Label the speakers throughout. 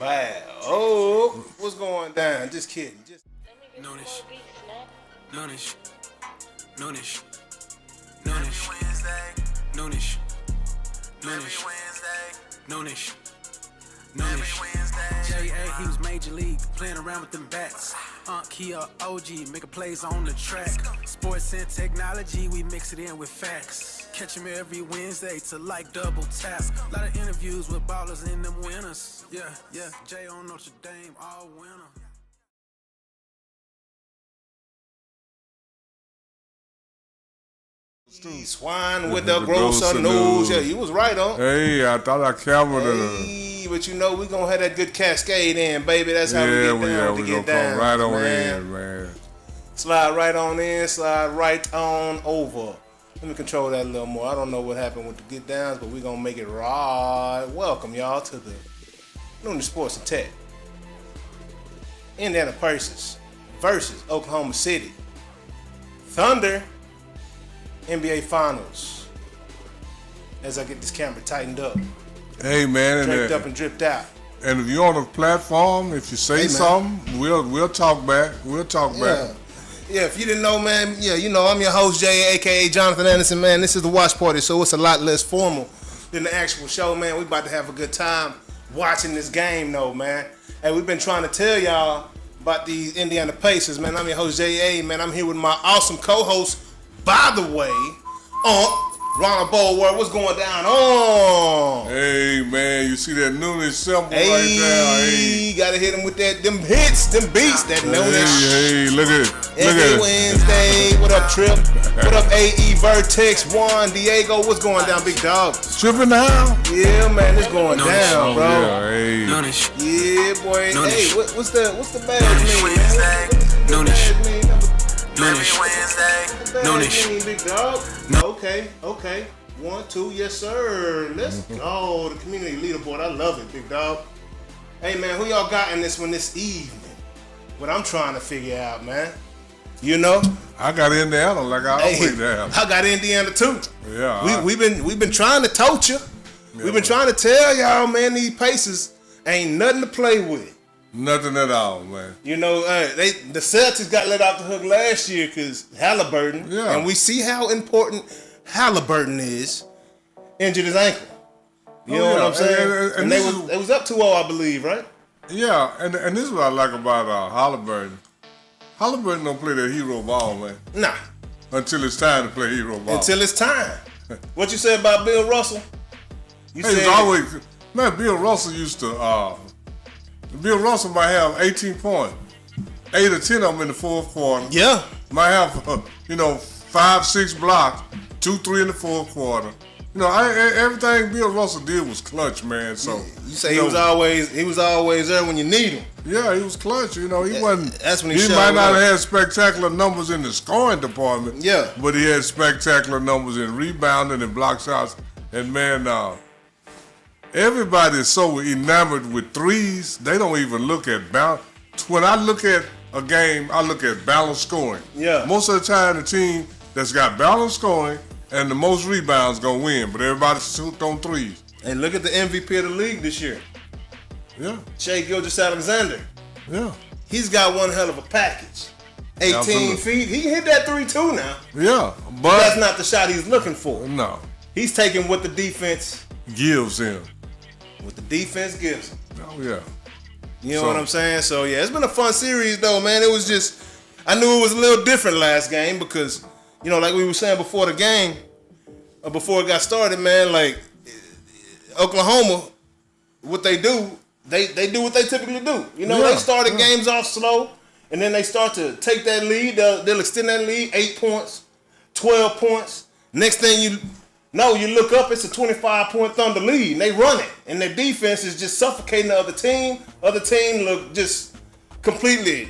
Speaker 1: Wow. Oh, what's going down? Just kidding.
Speaker 2: Noonish. Noonish. Noonish. Noonish. Noonish. Noonish. Noonish. Noonish. J.A. he was major league, playing around with them bats. Kia OG, making plays on the track. Sports and technology, we mix it in with facts. Catch him every Wednesday to like double tap. A lot of interviews with ballers and them winners. Yeah, Jay on Notre Dame, all winner.
Speaker 1: Swine with the grosser news. Yeah, you was right on.
Speaker 3: Hey, I thought I covered it.
Speaker 1: Hey, but you know we gonna have that good cascade in, baby. That's how we get down.
Speaker 3: We gonna come right on in, man.
Speaker 1: Slide right on in, slide right on over. Let me control that a little more. I don't know what happened with the get downs, but we gonna make it right. Welcome y'all to the Noonish Sports Tech. Indiana Pacers versus Oklahoma City Thunder. NBA Finals. As I get this camera tightened up.
Speaker 3: Hey man,
Speaker 1: draped up and dripped out.
Speaker 3: And if you're on the platform, if you say something, we'll talk back. We'll talk back.
Speaker 1: Yeah, if you didn't know, man, you know I'm your host, Jay, aka Jonathan Anderson, man. This is the watch party, so it's a lot less formal than the actual show, man. We about to have a good time watching this game, though, man. And we've been trying to tell y'all about these Indiana Pacers, man. I'm your host, J.A., man. I'm here with my awesome co-host, by the way, Ronald Bulwer. What's going down on?
Speaker 3: Hey, man, you see that Noonish symbol right there?
Speaker 1: Hey, gotta hit him with them hits, them beats, that Noonish.
Speaker 3: Hey, look at it.
Speaker 1: Every Wednesday. What up, Trip? What up, AE Vertex, Juan, Diego? What's going down, big dog?
Speaker 3: Tripping now?
Speaker 1: Yeah, man, it's going down, bro.
Speaker 3: Yeah, hey.
Speaker 2: Noonish.
Speaker 1: Yeah, boy.
Speaker 2: Noonish.
Speaker 1: Hey, what's the badge mean, man?
Speaker 2: Noonish.
Speaker 1: Noonish.
Speaker 2: Noonish.
Speaker 1: Big dog. Okay. 1, 2, yes, sir. Let's go. The community leaderboard. I love it, big dog. Hey, man, who y'all got in this one this evening? What I'm trying to figure out, man. You know?
Speaker 3: I got Indiana like I always have.
Speaker 1: I got Indiana too.
Speaker 3: Yeah.
Speaker 1: We've been trying to tote you.
Speaker 3: Yeah,
Speaker 1: we've been trying to tell y'all, man, these Pacers ain't nothing to play with.
Speaker 3: Nothing at all, man.
Speaker 1: You know, the Celtics got let off the hook last year because Haliburton.
Speaker 3: Yeah.
Speaker 1: And we see how important Haliburton is. Injured his ankle. You know what I'm saying? And they was up 2-0, I believe, right?
Speaker 3: Yeah, and this is what I like about Haliburton. Haliburton don't play that hero ball, man.
Speaker 1: Nah.
Speaker 3: Until it's time to play hero ball.
Speaker 1: Until it's time. What you said about Bill Russell?
Speaker 3: Bill Russell used to, Bill Russell might have 18 points. 8 or 10 of them in the fourth quarter.
Speaker 1: Yeah.
Speaker 3: Might have, 5, 6 blocks, 2, 3 in the fourth quarter. Everything Bill Russell did was clutch, man. So
Speaker 1: you say he was always there when you need him.
Speaker 3: Yeah, he was clutch. He wasn't.
Speaker 1: That's when
Speaker 3: he might not have had spectacular numbers in the scoring department.
Speaker 1: Yeah,
Speaker 3: but he had spectacular numbers in rebounding and block shots. And man, everybody is so enamored with threes, they don't even look at balance. When I look at a game, I look at balanced scoring.
Speaker 1: Yeah.
Speaker 3: Most of the time, the team that's got balanced scoring and the most rebounds gonna win, but everybody's hooked on threes.
Speaker 1: And look at the MVP of the league this year.
Speaker 3: Yeah.
Speaker 1: Shai Gilgeous-Alexander.
Speaker 3: Yeah.
Speaker 1: He's got one hell of a package. 18
Speaker 3: Absolutely.
Speaker 1: feet. He can hit that 3 too now.
Speaker 3: Yeah,
Speaker 1: but that's not the shot he's looking for.
Speaker 3: No.
Speaker 1: He's taking what the defense
Speaker 3: gives him.
Speaker 1: What the defense gives him.
Speaker 3: Oh yeah.
Speaker 1: You know what I'm saying? So yeah, it's been a fun series though, man. It was just, I knew it was a little different last game because, like we were saying before the game, before it got started, man, like Oklahoma, what they do, they do what they typically do. They started games off slow, and then they start to take that lead. They'll extend that lead, 8 points, 12 points. Next thing you look up, it's a 25-point Thunder lead, and they run it. And their defense is just suffocating the other team. Other team look just completely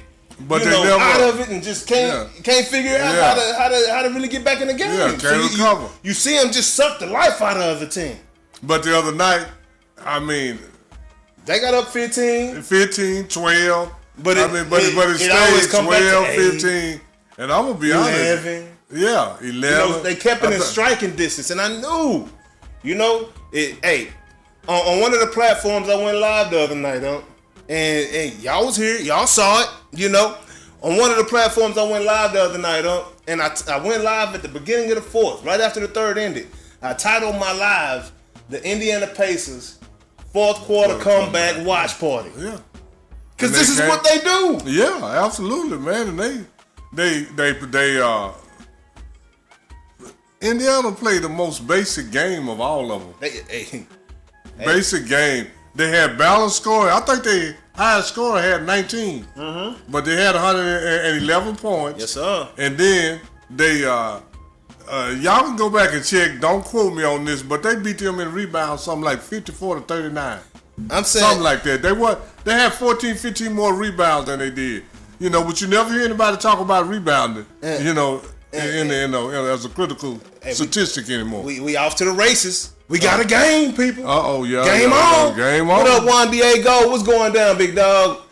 Speaker 1: out of it and just can't figure out how to really get back in the game.
Speaker 3: Yeah, can't recover.
Speaker 1: You see them just suck the life out of the other team.
Speaker 3: But the other night,
Speaker 1: they got up 15,
Speaker 3: 12. But it stayed 12, 15. And I'm gonna be honest.
Speaker 1: 11.
Speaker 3: Yeah, 11.
Speaker 1: They kept it in striking distance, and I knew, on one of the platforms I went live the other night, And y'all was here, y'all saw it, you know. On one of the platforms I went live the other night on, and I went live at the beginning of the fourth, right after the third ended. I titled my live, The Indiana Pacers Fourth Quarter Comeback Watch Party.
Speaker 3: Yeah.
Speaker 1: Because this is what they do.
Speaker 3: Yeah, absolutely, man. And they Indiana played the most basic game of all of them. Basic game. They had balanced scoring. I think they highest scorer had 19. Mm-hmm. But they had 111 points.
Speaker 1: Yes, sir.
Speaker 3: And then they y'all can go back and check. Don't quote me on this, but they beat them in rebounds something like 54-39.
Speaker 1: I'm saying
Speaker 3: something like that. They had 14, 15 more rebounds than they did. You know, but you never hear anybody talk about rebounding. You know, as a critical statistic anymore.
Speaker 1: We off to the races. We got a game, people.
Speaker 3: Yeah.
Speaker 1: Game on.
Speaker 3: Game on.
Speaker 1: What up, Juan Diego? What's going down, big dog?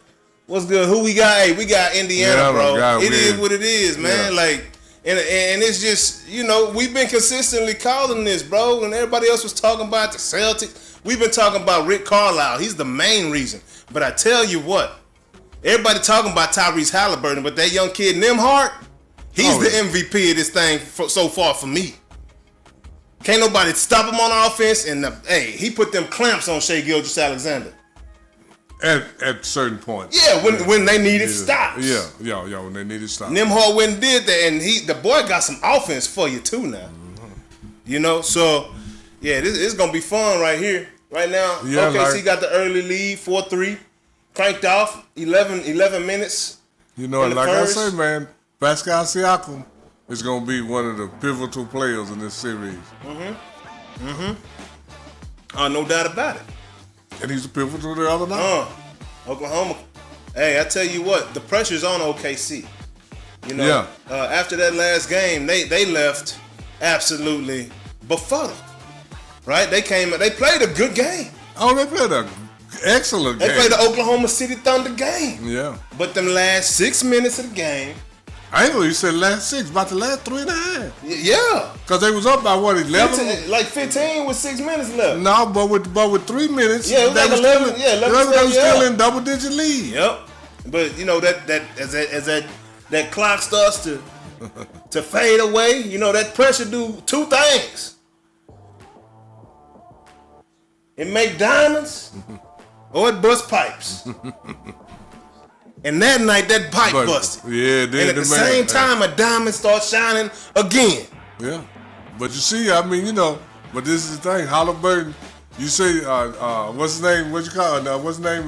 Speaker 1: What's good? Who we got? Hey, we got Indiana, bro. It is what it is, man. Yeah. Like, and it's just, you know, we've been consistently calling this, bro. And everybody else was talking about the Celtics. We've been talking about Rick Carlisle. He's the main reason. But I tell you what, everybody talking about Tyrese Haliburton, but that young kid, Nembhard, he's the MVP of this thing so far for me. Can't nobody stop him on offense, and he put them clamps on Shai Gilgeous-Alexander.
Speaker 3: At certain points.
Speaker 1: Yeah, when they needed stops.
Speaker 3: Yeah, when they needed stops.
Speaker 1: Nembhard went and did that, and the boy got some offense for you too now. Mm-hmm. You know, so yeah, this is gonna be fun right here, right now.
Speaker 3: Yeah,
Speaker 1: OKC got the early lead, 4-3, cranked off 11 minutes.
Speaker 3: You know, like first. I say, man, Pascal Siakam is gonna be one of the pivotal players in this series.
Speaker 1: No doubt about it.
Speaker 3: And he's a pivotal the other night.
Speaker 1: Oklahoma. Hey, I tell you what, the pressure's on OKC. You know, after that last game, they left absolutely befuddled. Right? They played a good game.
Speaker 3: Oh, they played an excellent game.
Speaker 1: They played the Oklahoma City Thunder game.
Speaker 3: Yeah.
Speaker 1: But them last 6 minutes of the game.
Speaker 3: I ain't know you said last 6, about the last 3.5.
Speaker 1: Yeah.
Speaker 3: Because they was up by what, 11?
Speaker 1: 15 with 6 minutes left.
Speaker 3: No, but with 3 minutes,
Speaker 1: yeah, it was like 11.
Speaker 3: They was still in double-digit lead.
Speaker 1: Yep. But you know that as that clock starts to fade away, you know that pressure do two things. It make diamonds, or it bust pipes. And that night, that pipe busted.
Speaker 3: Yeah,
Speaker 1: and at the same time, a diamond starts shining again.
Speaker 3: Yeah. But you see, I mean, you know, but this is the thing. Haliburton, you say, what's his name? What you call it? What's his name?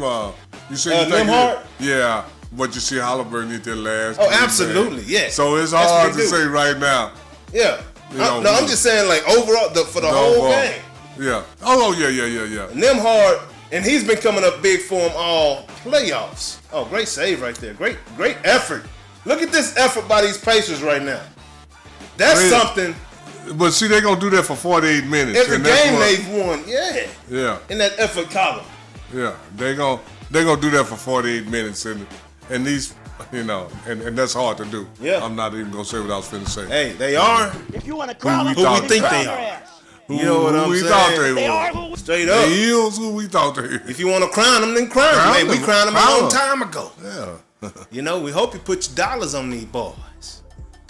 Speaker 3: You say
Speaker 1: Nembhard?
Speaker 3: Yeah. But you see, Haliburton need their last.
Speaker 1: Oh, absolutely, yeah.
Speaker 3: So it's hard to say right now.
Speaker 1: Yeah. I'm just saying, like, overall, for the whole game.
Speaker 3: Yeah. Oh, yeah.
Speaker 1: Nembhard, and he's been coming up big for him all playoffs. Oh, great save right there. Great effort. Look at this effort by these Pacers right now. That's something.
Speaker 3: But see, they're going to do that for 48 minutes.
Speaker 1: Every game they've won,
Speaker 3: Yeah.
Speaker 1: In that effort column.
Speaker 3: Yeah. They're gonna do that for 48 minutes. And these, you know, and that's hard to do.
Speaker 1: Yeah.
Speaker 3: I'm not even going to say what I was finna say.
Speaker 1: Hey, they are.
Speaker 4: If you want to crown
Speaker 1: who we think they are. You know what I'm saying?
Speaker 3: Thought they were.
Speaker 1: Straight up.
Speaker 3: They is who we thought they were.
Speaker 1: If you want to crown them, then crown them. Hey, we crowned them a long time ago.
Speaker 3: Yeah.
Speaker 1: You know, we hope you put your dollars on these boys.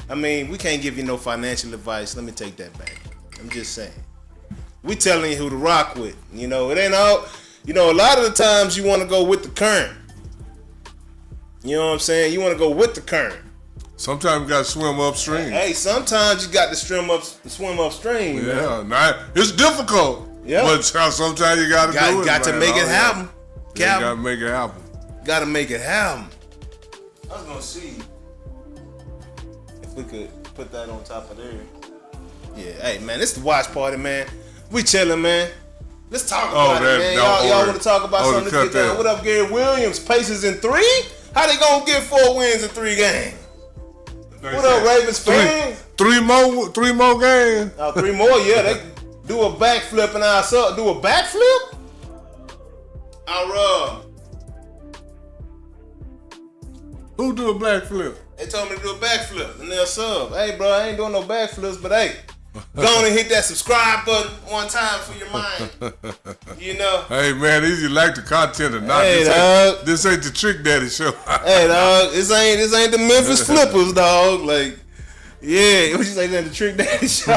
Speaker 1: I mean, we can't give you no financial advice. Let me take that back. I'm just saying. We telling you who to rock with. You know, it ain't all. You know, a lot of the times you want to go with the current. You know what I'm saying? You want to go with the current.
Speaker 3: Sometimes you got to swim upstream.
Speaker 1: Hey, sometimes you got to swim upstream.
Speaker 3: Yeah, man. It's difficult.
Speaker 1: Yeah.
Speaker 3: But sometimes you got to do it.
Speaker 1: Got to make it happen.
Speaker 3: Yeah, you got to make it happen.
Speaker 1: Got to make it happen. I was going to see if we could put that on top of there. Yeah, hey, man, it's the watch party, man. We chilling, man. Let's talk about it, man. Y'all want to talk about something? Let's get down. What up, Gary Williams? Pacers in 3? How they going to get 4 wins in 3 games? What up, Ravens fans?
Speaker 3: 3 more games.
Speaker 1: 3 more, yeah. They do a backflip and I'll sub. Do a backflip?
Speaker 3: Who do a backflip?
Speaker 1: They told me to do a backflip and they'll sub. Hey, bro, I ain't doing no backflips, but hey, Go on and hit that subscribe button one time for your mind. You know.
Speaker 3: Hey man, either you like the content or not.
Speaker 1: Hey,
Speaker 3: this ain't the Trick Daddy show.
Speaker 1: Hey dog, this ain't the Memphis Flippers, dog. Like, yeah, what you say? That the Trick Daddy show.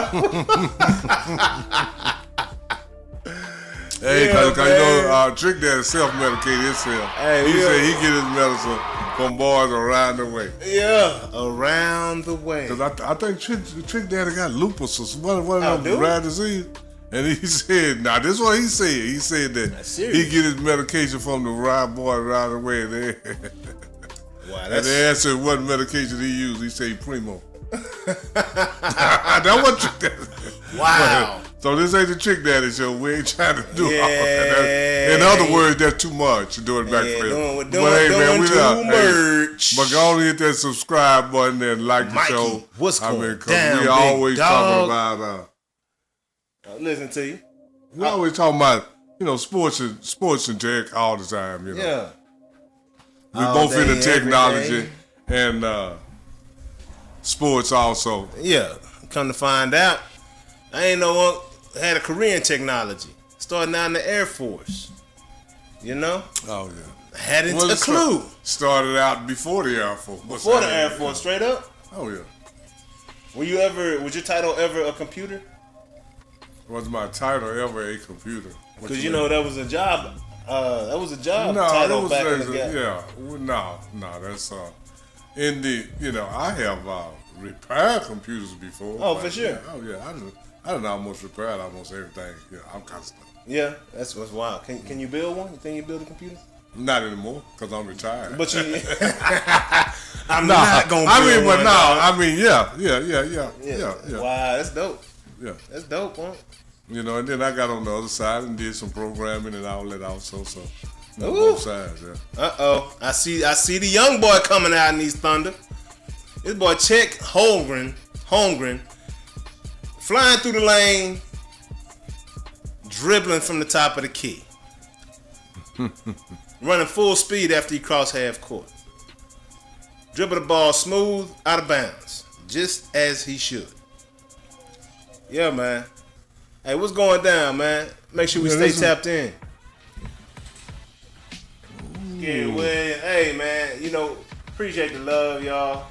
Speaker 3: Hey, cause you know, Trick Daddy self-medicated himself.
Speaker 1: Hey,
Speaker 3: he said he get his medicine from boys around the way.
Speaker 1: Yeah, around the way.
Speaker 3: Cause I think Trick Daddy got lupus or one of them rare disease. And he said, now this is what he said. He said that he get his medication from the ride boy around the way.
Speaker 1: Wow,
Speaker 3: and they asked him what medication he used. He said Primo. That's what Trick Daddy.
Speaker 1: Wow.
Speaker 3: So this ain't the Trick Daddy show. We ain't trying to do all that. In other words, that's too much to do it back for him.
Speaker 1: But hey, man, we too much.
Speaker 3: But go on and hit that subscribe button and like the show.
Speaker 1: What's going down,
Speaker 3: we always talking about.
Speaker 1: Listen to you.
Speaker 3: We always talking about sports and tech all the time. You know.
Speaker 1: Yeah.
Speaker 3: We both into technology and sports also.
Speaker 1: Yeah. Come to find out, I ain't no one had a career in technology. Starting out in the Air Force. You know?
Speaker 3: Oh, yeah.
Speaker 1: Hadn't a clue.
Speaker 3: Started out before the Air Force.
Speaker 1: Before the Air Force, straight up?
Speaker 3: Oh, yeah.
Speaker 1: Was your title ever a computer?
Speaker 3: Was my title ever a computer?
Speaker 1: Because, that was a job. That was a job
Speaker 3: no,
Speaker 1: title
Speaker 3: it was
Speaker 1: back in the day.
Speaker 3: Yeah. No, that's... in the, I have repaired computers before.
Speaker 1: Oh, for sure.
Speaker 3: I don't know almost repaired almost everything. I'm kind of stuff.
Speaker 1: Yeah, that's what's wild. Can you build one? You think you build a computer?
Speaker 3: Not anymore, because I'm retired.
Speaker 1: But you, I'm not gonna.
Speaker 3: Yeah.
Speaker 1: Wow, that's dope.
Speaker 3: Yeah,
Speaker 1: that's dope, huh?
Speaker 3: And then I got on the other side and did some programming and all that also. So both sides. Yeah.
Speaker 1: I see the young boy coming out in these Thunder. This boy Chet Holmgren, flying through the lane, dribbling from the top of the key. Running full speed after he crossed half court. Dribble the ball smooth, out of bounds. Just as he should. Yeah, man. Hey, what's going down, man? Make sure we stay tapped in. Yeah, well, hey, man, appreciate the love, y'all.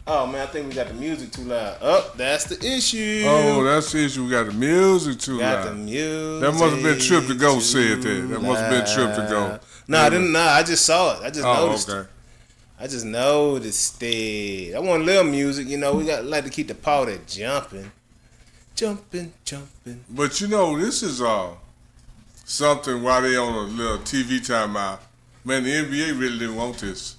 Speaker 1: Oh, man, I think we got the music too loud. Oh, that's the issue.
Speaker 3: Oh, that's the issue. We got the music too loud.
Speaker 1: Got the music.
Speaker 3: That must have been Trip to Go said that. That must have been Trip to Go.
Speaker 1: I just saw it. I just noticed
Speaker 3: okay.
Speaker 1: it. I just noticed it. I want a little music, we like to keep the powder jumping. Jumping.
Speaker 3: But this is something while they on a little TV timeout. Man, the NBA really didn't want this.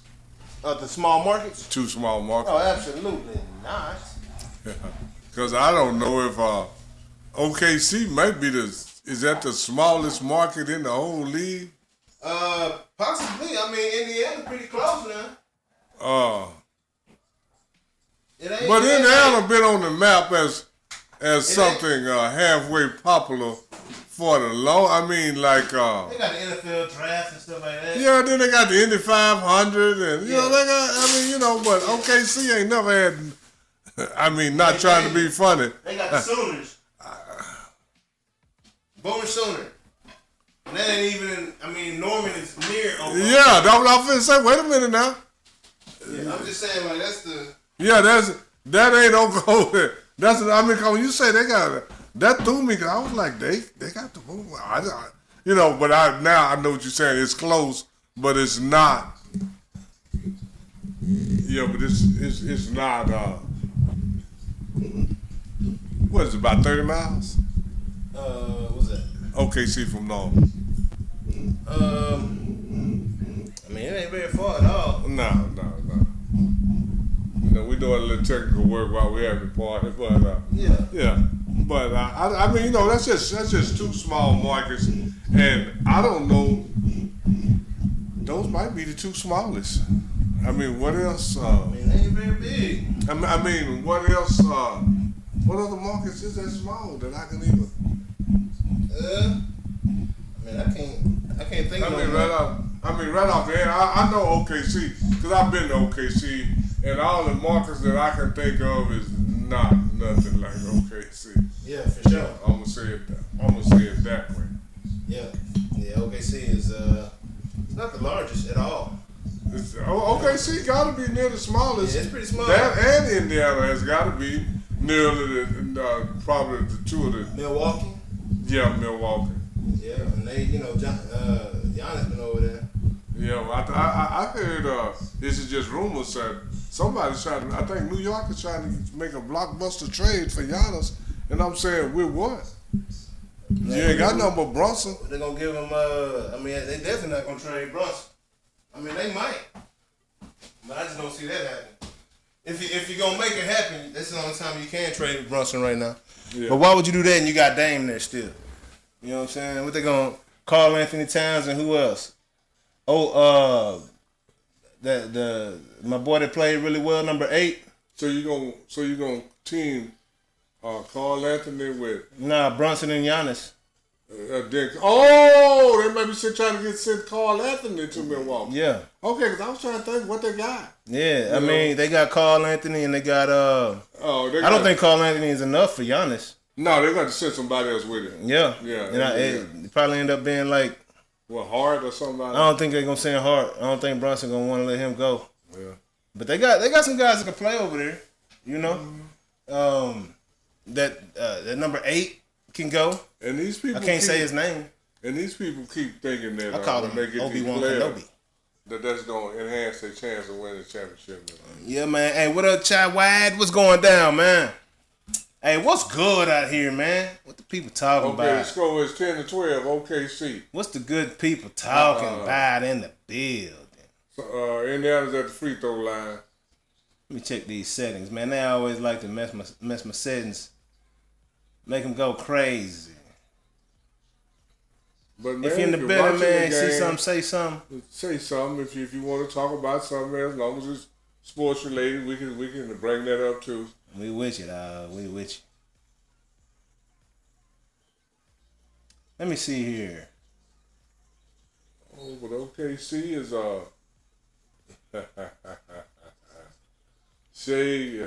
Speaker 1: The small markets?
Speaker 3: Too small markets.
Speaker 1: Oh, absolutely not.
Speaker 3: Because I don't know if OKC might be is that the smallest market in the whole league?
Speaker 1: Possibly. Indiana's pretty close now.
Speaker 3: But Indiana been on the map as something halfway popular for the low. They got
Speaker 1: the NFL draft and stuff like that.
Speaker 3: Yeah, then they got the Indy 500 and they got but OKC ain't never had not trying to be funny.
Speaker 1: They got the Sooners. Bowman Sooner. And that ain't even Norman is near Oklahoma.
Speaker 3: Yeah, that's what I'm finna say. Wait a minute now.
Speaker 1: Yeah, I'm just saying that's the
Speaker 3: that ain't Oklahoma. That's when you say they got that threw me because I was like they got the move. But I know what you're saying. It's close, but it's not. Yeah, but it's not. What is it, about 30 miles?
Speaker 1: What's that?
Speaker 3: OKC from Norman.
Speaker 1: It ain't very far at all.
Speaker 3: No. We doing a little technical work while we having the party, but yeah. But that's just two small markets, and I don't know. Those might be the two smallest. What else?
Speaker 1: They ain't very big.
Speaker 3: What else? What other markets is that small that I can even?
Speaker 1: I can't think of it.
Speaker 3: Right off the head, I know OKC because I've been to OKC, and all the markets that I can think of is not nothing like OKC.
Speaker 1: Yeah, for sure.
Speaker 3: I'm gonna say it that way.
Speaker 1: Yeah, OKC is it's not the largest at all.
Speaker 3: OKC got to be near the smallest.
Speaker 1: Yeah, it's pretty small.
Speaker 3: That and Indiana has got to be near probably the two of the.
Speaker 1: Milwaukee.
Speaker 3: Yeah, Milwaukee.
Speaker 1: Yeah, and they, Giannis been over there.
Speaker 3: Yeah, I heard this is just rumors that somebody's trying to. I think New York is trying to make a blockbuster trade for Giannis, and I'm saying with what? You ain't got nothing but Brunson.
Speaker 1: They're gonna give him. They definitely not gonna trade Brunson. I mean, they might, but I just don't see that happening. If you're gonna make it happen, that's the only time you can trade Brunson right now. Yeah. But why would you do that and you got Dame there still? You know what I'm saying? What they gonna Karl Anthony Towns and who else? My boy that played really well, number 8.
Speaker 3: So you gonna team Karl Anthony with
Speaker 1: Brunson and Giannis.
Speaker 3: They may be trying to send Karl Anthony to Milwaukee.
Speaker 1: Yeah.
Speaker 3: Okay, because I was trying to think what they got.
Speaker 1: Yeah, I mean they got Karl Anthony and they got I don't think Karl Anthony is enough for Giannis.
Speaker 3: No, they got to send somebody else with him.
Speaker 1: Yeah. And it probably end up being like
Speaker 3: Hart or somebody. I
Speaker 1: don't think they're gonna send Hart. I don't think Brunson gonna want to let him go. Yeah. But they got some guys that can play over there. You know, that number 8 can go.
Speaker 3: And these people,
Speaker 1: I can't say his name.
Speaker 3: And these people keep thinking that
Speaker 1: I call him Obi-Wan Kenobi.
Speaker 3: That's gonna enhance their chance of winning the championship.
Speaker 1: Yeah, man. Hey, what up, Chai Wide? What's going down, man? Hey, what's good out here, man? What the people talking about?
Speaker 3: Okay, the score is 10-12, OKC.
Speaker 1: What's the good people talking about in the building?
Speaker 3: So, Indiana's at the free throw line.
Speaker 1: Let me check these settings, man. They always like to mess my settings, make them go crazy.
Speaker 3: But man,
Speaker 1: if you're in the building, man, see something, say something.
Speaker 3: Say something if you want to talk about something, as long as it's sports related, we can bring that up too.
Speaker 1: We with you, dog. We with you. Let me see here.
Speaker 3: Oh, but OKC is Shea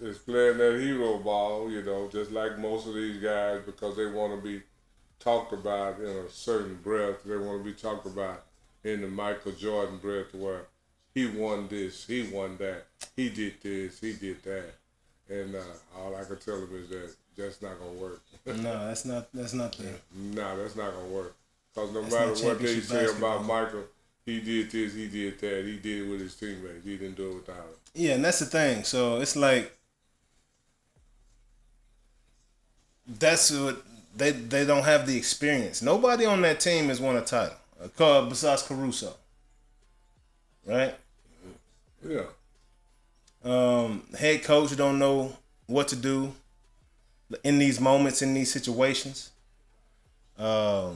Speaker 3: is playing that hero ball, just like most of these guys, because they want to be talked about in a certain breath. They want to be talked about in the Michael Jordan breath, where he won this, he won that, he did this, he did that. And all I can tell him is that that's not gonna work.
Speaker 1: No, that's not the.
Speaker 3: No, that's not gonna work. Cause no matter what they say about Michael, he did this, he did that, he did it with his teammates. He didn't do it without him.
Speaker 1: Yeah, and that's the thing. So it's like that's what they don't have the experience. Nobody on that team has won a title, besides Caruso. Right?
Speaker 3: Yeah.
Speaker 1: Head coach don't know what to do in these moments, in these situations. I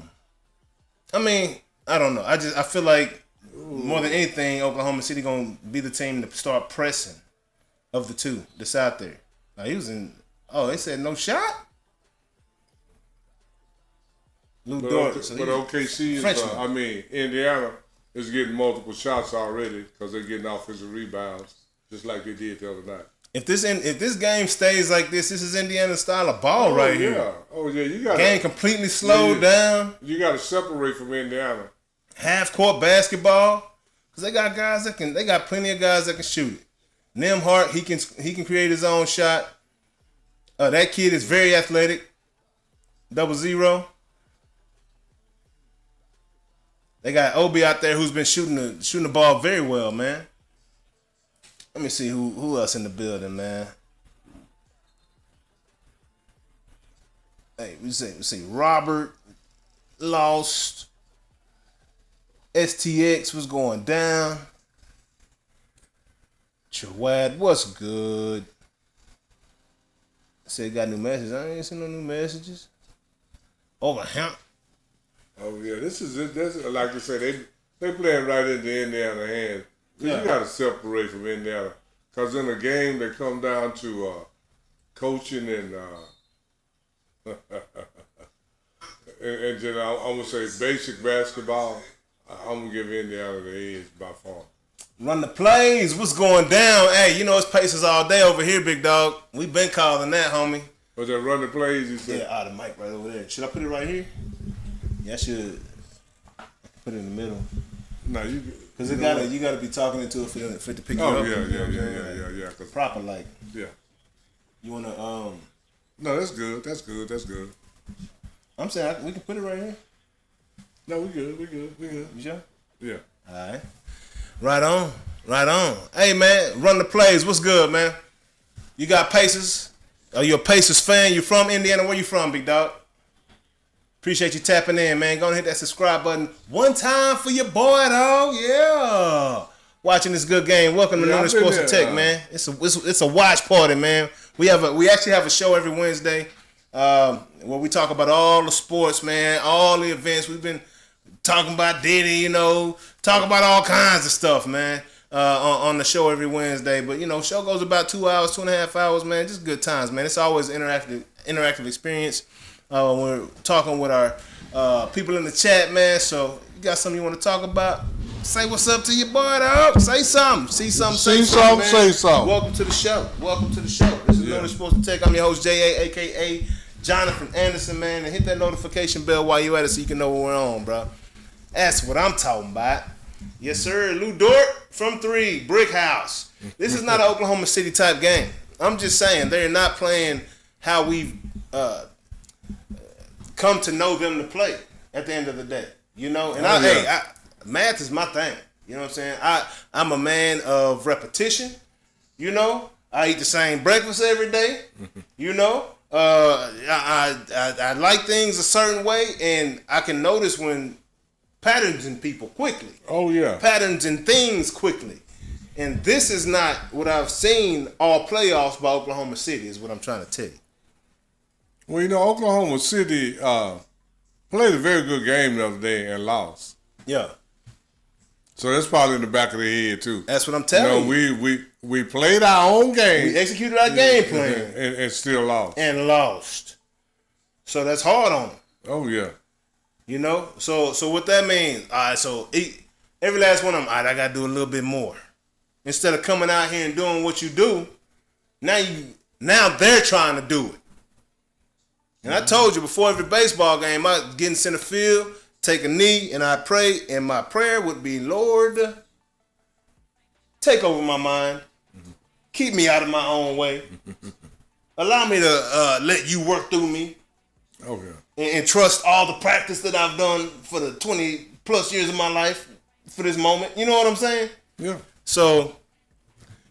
Speaker 1: mean, I don't know. I feel like more than anything, Oklahoma City gonna be the team to start pressing of the two that's out there. Now he was in. Oh, they said no shot. Lou Dort.
Speaker 3: But OKC is. Indiana is getting multiple shots already because they're getting offensive rebounds. Just like they did the other night. If
Speaker 1: this game stays like this is Indiana's style of ball here.
Speaker 3: Oh yeah, you got
Speaker 1: game completely slowed down.
Speaker 3: You got to separate from Indiana.
Speaker 1: Half court basketball, because they got plenty of guys that can shoot it. Nembhard, he can create his own shot. That kid is very athletic. 0-0. They got Obi out there who's been shooting the ball very well, man. Let me see who else in the building, man. Hey, we see Robert lost. STX was going down. Chawad, what's good? Said got new messages. I ain't seen no new messages. Overhemp.
Speaker 3: Oh yeah, this is like I said, they playing right into Indiana hands. Yeah. You got to separate from Indiana, because in a game they come down to coaching and I'm gonna say basic basketball. I'm gonna give Indiana the edge by far.
Speaker 1: Run the plays. What's going down? Hey, you know it's Pacers all day over here, big dog. We been calling that, homie.
Speaker 3: Was that run the plays? You said?
Speaker 1: Yeah, the mic right over there. Should I put it right here? Yeah, I should. Put it in the middle.
Speaker 3: No, you.
Speaker 1: Because you gotta be talking into it for it to pick you
Speaker 3: up.
Speaker 1: up.
Speaker 3: Yeah.
Speaker 1: Proper like.
Speaker 3: Yeah.
Speaker 1: You wanna
Speaker 3: No, that's good.
Speaker 1: I'm saying we can put it right here.
Speaker 3: No, we good.
Speaker 1: You sure?
Speaker 3: Yeah.
Speaker 1: All right. Right on. Hey, man, run the plays. What's good, man? You got Pacers? Are you a Pacers fan? You from Indiana? Where you from, big dog? Appreciate you tapping in, man. Go and hit that subscribe button one time for your boy, dog. Yeah. Watching this good game. Welcome to Noonish Sports Tech, man. It's a watch party, man. We actually have a show every Wednesday where we talk about all the sports, man, all the events. We've been talking about Diddy, you know, talking about all kinds of stuff, man, on the show every Wednesday. But, you know, show goes about 2 hours, 2.5 hours, man. Just good times, man. It's always an interactive experience. We're talking with our people in the chat, man. So you got something you want to talk about? Say what's up to your boy, dog. Say something. See something, say something, man.
Speaker 3: Say something.
Speaker 1: Welcome to the show. This is Noonish Sports Tech. I'm your host, J.A., a.k.a. Jonathan Anderson, man. And hit that notification bell while you at it so you can know what we're on, bro. That's what I'm talking about. Yes, sir. Lou Dort from 3, Brick House. This is not an Oklahoma City type game. I'm just saying they're not playing how we've come to know them to play at the end of the day. You know? And math is my thing. You know what I'm saying? I'm a man of repetition. You know? I eat the same breakfast every day. You know? I like things a certain way, and I can notice when patterns in people quickly.
Speaker 3: Oh, yeah.
Speaker 1: Patterns in things quickly. And this is not what I've seen all playoffs by Oklahoma City is what I'm trying to tell you.
Speaker 3: Well, you know, Oklahoma City played a very good game the other day and lost.
Speaker 1: Yeah.
Speaker 3: So that's probably in the back of the head, too.
Speaker 1: That's what I'm telling you.
Speaker 3: We played our own game.
Speaker 1: We executed our game plan.
Speaker 3: And still lost.
Speaker 1: And lost. So that's hard on them.
Speaker 3: Oh, yeah.
Speaker 1: You know? So what that means, all right, so every last one of them, all right, I got to do a little bit more. Instead of coming out here and doing what you do, now they're trying to do it. And I told you before every baseball game, I get in center field, take a knee, and I pray, and my prayer would be, Lord, take over my mind. Keep me out of my own way. Allow me to let you work through me.
Speaker 3: Oh, yeah.
Speaker 1: And trust all the practice that I've done for the 20 plus years of my life for this moment. You know what I'm saying?
Speaker 3: Yeah.
Speaker 1: So,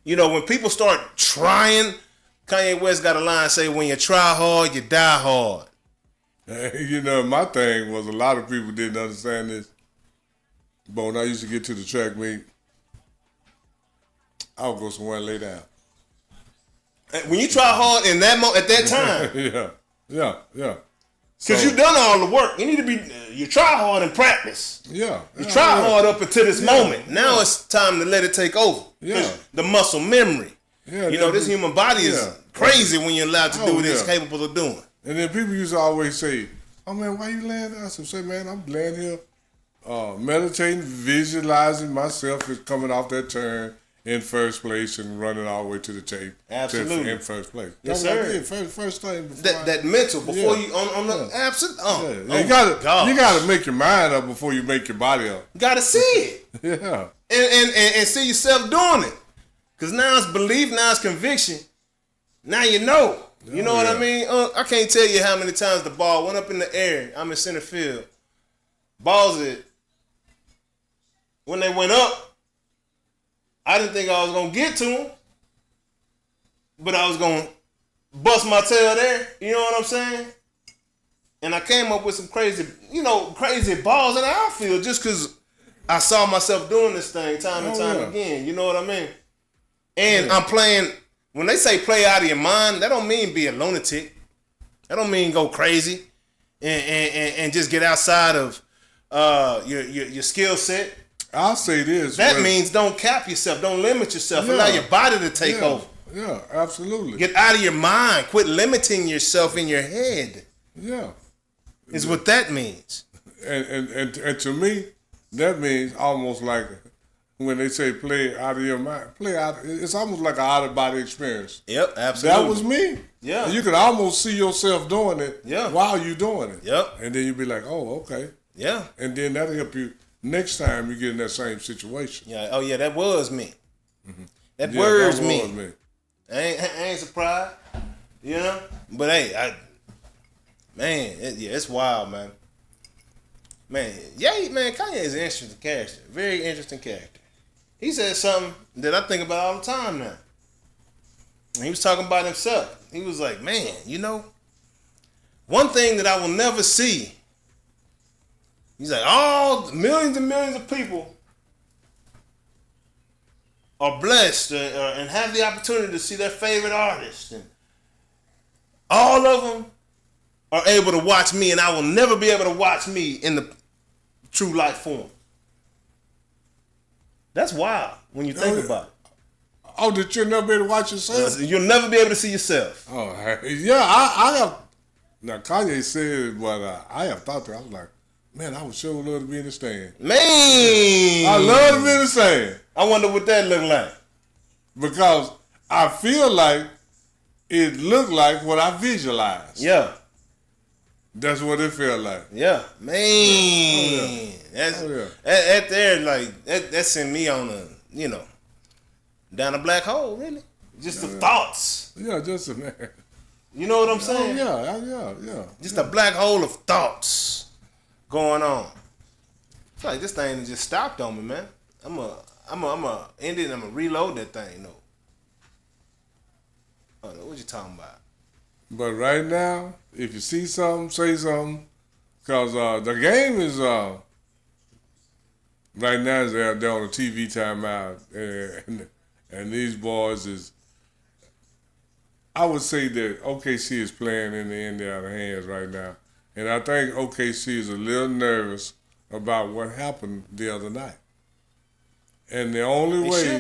Speaker 1: you know, when people start trying, Kanye West got a line say, when you try hard, you die hard.
Speaker 3: You know, my thing was a lot of people didn't understand this. But when I used to get to the track meet, I would go somewhere and lay down.
Speaker 1: When you try hard in that at that time.
Speaker 3: Yeah.
Speaker 1: Because you've done all the work. You need to be, you try hard in practice.
Speaker 3: Yeah.
Speaker 1: You try hard up until this moment. Now it's time to let it take over.
Speaker 3: Yeah.
Speaker 1: The muscle memory.
Speaker 3: Yeah,
Speaker 1: you know, this human body is crazy when you're allowed to do what it's capable of doing.
Speaker 3: And then people used to always say, oh, man, why you laying there? I said, man, I'm laying here meditating, visualizing myself as coming off that turn in first place and running all the way to the tape.
Speaker 1: Absolutely.
Speaker 3: In first place.
Speaker 1: Yes,
Speaker 3: That's
Speaker 1: sir.
Speaker 3: First thing.
Speaker 1: That mental before you on the absolute.
Speaker 3: You gotta make your mind up before you make your body up.
Speaker 1: You gotta see it.
Speaker 3: Yeah.
Speaker 1: And see yourself doing it. Because now it's belief, now it's conviction. Now you know. You know what I mean? I can't tell you how many times the ball went up in the air. I'm in center field. Balls when they went up, I didn't think I was going to get to them. But I was going to bust my tail there. You know what I'm saying? And I came up with some crazy balls in the outfield just because I saw myself doing this thing time and time again. You know what I mean? And I'm playing, when they say play out of your mind, that don't mean be a lunatic. That don't mean go crazy and just get outside of your skill set.
Speaker 3: I'll say this.
Speaker 1: That means don't cap yourself. Don't limit yourself. Allow your body to take over.
Speaker 3: Yeah, absolutely.
Speaker 1: Get out of your mind. Quit limiting yourself in your head.
Speaker 3: Yeah.
Speaker 1: Is what that means.
Speaker 3: And to me, that means almost like when they say play out of your mind, play out. It's almost like an out of body experience.
Speaker 1: Yep, absolutely.
Speaker 3: That was me.
Speaker 1: Yeah.
Speaker 3: And you could almost see yourself doing it.
Speaker 1: Yeah.
Speaker 3: While you doing it.
Speaker 1: Yep.
Speaker 3: And then you'd be like, oh, okay.
Speaker 1: Yeah.
Speaker 3: And then that'll help you next time you get in that same situation.
Speaker 1: Yeah. Oh yeah, that was me.
Speaker 3: Mm-hmm.
Speaker 1: That was me.
Speaker 3: me.
Speaker 1: I ain't surprised. You know, but hey, it's wild, man. Man, Kanye is an interesting character. Very interesting character. He said something that I think about all the time now. And he was talking about himself. He was like, man, you know, one thing that I will never see. He's like, all millions and millions of people are blessed and have the opportunity to see their favorite artist. And all of them are able to watch me, and I will never be able to watch me in the true life form. That's wild when you think about it.
Speaker 3: Oh, that you'll never be able to watch yourself?
Speaker 1: You'll never be able to see yourself.
Speaker 3: Oh, yeah, I have. Now, Kanye said, but I have thought that. I was like, man, I would sure love to be in the stand.
Speaker 1: Man!
Speaker 3: I love to be in the stand.
Speaker 1: I wonder what that look like.
Speaker 3: Because I feel like it looked like what I visualized.
Speaker 1: Yeah.
Speaker 3: That's what it felt like.
Speaker 1: Yeah. Man.
Speaker 3: Oh, yeah.
Speaker 1: That there, like, that sent me on a, you know, down a black hole, really. Just the thoughts.
Speaker 3: Yeah, just a man.
Speaker 1: You know what I'm saying?
Speaker 3: Yeah.
Speaker 1: Just a black hole of thoughts going on. It's like this thing just stopped on me, man. I'm a end it and I'm gonna reload that thing, though. I don't know what you talking about.
Speaker 3: But right now, if you see something, say something. Because the game is, right now, they're on a TV timeout. And these boys is, I would say that OKC is playing in the Indiana hands right now. And I think OKC is a little nervous about what happened the other night. And the only way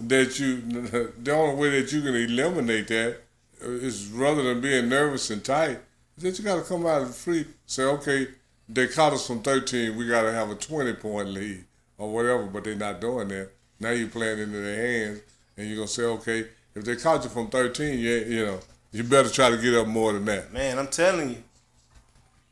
Speaker 3: that you can eliminate that is, rather than being nervous and tight, that you got to come out of free, say, okay, they caught us from 13, we got to have a 20-point lead or whatever, but they're not doing that. Now you're playing into their hands, and you're going to say, okay, if they caught you from 13, you know, you better try to get up more than that.
Speaker 1: Man, I'm telling you.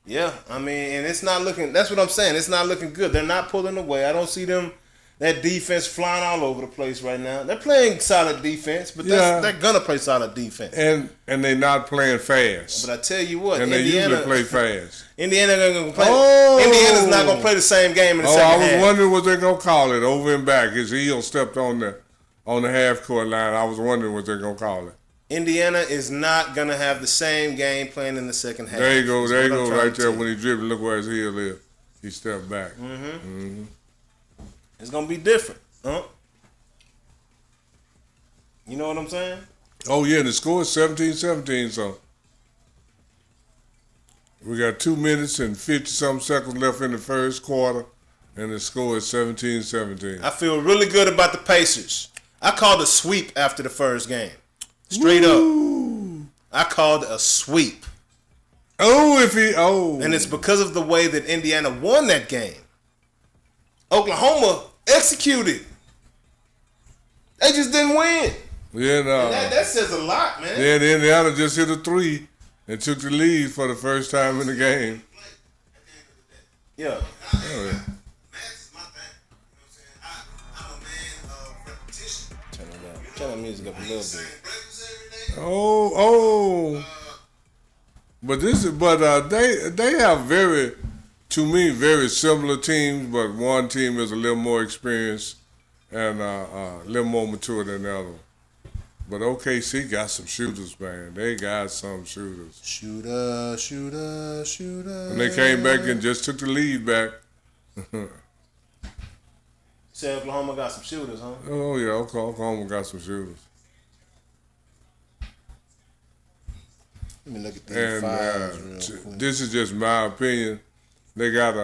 Speaker 1: Yeah, I mean, and it's not looking, that's what I'm saying, it's not looking good. They're not pulling away. I don't see them, that defense flying all over the place right now. They're playing solid defense, but they're going to play solid defense.
Speaker 3: And they're not playing fast.
Speaker 1: But I tell you what,
Speaker 3: and
Speaker 1: Indiana,
Speaker 3: they usually play fast.
Speaker 1: Indiana's not going to play the same game in the second half.
Speaker 3: I was wondering what they're going to call it, over and back. His heel stepped on the half-court line. I was wondering what they're going to call it.
Speaker 1: Indiana is not going to have the same game plan in the second half.
Speaker 3: There you go right there when he dribbled. Look where his heel is. He stepped back. Mm-hmm.
Speaker 1: It's going to be different. Huh? You know what I'm saying?
Speaker 3: Oh, yeah, the score is 17-17, so we got 2 minutes and 50-something seconds left in the first quarter, and the score is 17-17.
Speaker 1: I feel really good about the Pacers. I called a sweep after the first game. Straight up. I called a sweep. And it's because of the way that Indiana won that game. Oklahoma executed. They just didn't win.
Speaker 3: Yeah, no.
Speaker 1: That says a lot, man.
Speaker 3: Yeah, the Indiana just hit a 3 and took the lead for the first time in the game.
Speaker 1: Yeah.
Speaker 3: Oh, yeah.
Speaker 1: Turn that music up a little bit.
Speaker 3: But they have very similar teams, but one team is a little more experienced and a little more mature than the other. But OKC got some shooters, man. They got some shooters.
Speaker 1: Shooter.
Speaker 3: And they came back and just took the lead back.
Speaker 1: Say Oklahoma got some shooters, huh?
Speaker 3: Oh, yeah, Oklahoma got some shooters.
Speaker 1: Let me look at these files real quick.
Speaker 3: This is just my opinion. They got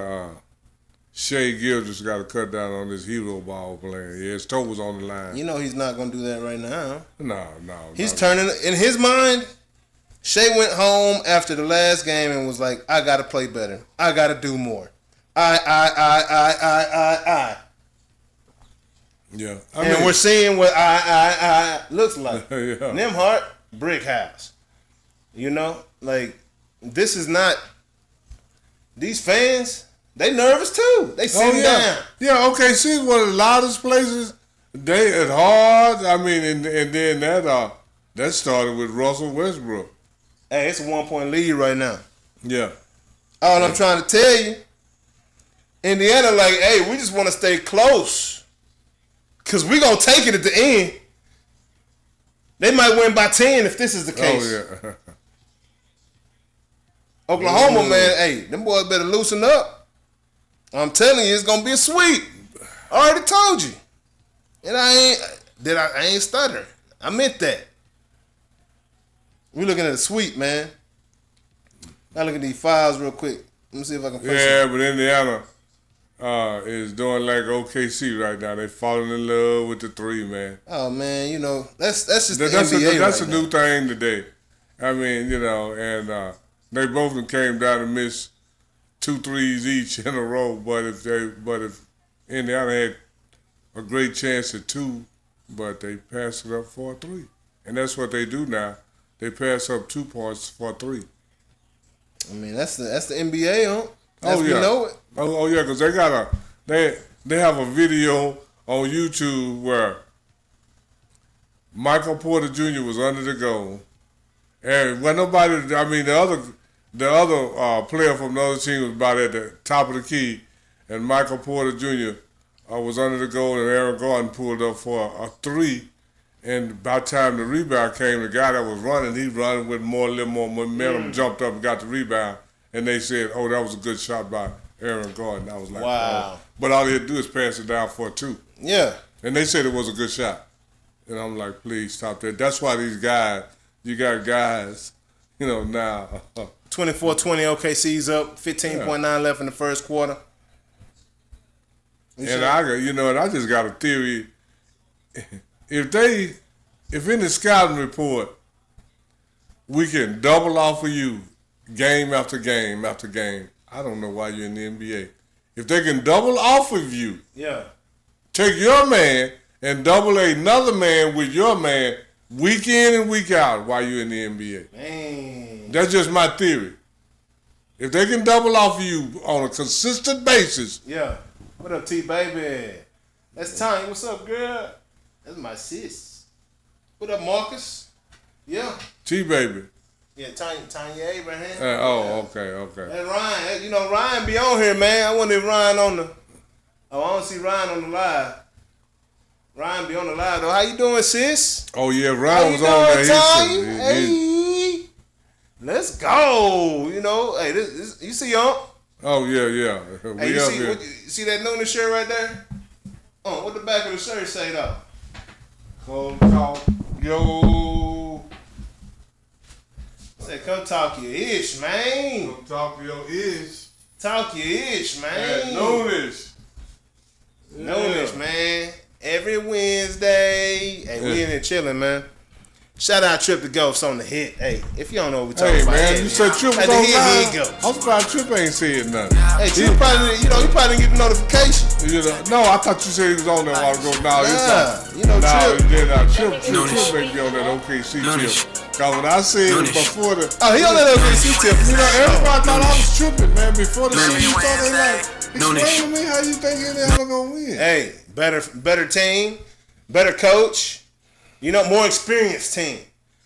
Speaker 3: Shea Gilders got to cut down on this hero ball playing. Yeah, his toe was on the line.
Speaker 1: You know he's not going to do that right now.
Speaker 3: No.
Speaker 1: He's turning, in his mind, Shea went home after the last game and was like, I got to play better. I got to do more. I.
Speaker 3: Yeah.
Speaker 1: And we're seeing what I looks like.
Speaker 3: Yeah.
Speaker 1: Nimhart, brick house. You know, like, this is not, these fans, they nervous too. They sitting down.
Speaker 3: Yeah, OKC is one of the loudest places. They it's hard. I mean, and then that started with Russell Westbrook.
Speaker 1: Hey, it's a 1-point lead right now.
Speaker 3: Yeah.
Speaker 1: All I'm trying to tell you, Indiana, like, hey, we just want to stay close. Because we going to take it at the end. They might win by 10 if this is the case.
Speaker 3: Oh, yeah.
Speaker 1: Oklahoma, man, hey, them boys better loosen up. I'm telling you, it's going to be a sweep. I already told you. And I ain't stuttering. I meant that. We looking at a sweep, man. I look at these files real quick. Let me see if I can find
Speaker 3: Yeah, but Indiana is doing like OKC right now. They falling in love with the three, man.
Speaker 1: Oh, man, you know, that's just the NBA
Speaker 3: That's
Speaker 1: right
Speaker 3: a
Speaker 1: now.
Speaker 3: new thing today. I mean, you know, and they both of them came down and missed 2 threes each in a row. But if Indiana had a great chance at 2, but they passed it up for a 3. And that's what they do now. They pass up 2 points for a 3.
Speaker 1: I mean, that's the NBA, huh?
Speaker 3: Oh,
Speaker 1: We
Speaker 3: yeah.
Speaker 1: know it.
Speaker 3: Oh yeah, because they have a video on YouTube where Michael Porter Jr. was under the goal, and when nobody, I mean the other player from the other team was about at the top of the key, and Michael Porter Jr. Was under the goal, and Aaron Gordon pulled up for a 3. And by the time the rebound came, the guy that was running, he running with a little more momentum, jumped up and got the rebound. And they said, oh, that was a good shot by Aaron Gordon. I was like,
Speaker 1: wow.
Speaker 3: Oh. But all he had to do is pass it down for a 2.
Speaker 1: Yeah.
Speaker 3: And they said it was a good shot. And I'm like, please stop that. That's why these guys, you got guys, you know, now.
Speaker 1: 24-20, OKC's up, 15.9 left in the first quarter.
Speaker 3: And I just got a theory. If in the scouting report, we can double off of you game after game after game, I don't know why you're in the NBA. If they can double off of you, take your man and double another man with your man week in and week out while you're in the NBA.
Speaker 1: Man.
Speaker 3: That's just my theory. If they can double off of you on a consistent basis.
Speaker 1: Yeah. What up, T-Baby? That's Tanya. What's up, girl? That's my sis. What up, Marcus? Yeah.
Speaker 3: T-Baby.
Speaker 1: Yeah, Tanya Abraham.
Speaker 3: Okay.
Speaker 1: And Ryan, Ryan be on here, man. I wonder if Ryan on the. Oh, I don't see Ryan on the live. Ryan be on the live though. How you doing, sis?
Speaker 3: Oh yeah, Ryan was on there.
Speaker 1: Tanya? Hey, let's go. Hey, this you see Unc?
Speaker 3: Oh yeah.
Speaker 1: Hey, you see that Noonish shirt right there? What the back of the shirt say though?
Speaker 3: Come talk, yo.
Speaker 1: Say, come talk your ish, man.
Speaker 3: Come talk your ish.
Speaker 1: Talk your ish, man.
Speaker 3: Noonish.
Speaker 1: Noonish, man. Every Wednesday. Hey, we in here chilling, man. Shout out Trip to Ghost on the hit. Hey, if you don't know what we're talking about.
Speaker 3: Hey, man, you said Trip was
Speaker 1: at the
Speaker 3: on
Speaker 1: hit,
Speaker 3: live?
Speaker 1: here he goes.
Speaker 3: I'm surprised Trip ain't said nothing.
Speaker 1: Hey, Trip probably didn't get the notification.
Speaker 3: No, I thought you said he was on there a while ago. Trip may be on that OKC tip. Cause when I said before the...
Speaker 1: Oh, he on that OKC tip.
Speaker 3: Everybody thought I was tripping, man. Before the season started, they like, explain to me how you think Indiana gonna win.
Speaker 1: Hey, better team, better coach, more experienced team.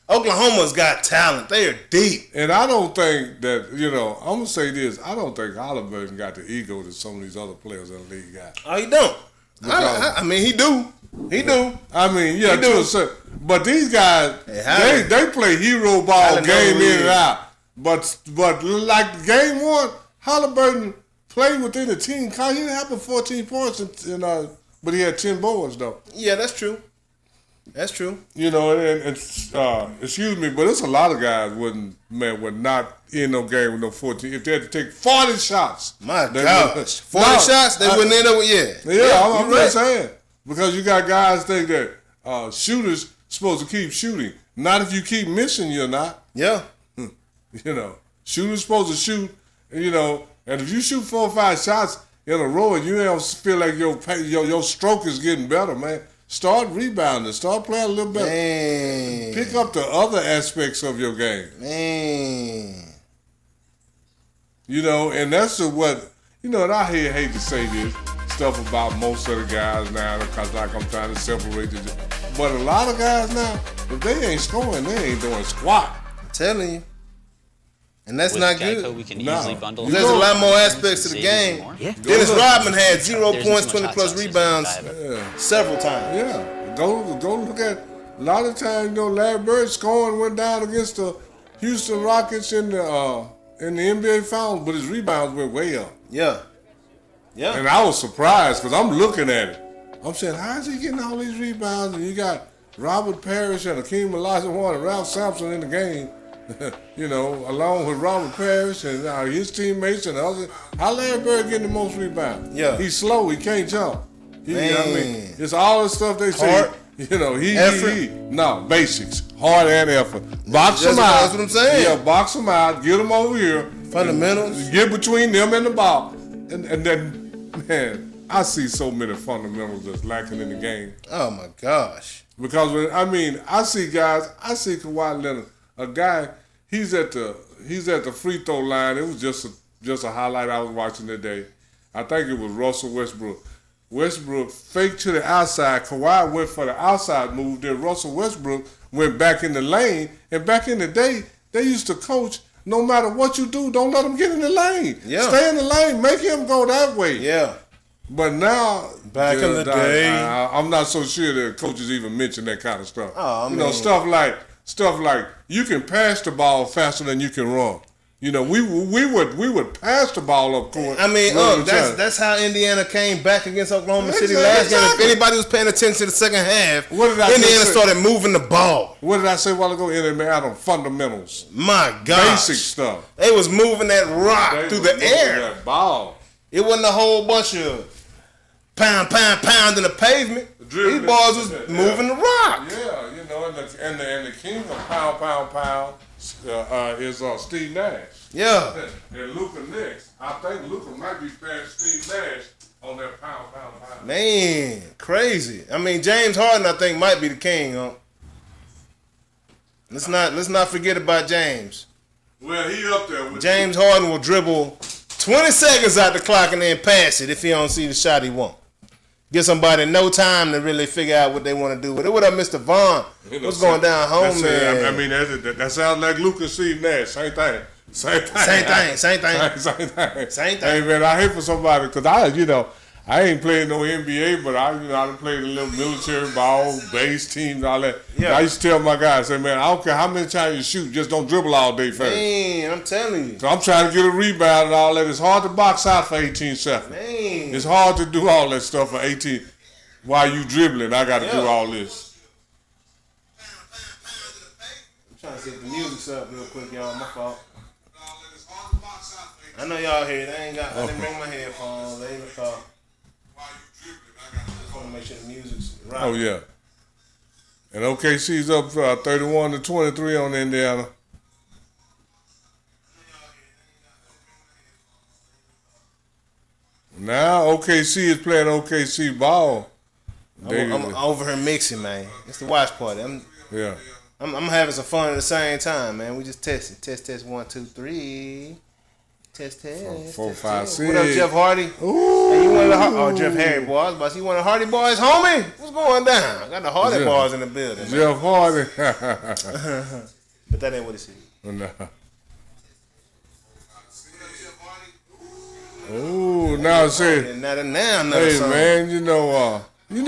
Speaker 1: Oklahoma's got talent. They are deep.
Speaker 3: And I don't think that, I'm going to say this. I don't think Haliburton got the ego that some of these other players in the league got.
Speaker 1: Oh, he don't. I mean, he do. He do.
Speaker 3: I mean, yeah, to a certain. But these guys,
Speaker 1: Hey,
Speaker 3: they play hero ball game in and out. But like game 1, Haliburton played within the team. He didn't have 14 points, but he had 10 boards, though.
Speaker 1: Yeah, that's true. That's true.
Speaker 3: And excuse me, but there's a lot of guys would not in no game with no 14. If they had to take 40 shots.
Speaker 1: My gosh. 40 shots, they wouldn't end up with,
Speaker 3: I'm just saying. Because you got guys think that shooters supposed to keep shooting. Not if you keep missing, you're not.
Speaker 1: Yeah.
Speaker 3: Shooters supposed to shoot, and if you shoot 4 or 5 shots in a row and you don't feel like your stroke is getting better, man, start rebounding. Start playing a little better.
Speaker 1: Man.
Speaker 3: Pick up the other aspects of your game.
Speaker 1: Man.
Speaker 3: You know, and that's what, you know, and I hate to say this stuff about most of the guys now because like I'm trying to separate this. But a lot of guys now, if they ain't scoring, they ain't doing squat.
Speaker 1: I'm telling you. And that's
Speaker 4: With
Speaker 1: not
Speaker 4: Geico,
Speaker 1: good.
Speaker 4: we can easily bundle.
Speaker 1: There's a lot more aspects to the game.
Speaker 4: Yeah.
Speaker 1: Dennis Rodman had 0
Speaker 4: There's
Speaker 1: points,
Speaker 4: too
Speaker 1: 20
Speaker 4: much hot
Speaker 1: plus
Speaker 4: sauce.
Speaker 1: rebounds
Speaker 3: Yeah.
Speaker 1: several times.
Speaker 3: Yeah, go look at a lot of times. You know, Larry Bird scoring went down against the Houston Rockets in the NBA Finals, but his rebounds went way up.
Speaker 1: Yeah. Yeah.
Speaker 3: And I was surprised because I'm looking at it. I'm saying, how is he getting all these rebounds? And you got Robert Parrish and Akeem Olajuwon and Ralph Sampson in the game. You know, along with Robert Parrish and his teammates and others. How Larry Bird getting the most rebounds?
Speaker 1: Yeah.
Speaker 3: He's slow. He can't jump. I
Speaker 1: Man.
Speaker 3: mean, it's all the stuff they say.
Speaker 1: Heart.
Speaker 3: You know,
Speaker 1: Effort.
Speaker 3: No, basics. Heart and effort. Box them out.
Speaker 1: That's what I'm saying.
Speaker 3: Yeah, box them out. Get them over here.
Speaker 1: Fundamentals.
Speaker 3: Get between them and the ball. And then, man, I see so many fundamentals that's lacking in the game.
Speaker 1: Oh, my gosh.
Speaker 3: Because, I see guys, I see Kawhi Leonard, a guy, he's at the free throw line. It was just a highlight I was watching today. I think it was Russell Westbrook. Westbrook faked to the outside. Kawhi went for the outside move. Then Russell Westbrook went back in the lane. And back in the day, they used to coach, no matter what you do, don't let him get in the lane.
Speaker 1: Yeah.
Speaker 3: Stay in the lane. Make him go that way.
Speaker 1: Yeah.
Speaker 3: But now,
Speaker 1: Back in the day.
Speaker 3: I'm not so sure that coaches even mention that kind of stuff.
Speaker 1: Oh, I
Speaker 3: you know,
Speaker 1: mean-
Speaker 3: stuff like you can pass the ball faster than you can run. You know, we would pass the ball up court.
Speaker 1: I mean, that's how Indiana came back against Oklahoma City last game. If anybody was paying attention to the second half,
Speaker 3: What did I
Speaker 1: Indiana
Speaker 3: just say?
Speaker 1: started moving the ball.
Speaker 3: What did I say a while ago? Indiana fundamentals,
Speaker 1: My gosh.
Speaker 3: basic stuff.
Speaker 1: They was moving that rock
Speaker 3: They
Speaker 1: through
Speaker 3: was
Speaker 1: the
Speaker 3: moving
Speaker 1: air.
Speaker 3: that ball.
Speaker 1: It wasn't a whole bunch of pound in the pavement.
Speaker 3: Dribbling.
Speaker 1: These boys was
Speaker 3: Yeah.
Speaker 1: moving the rock.
Speaker 3: Yeah, you know, and the king of pound is Steve Nash.
Speaker 1: Yeah.
Speaker 3: And Luka next. I think Luka might be past Steve Nash on that pound.
Speaker 1: Man, crazy. I mean, James Harden, I think, might be the king, huh? Let's not forget about James.
Speaker 3: Well, he up there with
Speaker 1: James Harden will dribble 20 seconds out the clock and then pass it if he don't see the shot he want. Give somebody no time to really figure out what they want to do with it. What up, Mr. Vaughn? What's going down home, man?
Speaker 3: I mean, that sounds like Luka, Steve Nash. Same thing.
Speaker 1: Same thing.
Speaker 3: Hey, man, I hate for somebody because I ain't playing no NBA, but I done played a little military ball, base teams, all that.
Speaker 1: Yeah.
Speaker 3: I used to tell my guys, say, man, I don't care how many times you shoot, just don't dribble all day first.
Speaker 1: Man, I'm telling you.
Speaker 3: So I'm trying to get a rebound and all that. It's hard to box out for 18 seconds.
Speaker 1: Man.
Speaker 3: It's hard to do all that stuff for 18 while you dribbling. I got to do
Speaker 1: Yeah.
Speaker 3: all this.
Speaker 1: I'm trying to get the music up real quick, y'all. My fault. I know y'all hear it. I didn't bring my headphones. They in the car. I want to make sure the music's right.
Speaker 3: Oh, yeah. And OKC's up 31-23 on Indiana. Now OKC is playing OKC ball.
Speaker 1: I'm over here mixing, man. It's the watch party.
Speaker 3: Yeah.
Speaker 1: I'm having some fun at the same time, man. We just testing. Test 1, 2, 3. Test.
Speaker 3: 4,
Speaker 1: test,
Speaker 3: 5,
Speaker 1: test.
Speaker 3: 6.
Speaker 1: What up, Jeff Hardy?
Speaker 3: Ooh.
Speaker 1: Hey, you one of the Jeff Hardy boys? I was about to say, you one of the Hardy boys, homie? What's going down? I got the Hardy
Speaker 3: Yeah.
Speaker 1: boys in the building, man.
Speaker 3: Jeff Hardy.
Speaker 1: But that ain't what it said.
Speaker 3: No. Ooh, now say,
Speaker 1: Now,
Speaker 3: hey man, you know who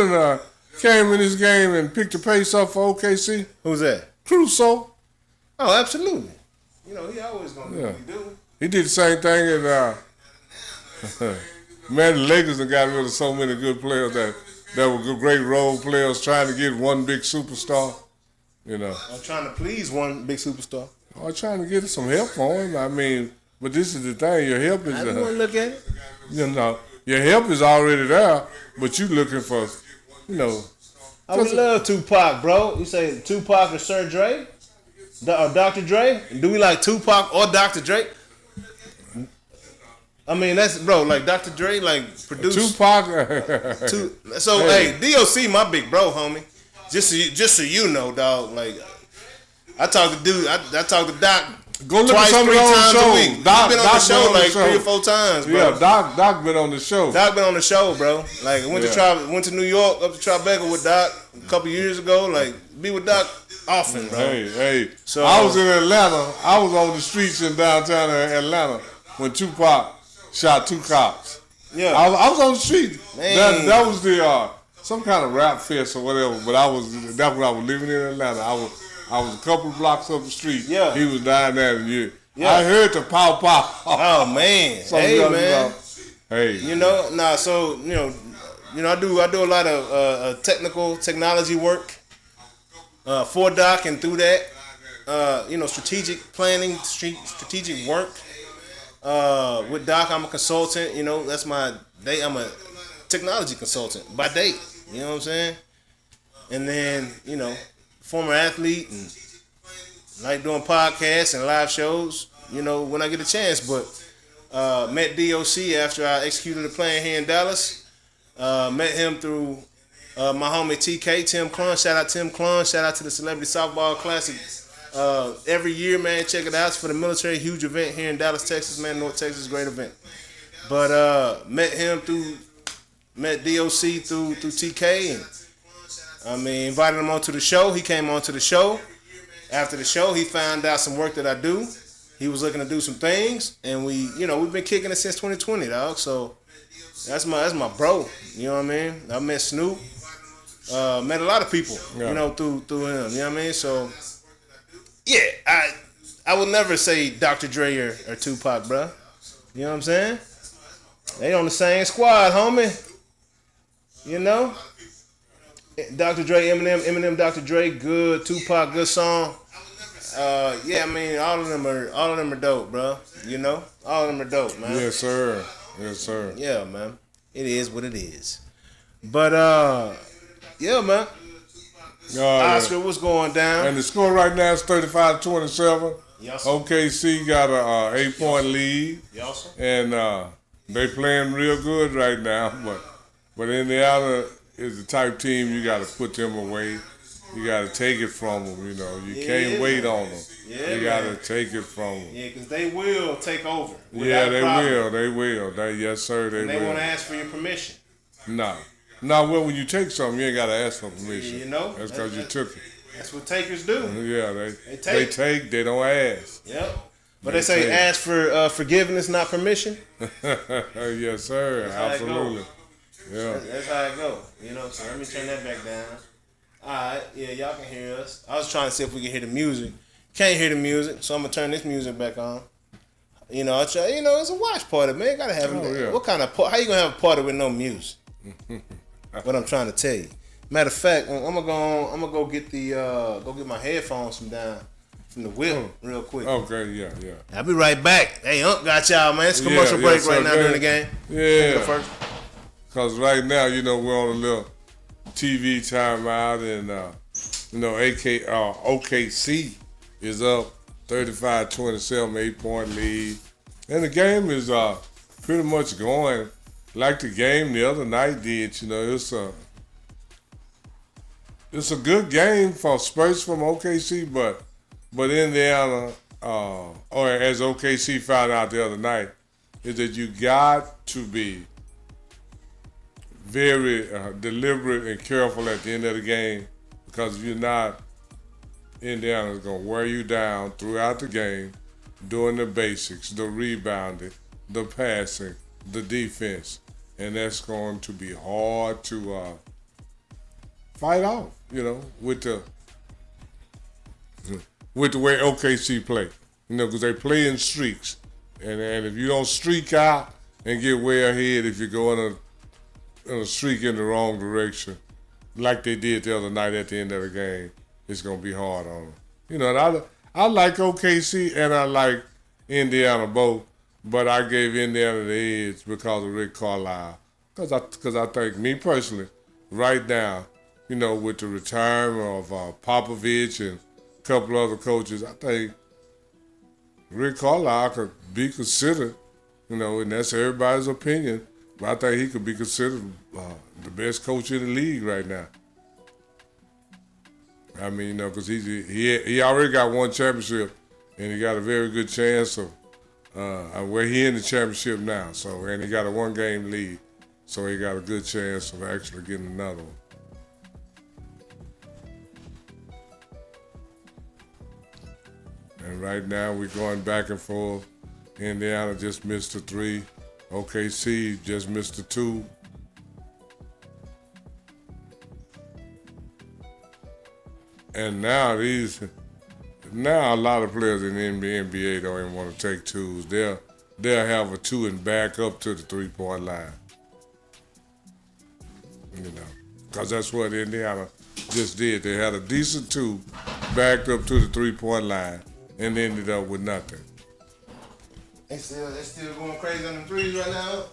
Speaker 3: done came in this game and picked the pace up for OKC?
Speaker 1: Who's that?
Speaker 3: Crusoe.
Speaker 1: Oh, absolutely. You know, he always gonna do what he do.
Speaker 3: He did the same thing and man, the Lakers have got rid of so many good players that were good, great role players trying to get one big superstar. You know.
Speaker 1: I'm trying to please one big superstar.
Speaker 3: I'm trying to get some help for him. I mean, but this is the thing, your help is
Speaker 1: I just want to look at it.
Speaker 3: you know, your help is already there, but you looking for, you know.
Speaker 1: I would love Tupac, bro. You say Tupac or Sir Dre? Or Dr. Dre? Do we like Tupac or Dr. Dre? I mean, that's bro, like Dr. Dre, like produced
Speaker 3: Tupac.
Speaker 1: So hey, DOC, my big bro, homie. Just so you know, dog. Like I talk to dude, I talk to Doc.
Speaker 3: Go look
Speaker 1: twice,
Speaker 3: at some
Speaker 1: 3
Speaker 3: of
Speaker 1: times
Speaker 3: those
Speaker 1: a
Speaker 3: shows.
Speaker 1: week. Doc been on the show like 3 or 4 times, bro.
Speaker 3: Yeah, Doc been on the show.
Speaker 1: Doc been on the show, bro. Like went to New York, up to Tribeca with Doc a couple years ago. Like be with Doc often, bro.
Speaker 3: Hey.
Speaker 1: So
Speaker 3: I was in Atlanta. I was on the streets in downtown Atlanta when Tupac shot 2 cops.
Speaker 1: Yeah,
Speaker 3: I was on the street.
Speaker 1: Man.
Speaker 3: That was the some kind of rap fest or whatever. But that's when I was living in Atlanta. I was a couple of blocks up the street.
Speaker 1: Yeah,
Speaker 3: he was down there.
Speaker 1: Yeah.
Speaker 3: I heard the pow pow.
Speaker 1: Oh man, hey man,
Speaker 3: hey,
Speaker 1: So I do a lot of technology work for Doc, and through that, strategic planning, strategic work with Doc. I'm a consultant. That's my day. I'm a technology consultant by day. You know what I'm saying? And then former athlete and like doing podcasts and live shows, when I get a chance. But met DOC after I executed a plan here in Dallas. Met him through my homie TK, Tim Clun. Shout out Tim Clun. Shout out to the Celebrity Softball Classic. Every year, man, check it out. It's for the military. Huge event here in Dallas, Texas, man. North Texas, great event. But met DOC through TK. And invited him onto the show. He came onto the show. After the show, he found out some work that I do. He was looking to do some things, and we've been kicking it since 2020, dog. So that's my bro. You know what I mean? I met Snoop, met a lot of people, through him. You know what I mean? So yeah, I would never say Dr. Dre or Tupac, bro. You know what I'm saying? They on the same squad, homie. Dr. Dre, Eminem, Dr. Dre, good. Tupac, good song. All of them are dope, bro. All of them are dope, man.
Speaker 3: Yes, sir.
Speaker 1: Yeah, man. It is what it is. But yeah, man. Oscar, what's going down?
Speaker 3: And the score right now is 35-27.
Speaker 1: Yes,
Speaker 3: OKC got a 8-point lead.
Speaker 1: Yes,
Speaker 3: and they playing real good right now. But Indiana is the type team you got to put them away. You got to take it from them, You can't wait on them.
Speaker 1: Yeah,
Speaker 3: you got to take it from them.
Speaker 1: Yeah, because they will take over.
Speaker 3: Yeah, they will. Yes, sir, they will.
Speaker 1: They won't ask for your permission.
Speaker 3: No. Well, when you take something, you ain't got to ask for permission. That's because you took it.
Speaker 1: That's what takers do.
Speaker 3: Yeah, they take, they don't ask.
Speaker 1: Yep. But they say ask for forgiveness, not permission.
Speaker 3: Yes, sir.
Speaker 1: That's
Speaker 3: absolutely.
Speaker 1: Yeah. That's how it go. So let me turn that back down. All right, yeah, y'all can hear us. I was trying to see if we can hear the music. Can't hear the music, so I'm gonna turn this music back on. It's a watch party, man. Gotta have it.
Speaker 3: Yeah.
Speaker 1: What kind of how you gonna have a party with no music? What I'm trying to tell you. Matter of fact, I'm gonna go get get my headphones from the wheel real quick.
Speaker 3: Okay, yeah.
Speaker 1: I'll be right back. Hey, Unc got y'all, man. It's commercial break right now during the game.
Speaker 3: Yeah. Because right now, we're on a little TV timeout, and OKC is up 35-27, 8-point lead, and the game is pretty much going like the game the other night did. It's a good game for Spurs from OKC, but Indiana, or as OKC found out the other night, is that you got to be very deliberate and careful at the end of the game, because if you're not, Indiana's going to wear you down throughout the game, doing the basics, the rebounding, the passing, the defense, and that's going to be hard to fight off, with the way OKC play, because they play in streaks, and if you don't streak out and get way ahead, if you go in a streak in the wrong direction, like they did the other night at the end of the game, it's going to be hard on them. And I like OKC and I like Indiana both, but I gave Indiana the edge because of Rick Carlisle. Because I think, me personally, right now, with the retirement of Popovich and a couple other coaches, I think Rick Carlisle could be considered And that's everybody's opinion. But I think he could be considered the best coach in the league right now. I mean, because he already got one championship, and he got a very good chance of where he in the championship now. So, and he got a 1-game lead, so he got a good chance of actually getting another one. And right now we're going back and forth. Indiana just missed a 3. OKC just missed a 2. And now a lot of players in the NBA don't even want to take 2s. They'll have a 2 and back up to the 3-point line. Because that's what Indiana just did. They had a decent 2 backed up to the 3-point line and ended up with nothing.
Speaker 1: They still going crazy on them threes right now?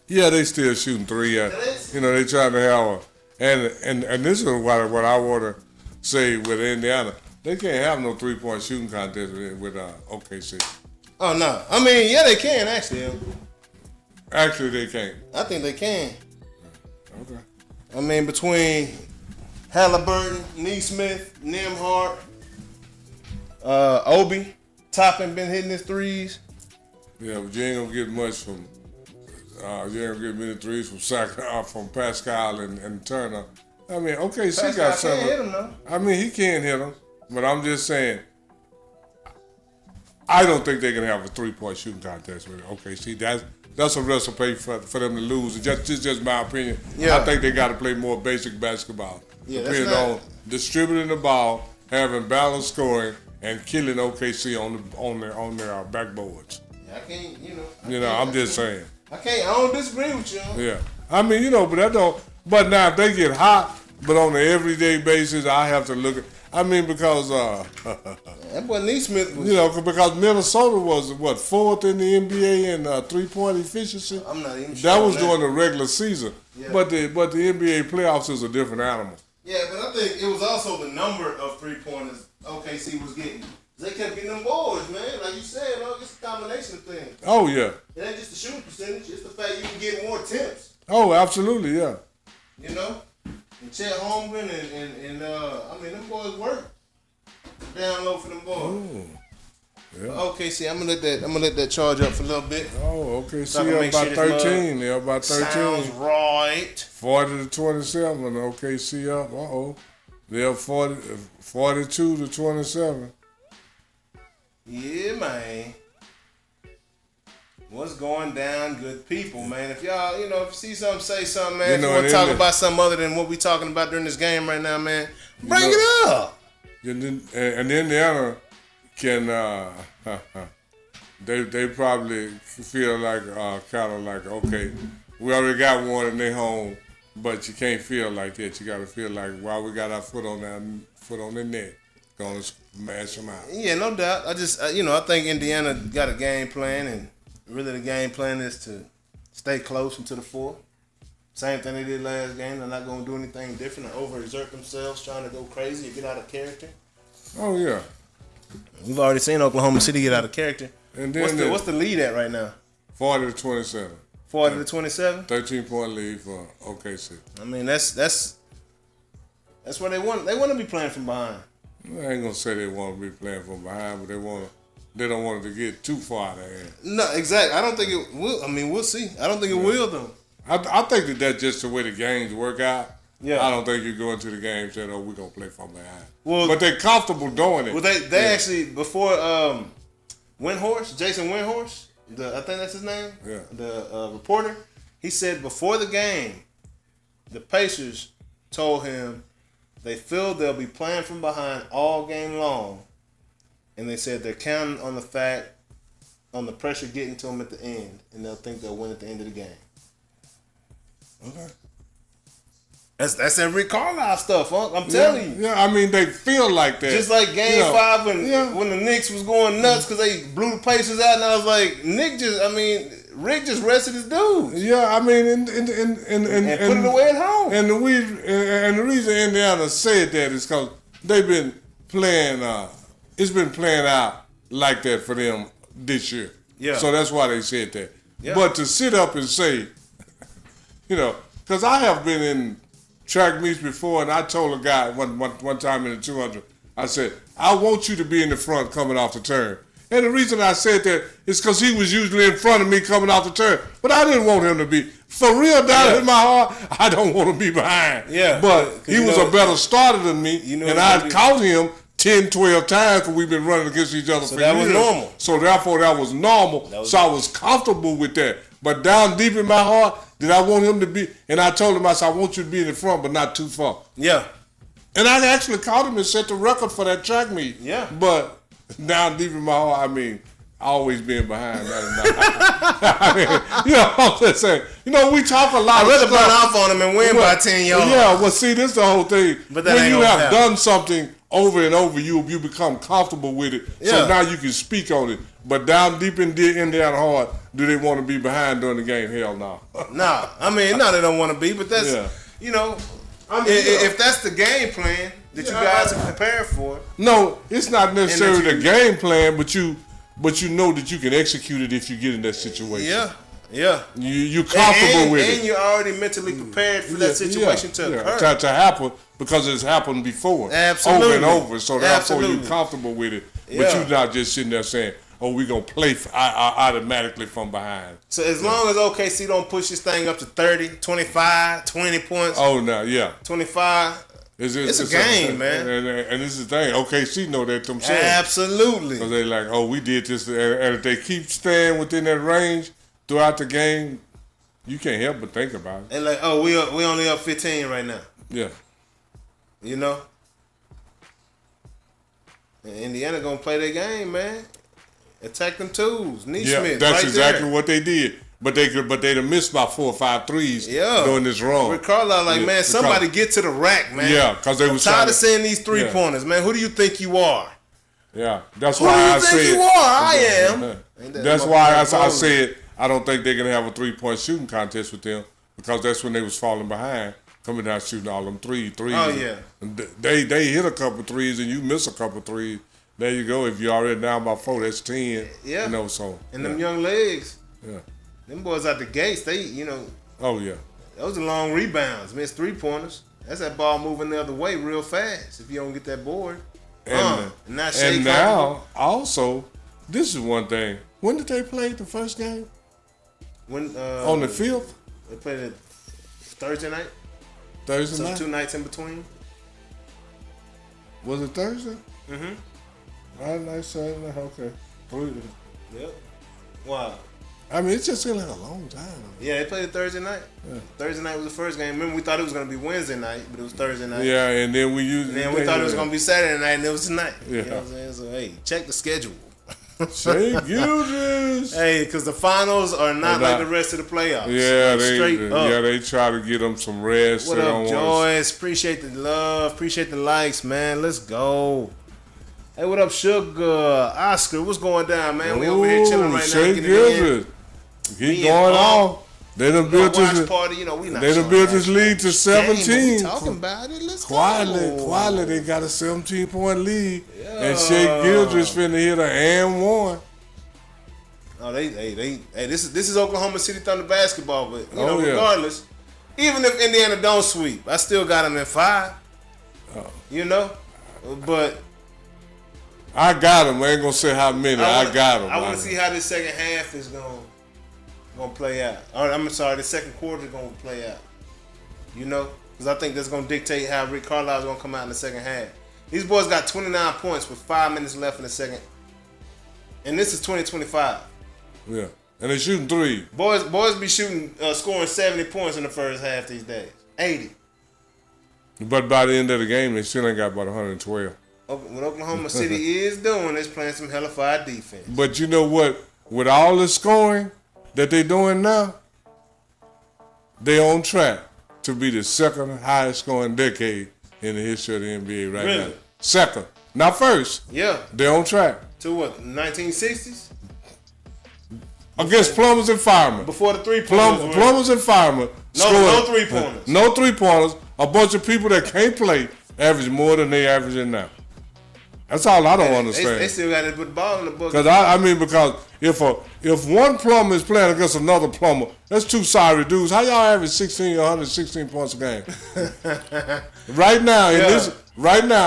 Speaker 3: Yeah, they still shooting 3. They trying to have and this is what I want to say with Indiana. They can't have no 3-point shooting contest with OKC.
Speaker 1: Oh, no. I mean, yeah, they can, actually.
Speaker 3: Actually, they can't.
Speaker 1: I think they can.
Speaker 3: Okay.
Speaker 1: I mean, between Haliburton, Neesmith, Nembhard, Obi, Toppin been hitting his threes.
Speaker 3: Yeah, but you ain't gonna get much from. You ain't gonna get many threes from Pascal and Turner. I mean, OKC
Speaker 1: Pascal
Speaker 3: got some.
Speaker 1: Can't hit him though.
Speaker 3: I mean, he can't hit them, but I'm just saying. I don't think they can have a 3-point shooting contest with OKC. That's a recipe for them to lose. It's just my opinion.
Speaker 1: Yeah.
Speaker 3: I think they got to play more basic basketball.
Speaker 1: Yeah,
Speaker 3: depending on distributing the ball, having balanced scoring, and killing OKC on their backboards.
Speaker 1: Yeah, I can't.
Speaker 3: I'm just saying.
Speaker 1: I don't disagree with you.
Speaker 3: Yeah. I mean, but that don't. But now if they get hot, but on an everyday basis, I have to look at. I mean, because
Speaker 1: that boy Neesmith was.
Speaker 3: Because Minnesota was 4th in the NBA in 3-point efficiency.
Speaker 1: I'm not even sure.
Speaker 3: That was during the regular season.
Speaker 1: Yeah.
Speaker 3: But the NBA playoffs is a different animal.
Speaker 1: Yeah, but I think it was also the number of 3-pointers OKC was getting. They kept getting them boards, man. Like you said, it's a combination of things.
Speaker 3: Oh yeah.
Speaker 1: It ain't just the shooting percentage; it's the fact you can get more attempts.
Speaker 3: Oh, absolutely, yeah.
Speaker 1: And Chet Holmgren and I mean, them boys work down low for them boys.
Speaker 3: Oh, yeah.
Speaker 1: Okay, see, I'm gonna let that charge up for a little bit.
Speaker 3: Oh, okay.
Speaker 1: So
Speaker 3: See, about 13. They're about 13.
Speaker 1: Sounds right.
Speaker 3: 40-27. OKC up. They're 42-27.
Speaker 1: Yeah, man. What's going down, good people, man? If y'all, if you see something, say something, man. If you want to talk about something other than what we talking about during this game right now, man, bring it up.
Speaker 3: And Indiana can, they probably feel like, kind of like, okay, we already got one and they home, but you can't feel like that. You got to feel like, while we got our foot on the neck, going to smash them out.
Speaker 1: Yeah, no doubt. I just, I think Indiana got a game plan, and really the game plan is to stay close until the 4th. Same thing they did last game. They're not going to do anything different or overexert themselves, trying to go crazy or get out of character.
Speaker 3: Oh, yeah.
Speaker 1: We've already seen Oklahoma City get out of character. And then what's the lead at right now?
Speaker 3: 40-27.
Speaker 1: 40-27?
Speaker 3: 13-point lead for OKC.
Speaker 1: I mean, that's where they want. They want to be playing from behind.
Speaker 3: I ain't gonna say they want to be playing from behind, but they don't want it to get too far there.
Speaker 1: No, exactly. I don't think it will. I mean, we'll see. I don't think it will though.
Speaker 3: I think that's just the way the games work out.
Speaker 1: Yeah.
Speaker 3: I don't think you go into the game saying, we're gonna play from behind. Well, but they're comfortable doing it.
Speaker 1: Well, they actually before Jason Windhorst, I think that's his name.
Speaker 3: Yeah.
Speaker 1: The reporter, he said before the game, the Pacers told him they feel they'll be playing from behind all game long, and they said they're counting on the pressure getting to them at the end, and they'll think they'll win at the end of the game.
Speaker 3: Okay.
Speaker 1: That's that Rick Carlisle stuff, huh? I'm telling you.
Speaker 3: Yeah, I mean, they feel like that.
Speaker 1: Just like Game 5 when the Knicks was going nuts because they blew the Pacers out, and I was like, Rick just rested his dudes.
Speaker 3: Yeah, I mean, and
Speaker 1: put it away at home.
Speaker 3: And the reason Indiana said that is because they've been playing. It's been playing out like that for them this year.
Speaker 1: Yeah.
Speaker 3: So that's why they said that.
Speaker 1: Yeah.
Speaker 3: But to sit up and say, because I have been in track meets before, and I told a guy one time in the 200, I said, I want you to be in the front coming off the turn. And the reason I said that is because he was usually in front of me coming off the turn. But I didn't want him to be. For real, down in my heart, I don't want to be behind.
Speaker 1: Yeah.
Speaker 3: But he was a better starter than me, and I'd caught him 10, 12 times because we've been running against each other for years.
Speaker 1: So that was normal.
Speaker 3: So therefore, that was normal. So I was comfortable with that. But down deep in my heart, did I want him to be? And I told him, I said, I want you to be in the front, but not too far.
Speaker 1: Yeah.
Speaker 3: And I actually caught him and set the record for that track meet.
Speaker 1: Yeah.
Speaker 3: But down deep in my heart, I mean, always being behind. I mean, I'm just saying. We talk a lot.
Speaker 1: I'd rather burn off on him and win by 10 yards.
Speaker 3: Yeah, well, see, this is the whole thing.
Speaker 1: But
Speaker 3: when you have done something over and over, you become comfortable with it.
Speaker 1: Yeah.
Speaker 3: So now you can speak on it. But down deep in their heart, do they want to be behind during the game? Hell no.
Speaker 1: Nah. I mean, no, they don't want to be. But that's, if that's the game plan that you guys are prepared for.
Speaker 3: No, it's not necessarily the game plan, but you know that you can execute it if you get in that situation.
Speaker 1: Yeah. Yeah.
Speaker 3: You're comfortable with it.
Speaker 1: And you're already mentally prepared for that situation to occur.
Speaker 3: To happen because it's happened before.
Speaker 1: Absolutely.
Speaker 3: Over and over. So therefore you're comfortable with it. But you're not just sitting there saying, oh, we're going to play automatically from behind.
Speaker 1: So as long as OKC don't push this thing up to 30, 25, 20 points.
Speaker 3: Oh, no, yeah.
Speaker 1: 25. It's a game, man.
Speaker 3: And this is the thing. OKC know that themselves.
Speaker 1: Absolutely.
Speaker 3: Because they're like, oh, we did this. And if they keep staying within that range throughout the game, you can't help but think about it.
Speaker 1: And like, oh, we only up 15 right now.
Speaker 3: Yeah.
Speaker 1: And Indiana going to play their game, man. Attack them twos. Neesmith,
Speaker 3: that's
Speaker 1: right
Speaker 3: exactly
Speaker 1: there.
Speaker 3: what they did. But they'd have missed about 4 or 5 threes doing this wrong.
Speaker 1: Rick Carlisle, man, somebody get to the rack, man.
Speaker 3: Yeah, because they was
Speaker 1: tired of seeing these 3-pointers, man. Who do you think you are?
Speaker 3: Yeah, that's why I said.
Speaker 1: Who do you think you are? I am.
Speaker 3: That's why I said I don't think they're gonna have a 3-point shooting contest with them because that's when they was falling behind, coming down shooting all them threes.
Speaker 1: Oh yeah.
Speaker 3: They hit a couple threes and you miss a couple threes. There you go. If you're already down by 4, that's 10.
Speaker 1: Yeah.
Speaker 3: So.
Speaker 1: And them young legs.
Speaker 3: Yeah.
Speaker 1: Them boys out the gates, they,
Speaker 3: Oh, yeah.
Speaker 1: Those are long rebounds, missed 3-pointers. That's that ball moving the other way real fast if you don't get that board.
Speaker 3: And now, also, this is one thing. When did they play the first game? On the 5th?
Speaker 1: They played it Thursday night.
Speaker 3: Thursday night?
Speaker 1: 2 nights in between.
Speaker 3: Was it Thursday?
Speaker 1: Mm-hmm.
Speaker 3: Friday night, Saturday night, okay.
Speaker 1: Yep. Wow.
Speaker 3: I mean, it just seemed like a long time.
Speaker 1: Yeah, they played it Thursday night. Yeah. Thursday night was the first game. Remember, we thought it was going to be Wednesday night, but it was Thursday night.
Speaker 3: Yeah, and then we
Speaker 1: thought it was going to be Saturday night, and it was tonight.
Speaker 3: Yeah.
Speaker 1: You know what I'm saying? So, hey, check the schedule.
Speaker 3: Shea Gildress.
Speaker 1: Hey, because the finals are not like the rest of the playoffs.
Speaker 3: Yeah,
Speaker 1: they
Speaker 3: try to get them some rest.
Speaker 1: What up, Joyce? Appreciate the love. Appreciate the likes, man. Let's go. Hey, what up, Sugar? Oscar, what's going down, man? We over here chilling right now.
Speaker 3: Shea Gildress. Keep going on. They done built this.
Speaker 1: Party, we not.
Speaker 3: They done built this lead to 17.
Speaker 1: We talking about it. Let's
Speaker 3: quietly, they got a 17-point lead, and Shea Gildress finna hit a and one.
Speaker 1: Oh, this is Oklahoma City Thunder basketball, but regardless, even if Indiana don't sweep, I still got them in 5. But
Speaker 3: I got them. I ain't gonna say how many. I got them.
Speaker 1: I want to see how this second half is gonna play out. I'm sorry, the second quarter is gonna play out. Because I think that's gonna dictate how Rick Carlisle is gonna come out in the second half. These boys got 29 points with 5 minutes left in the second, and this is 2025.
Speaker 3: Yeah, and they shooting 3.
Speaker 1: Boys be scoring 70 points in the first half these days. 80.
Speaker 3: But by the end of the game, they still ain't got about 112.
Speaker 1: What Oklahoma City is doing is playing some hellified defense.
Speaker 3: But you know what? With all the scoring that they're doing now, they're on track to be the second highest scoring decade in the history of the NBA right now. Second. Not first.
Speaker 1: Yeah.
Speaker 3: They're on track.
Speaker 1: To what, 1960s?
Speaker 3: Against plumbers and firemen.
Speaker 1: Before the 3-pointers.
Speaker 3: Plumbers and firemen.
Speaker 1: No 3-pointers.
Speaker 3: No 3-pointers. A bunch of people that can't play average more than they averaging now. That's all I don't understand.
Speaker 1: They still got to put the ball in the book.
Speaker 3: Because if one plumber is playing against another plumber, that's two sorry dudes. How y'all average 116 points a game? Right now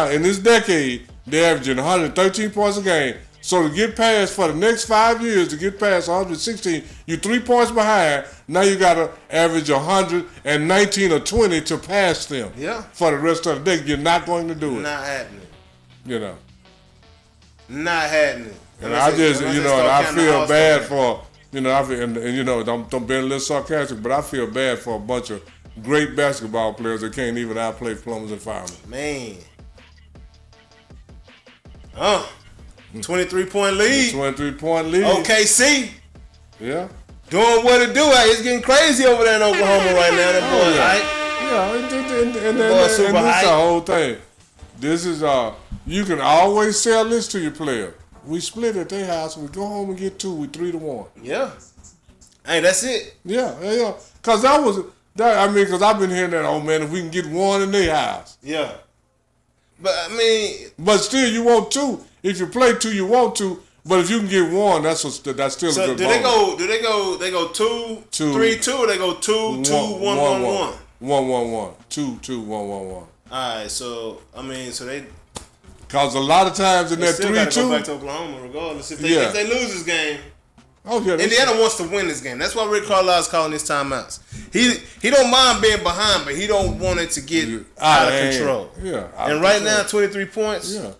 Speaker 3: in this decade, they're averaging 113 points a game. So to get past for the next 5 years, to get past 116, you're 3 points behind. Now you got to average 119 or 20 to pass them.
Speaker 1: Yeah.
Speaker 3: For the rest of the day, you're not going to do it.
Speaker 1: Not happening.
Speaker 3: You know.
Speaker 1: Not happening.
Speaker 3: And I just, and I feel bad for, don't be a little sarcastic, but I feel bad for a bunch of great basketball players that can't even outplay plumbers and firemen.
Speaker 1: Man. 23-point lead.
Speaker 3: 23-point lead.
Speaker 1: OKC.
Speaker 3: Yeah.
Speaker 1: Doing what it do. It's getting crazy over there in Oklahoma right now. That boy,
Speaker 3: and this is the whole thing. This is, you can always sell this to your player. We split at their house. We go home and get 2. We 3-1.
Speaker 1: Yeah. Hey, that's it.
Speaker 3: Yeah. Because because I've been hearing that, oh man, if we can get 1 in their house.
Speaker 1: Yeah. But
Speaker 3: But still, you want 2. If you play 2, you want 2. But if you can get 1, that's still a good bonus.
Speaker 1: Do they go 2, 3, 2, or they go 2, 2, 1, 1, 1?
Speaker 3: 1, 1, 1. 2, 2, 1, 1, 1.
Speaker 1: Alright, so they.
Speaker 3: Because a lot of times in that 3-2,
Speaker 1: go back to Oklahoma regardless if they lose this game.
Speaker 3: Oh yeah,
Speaker 1: Indiana wants to win this game. That's why Rick Carlisle is calling his timeouts. He don't mind being behind, but he don't want it to get out of control.
Speaker 3: Yeah.
Speaker 1: And right now, 23 points.
Speaker 3: Yeah.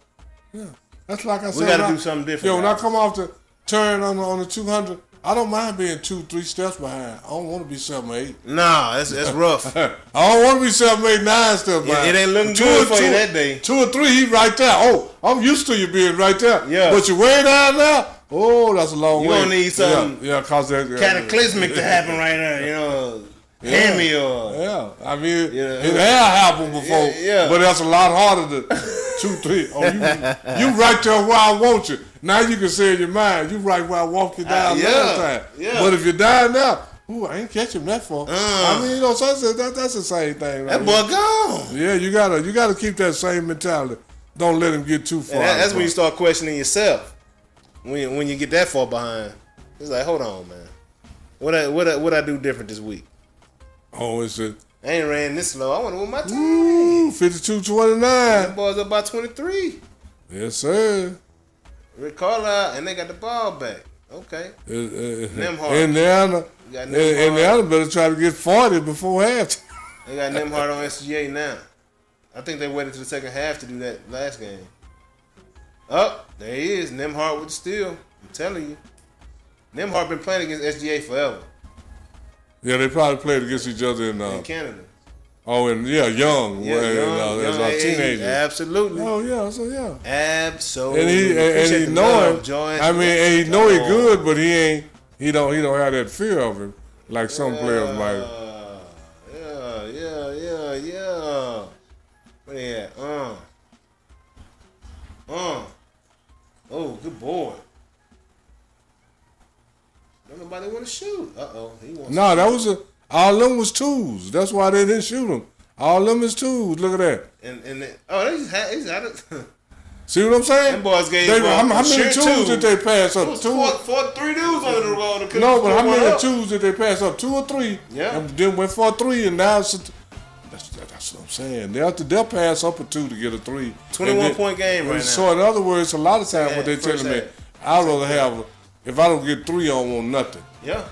Speaker 3: That's like I said.
Speaker 1: We got to do something different.
Speaker 3: When I come off the turn on the 200, I don't mind being 2-3 steps behind. I don't want to be 7 or 8.
Speaker 1: Nah, that's rough.
Speaker 3: I don't want to be 7, 8, 9 steps behind.
Speaker 1: It ain't looking good for you that day.
Speaker 3: 2 or 3, he right there. Oh, I'm used to you being right there.
Speaker 1: Yeah.
Speaker 3: But you way down there. Oh, that's a long way.
Speaker 1: You gonna need something
Speaker 3: cause that
Speaker 1: cataclysmic to happen right there. Hammy or
Speaker 3: it had happened before. But that's a lot harder to 2, 3. Oh, you right there where I want you. Now you can say in your mind, you right where I walked you down last time.
Speaker 1: Yeah.
Speaker 3: But if you're down now, I ain't catching that for. So that's the same thing. Right?
Speaker 1: That boy gone.
Speaker 3: Yeah, you gotta keep that same mentality. Don't let him get too far.
Speaker 1: That's when you start questioning yourself. When you get that far behind, it's like, hold on, man. What I do different this week?
Speaker 3: Oh, it's a.
Speaker 1: I ain't ran this slow. I want to win my time.
Speaker 3: 52-29.
Speaker 1: That boy's up by 23.
Speaker 3: Yes, sir.
Speaker 1: Rick Carlisle, and they got the ball back. Okay. Nemhart.
Speaker 3: Indiana better try to get 40 before half.
Speaker 1: They got Nemhart on SGA now. I think they waited to the second half to do that last game. There he is. Nemhart with the steal. I'm telling you. Nemhart been playing against SGA forever.
Speaker 3: Yeah, they probably played against each other in
Speaker 1: Canada.
Speaker 3: Oh, and young. As a teenager.
Speaker 1: Absolutely.
Speaker 3: Oh, yeah, so yeah.
Speaker 1: Absolutely.
Speaker 3: And he know him. And he know he good, but he don't have that fear of him like some players might.
Speaker 1: Yeah. Where they at? Oh, good boy. Don't nobody want to shoot. He wants.
Speaker 3: No, that was all them was twos. That's why they didn't shoot him. All them is twos. Look at that.
Speaker 1: They just had it.
Speaker 3: See what I'm saying?
Speaker 1: Them boys gave
Speaker 3: how many twos did they pass up?
Speaker 1: 3 dudes under the roll.
Speaker 3: No, but how many twos did they pass up? 2 or 3.
Speaker 1: Yeah.
Speaker 3: And then went for a 3, and now that's what I'm saying. They'll pass up a 2 to get a 3.
Speaker 1: 21-point game right now.
Speaker 3: So in other words, a lot of times what they're telling me, I'd rather have, if I don't get 3, I don't want nothing.
Speaker 1: Yeah.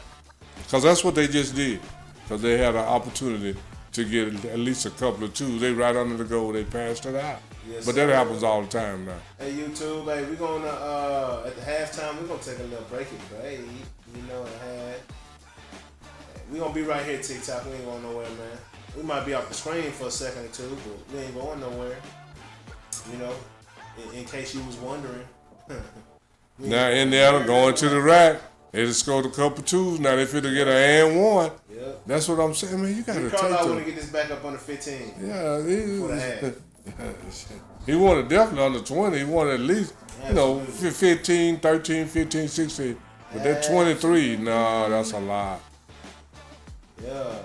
Speaker 3: Because that's what they just did. Because they had an opportunity to get at least a couple of 2s. They right under the goal, they passed it out.
Speaker 1: Yes,
Speaker 3: but that happens all the time now.
Speaker 1: Hey, YouTube, hey, we're going to, at the halftime, we're going to take a little break and break. We're going to be right here, TikTok. We ain't going nowhere, man. We might be off the screen for a second or 2, but we ain't going nowhere. In case you was wondering.
Speaker 3: Now, Indiana going to the rack. They just scored a couple 2s. Now they fit to get an and 1.
Speaker 1: Yep.
Speaker 3: That's what I'm saying, man. You got to take
Speaker 1: Carlisle want to get this back up under 15.
Speaker 3: Yeah,
Speaker 1: for the half.
Speaker 3: He wanted definitely under 20. He wanted at least, 15, 13, 15, 16. But that 23, no, that's a lot.
Speaker 1: Yeah.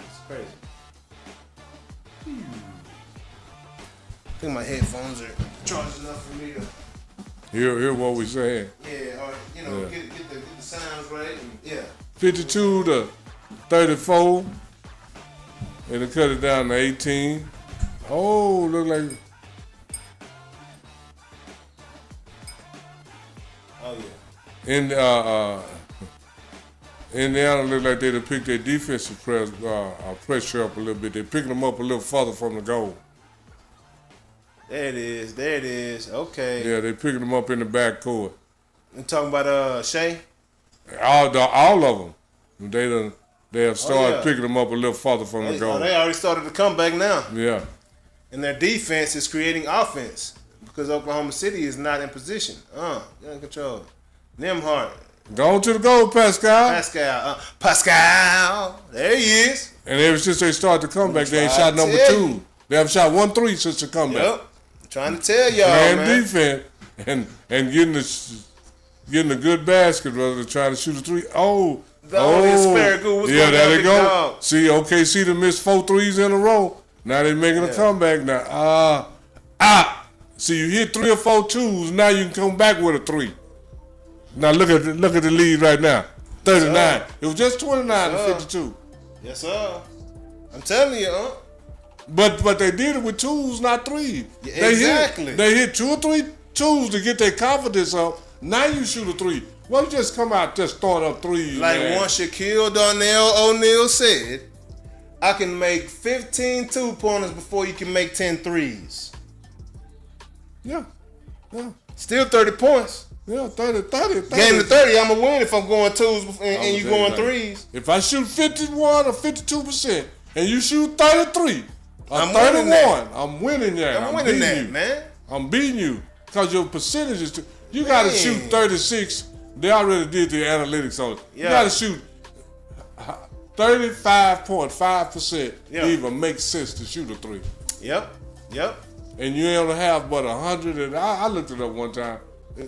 Speaker 1: It's crazy. think my headphones are charged enough for me to
Speaker 3: hear what we saying.
Speaker 1: Yeah, or get the sounds right. And, yeah.
Speaker 3: 52 to 34. And they cut it down to 18. Oh, look like.
Speaker 1: Oh yeah.
Speaker 3: And Indiana look like they'd have picked their defensive pressure up a little bit. They're picking them up a little further from the goal.
Speaker 1: There it is. Okay.
Speaker 3: Yeah, they're picking them up in the back court.
Speaker 1: You talking about Shea?
Speaker 3: All of them. They have started picking them up a little further from the goal.
Speaker 1: They already started to come back now.
Speaker 3: Yeah.
Speaker 1: And their defense is creating offense because Oklahoma City is not in position. You're in control. Nemhart.
Speaker 3: Go to the goal, Pascal.
Speaker 1: Pascal. There he is.
Speaker 3: And ever since they started the comeback, they ain't shot number 2. They haven't shot 1 3 since the comeback.
Speaker 1: Yep. I'm trying to tell y'all, man.
Speaker 3: Defense and getting a good basket rather than trying to shoot a 3. Yeah, there they go. Dog. See, OKC to miss 4 threes in a row. Now they're making a comeback now. See, you hit 3 or 4 twos, now you can come back with a 3. Now look at the lead right now. 39. Yes, it was just 29 to 52.
Speaker 1: Yes, sir. I'm telling you,
Speaker 3: But they did it with twos, not 3s.
Speaker 1: Yeah, exactly.
Speaker 3: They hit 2 or 3 twos to get their confidence up. Now you shoot a 3. Well, you just come out just throwing up 3s.
Speaker 1: Like
Speaker 3: man.
Speaker 1: one Shaquille O'Neal said, I can make 15 2-pointers before you can make 10 threes.
Speaker 3: Yeah.
Speaker 1: Still 30 points.
Speaker 3: Yeah, 30.
Speaker 1: Game to 30, I'm going to win if I'm going 2s and you going 3s.
Speaker 3: If I shoot 51 or 52% and you shoot 33 or
Speaker 1: I'm
Speaker 3: 31, I'm winning that.
Speaker 1: I'm winning that, man.
Speaker 3: I'm beating you because your percentage is you got to shoot 36. They already did the analytics on it. You got to shoot 35.5% to even make sense to shoot a 3.
Speaker 1: Yep.
Speaker 3: And you only have but 100. And I looked it up one time.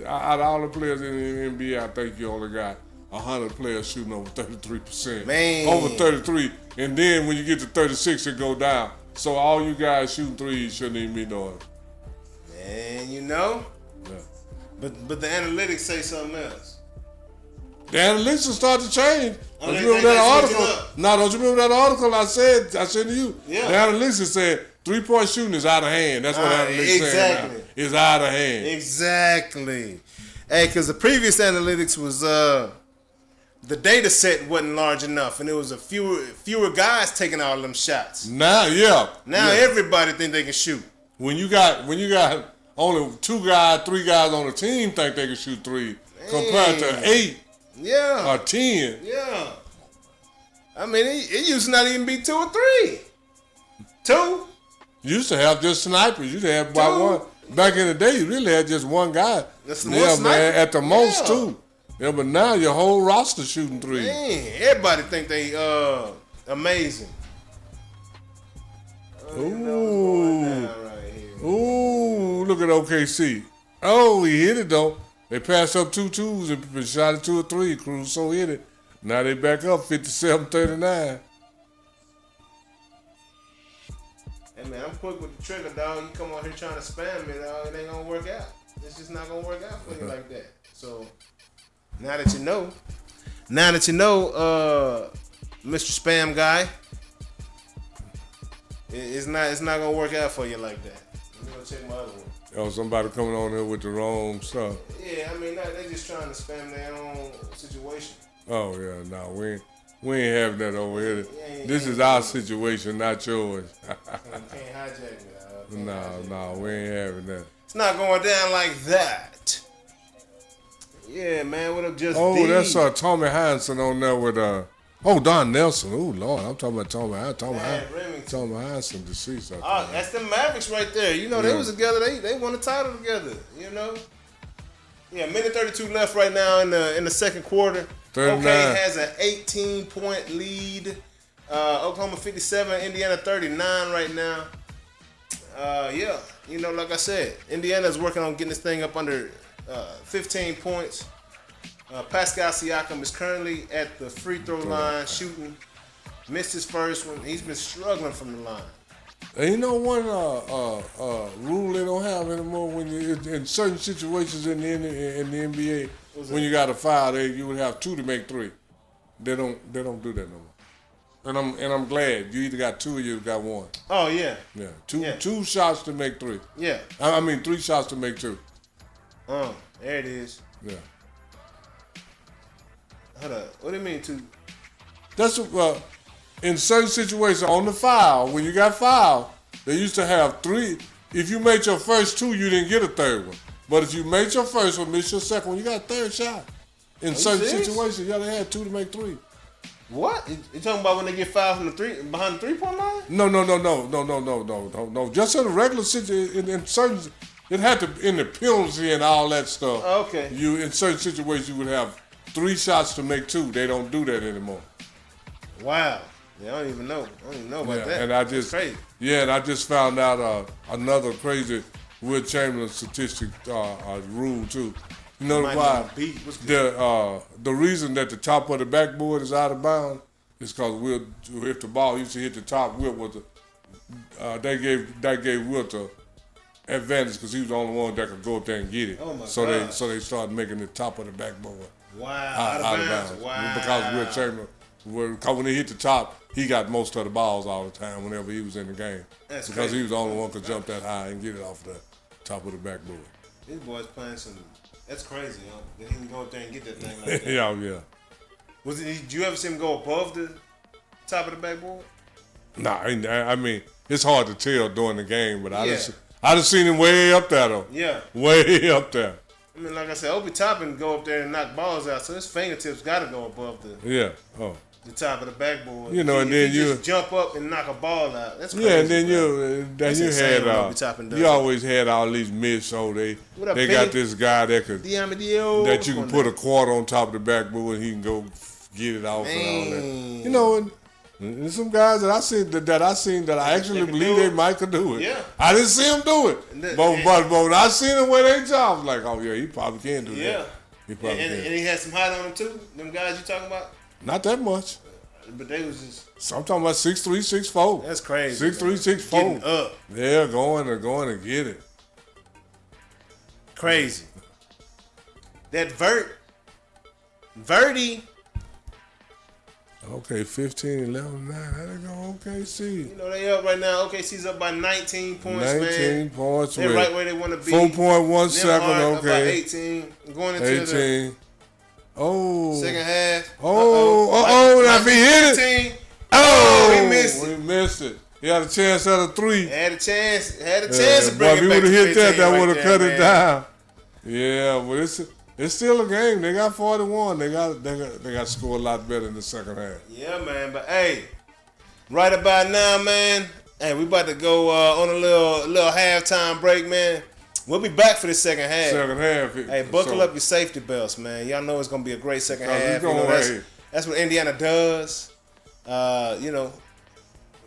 Speaker 3: Out of all the players in the NBA, I think you only got 100 players shooting over 33%.
Speaker 1: Man.
Speaker 3: Over 33. And then when you get to 36, it go down. So all you guys shooting 3s shouldn't even be doing it.
Speaker 1: Man,
Speaker 3: Yeah.
Speaker 1: But the analytics say something else.
Speaker 3: The analytics will start to change. Don't you remember that article? No, don't you remember that article I sent to you?
Speaker 1: Yeah.
Speaker 3: The analytics said 3-point shooting is out of hand. That's what analytics saying now. It's out of hand.
Speaker 1: Exactly. Hey, because the previous analytics was the data set wasn't large enough, and it was fewer guys taking all them shots.
Speaker 3: Now
Speaker 1: everybody think they can shoot.
Speaker 3: When you got only 2 guys, 3 guys on the team think they can shoot 3 compared to 8 or 10.
Speaker 1: Yeah. I mean, it used to not even be 2 or 3. 2.
Speaker 3: You used to have just snipers. You used to have about 1. Back in the day, you really had just 1 guy.
Speaker 1: That's the one sniper.
Speaker 3: Man, at the most 2. Yeah, but now your whole roster shooting 3.
Speaker 1: Man, everybody think they amazing.
Speaker 3: Ooh, look at OKC. Oh, he hit it though. They passed up 2 twos and shot it 2 or 3. Caruso hit it. Now they back up 57-39.
Speaker 1: Hey man, I'm quick with the trigger, dog. You come on here trying to spam me, dog. It ain't gonna work out. It's just not gonna work out for you like that. So now that you know, Mr. Spam guy, it's not gonna work out for you like that. I'm gonna check my other one.
Speaker 3: Oh, somebody coming on here with the wrong stuff.
Speaker 1: Yeah, I mean, they just trying to spam their own situation.
Speaker 3: Oh yeah, no, we ain't having that over here. This is our situation, not yours.
Speaker 1: You can't hijack me.
Speaker 3: No, we ain't having that.
Speaker 1: It's not going down like that. Yeah, man, what up, just
Speaker 3: D? That's Tommy Hanson on there with Don Nelson. Oh Lord, I'm talking about Tommy Hanson, deceased.
Speaker 1: That's the Mavericks right there. You know, they was together. They won a title together. You know. Yeah, minute 32 left right now in the second quarter.
Speaker 3: 39.
Speaker 1: Okay, has an 18-point lead. Oklahoma 57, Indiana 39 right now. Yeah, you know, like I said, Indiana's working on getting this thing up under 15 points. Pascal Siakam is currently at the free throw line shooting. Missed his first one. He's been struggling from the line.
Speaker 3: And you know one rule they don't have anymore when you in certain situations in the NBA when you got a foul, you would have 2 to make 3. They don't do that no more. And I'm glad you either got 2 or you got 1.
Speaker 1: Oh yeah.
Speaker 3: Yeah, two shots to make 3.
Speaker 1: Yeah.
Speaker 3: I mean 3 shots to make 2.
Speaker 1: There it is.
Speaker 3: Yeah.
Speaker 1: Hold up. What do you mean 2?
Speaker 3: That's in certain situations on the foul, when you got fouled, they used to have 3. If you made your first 2, you didn't get a third one. But if you made your first one, missed your second one, you got a third shot. In certain situations, yeah, they had 2 to make 3.
Speaker 1: What? You talking about when they get fouled from the behind the 3-point line?
Speaker 3: No. Just in a regular situation, in certain, it had to in the penalty and all that stuff.
Speaker 1: Okay.
Speaker 3: You in certain situations you would have 3 shots to make 2. They don't do that anymore.
Speaker 1: Wow. Yeah, I don't even know about that.
Speaker 3: And I just
Speaker 1: That's crazy.
Speaker 3: Yeah, and I just found out another crazy Will Chamberlain statistic rule too. You know why? The reason that the top of the backboard is out of bounds is because if the ball used to hit the top, Will was that gave Will the advantage because he was the only one that could go up there and get it.
Speaker 1: Oh my
Speaker 3: God. They started making the top of the backboard.
Speaker 1: Wow,
Speaker 3: out of bounds. Wow. Because Will Chamberlain, when he hit the top, he got most of the balls all the time whenever he was in the game.
Speaker 1: That's
Speaker 3: because
Speaker 1: crazy.
Speaker 3: he was the only one could jump that high and get it off the top of the backboard.
Speaker 1: These boys playing some. That's crazy, huh? They didn't go up there and get that thing like that.
Speaker 3: Yeah.
Speaker 1: Did you ever see him go above the top of the backboard?
Speaker 3: Nah, I mean, it's hard to tell during the game, but I just seen him way up there though.
Speaker 1: Yeah.
Speaker 3: Way up there.
Speaker 1: I mean, like I said, Obi Toppin go up there and knock balls out, so his fingertips got to go above the top of the backboard.
Speaker 3: You know, and then you
Speaker 1: just jump up and knock a ball out. That's crazy.
Speaker 3: Yeah, and then you always had all these myths. So they got this guy that you can put a quarter on top of the backboard and he can go get it off and all that. You know, and some guys that I seen that I actually believe they might could do it.
Speaker 1: Yeah.
Speaker 3: I didn't see him do it. But I seen him where they jobs like, oh yeah, he probably can do that.
Speaker 1: Yeah.
Speaker 3: He probably can.
Speaker 1: And he had some height on him too. Them guys you talking about?
Speaker 3: Not that much.
Speaker 1: But they was just.
Speaker 3: So I'm talking about 6'3", 6'4".
Speaker 1: That's crazy.
Speaker 3: 6'3", 6'4".
Speaker 1: Getting up.
Speaker 3: Yeah, going to get it.
Speaker 1: Crazy. That Verdi.
Speaker 3: Okay, 15, 11, 9. How they go OKC?
Speaker 1: You know, they up right now. OKC's up by 19 points,
Speaker 3: 19 points.
Speaker 1: They're right where they want to be.
Speaker 3: 4.1 second, okay.
Speaker 1: About 18. Going into
Speaker 3: 18.
Speaker 1: the second half.
Speaker 3: If he hit it.
Speaker 1: He missed it.
Speaker 3: We missed it. He had a chance at a 3.
Speaker 1: Had a chance to bring it back.
Speaker 3: If he would have hit that would have cut
Speaker 1: man.
Speaker 3: it down. Yeah, but it's still a game. They got 41. They got to score a lot better in the second half.
Speaker 1: Yeah, man. But hey, right about now, man. Hey, we about to go on a little halftime break, man. We'll be back for the second half. Hey, buckle up your safety belts, man. Y'all know it's gonna be a great second half. That's what Indiana does. You know.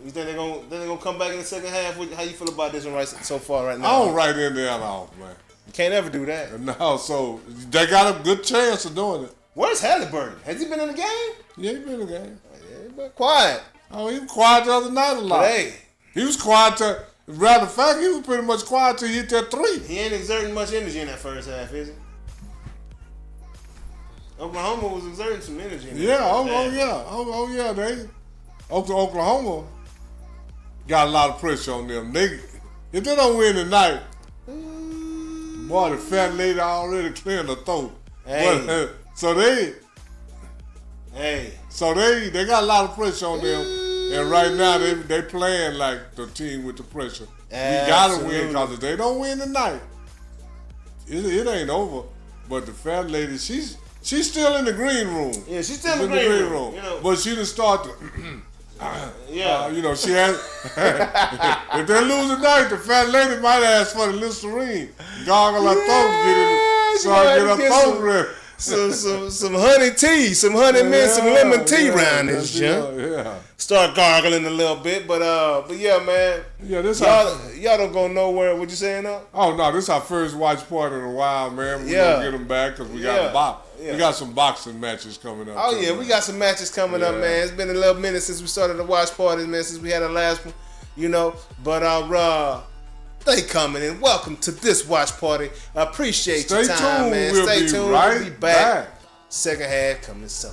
Speaker 1: You think they're gonna come back in the second half? How you feel about this one so far right now?
Speaker 3: I don't write Indiana off, man.
Speaker 1: You can't ever do that.
Speaker 3: No, so they got a good chance of doing it.
Speaker 1: Where's Haliburton? Has he been in the game?
Speaker 3: Yeah, he been in the game.
Speaker 1: Yeah, he been quiet.
Speaker 3: Oh, he was quiet the other night a lot.
Speaker 1: But hey,
Speaker 3: he was quiet matter of fact, he was pretty much quiet till he hit that 3.
Speaker 1: He ain't exerting much energy in that first half, is he? Oklahoma was exerting some energy in that first half.
Speaker 3: Oklahoma got a lot of pressure on them. If they don't win tonight, boy, the fat lady already clearing the throat.
Speaker 1: Hey.
Speaker 3: But, so they got a lot of pressure on them. And right now they playing like the team with the pressure. We gotta win because if they don't win tonight, it ain't over. But the fat lady, she's still in the green room.
Speaker 1: Yeah, she's still in the green room. You know.
Speaker 3: But she done start to. You know, she has. If they lose tonight, the fat lady might ask for the Listerine, gargle her throat, get her throat ready.
Speaker 1: Some honey tea, some honey mint, some lemon tea around this junk.
Speaker 3: Yeah.
Speaker 1: Start gargling a little bit, but yeah, man.
Speaker 3: Yeah, this
Speaker 1: y'all don't go nowhere. What you saying though?
Speaker 3: Oh no, this is our first watch party in a while, man. We gonna get them back because we got a box. Yeah. We got some boxing matches coming up.
Speaker 1: Oh yeah, we got some matches coming up, man. It's been a little minute since we started the watch parties, man. Since we had our last one. you know. But they coming in. Welcome to this watch party. I appreciate your time, man. Stay tuned. We'll be back. Second half coming soon.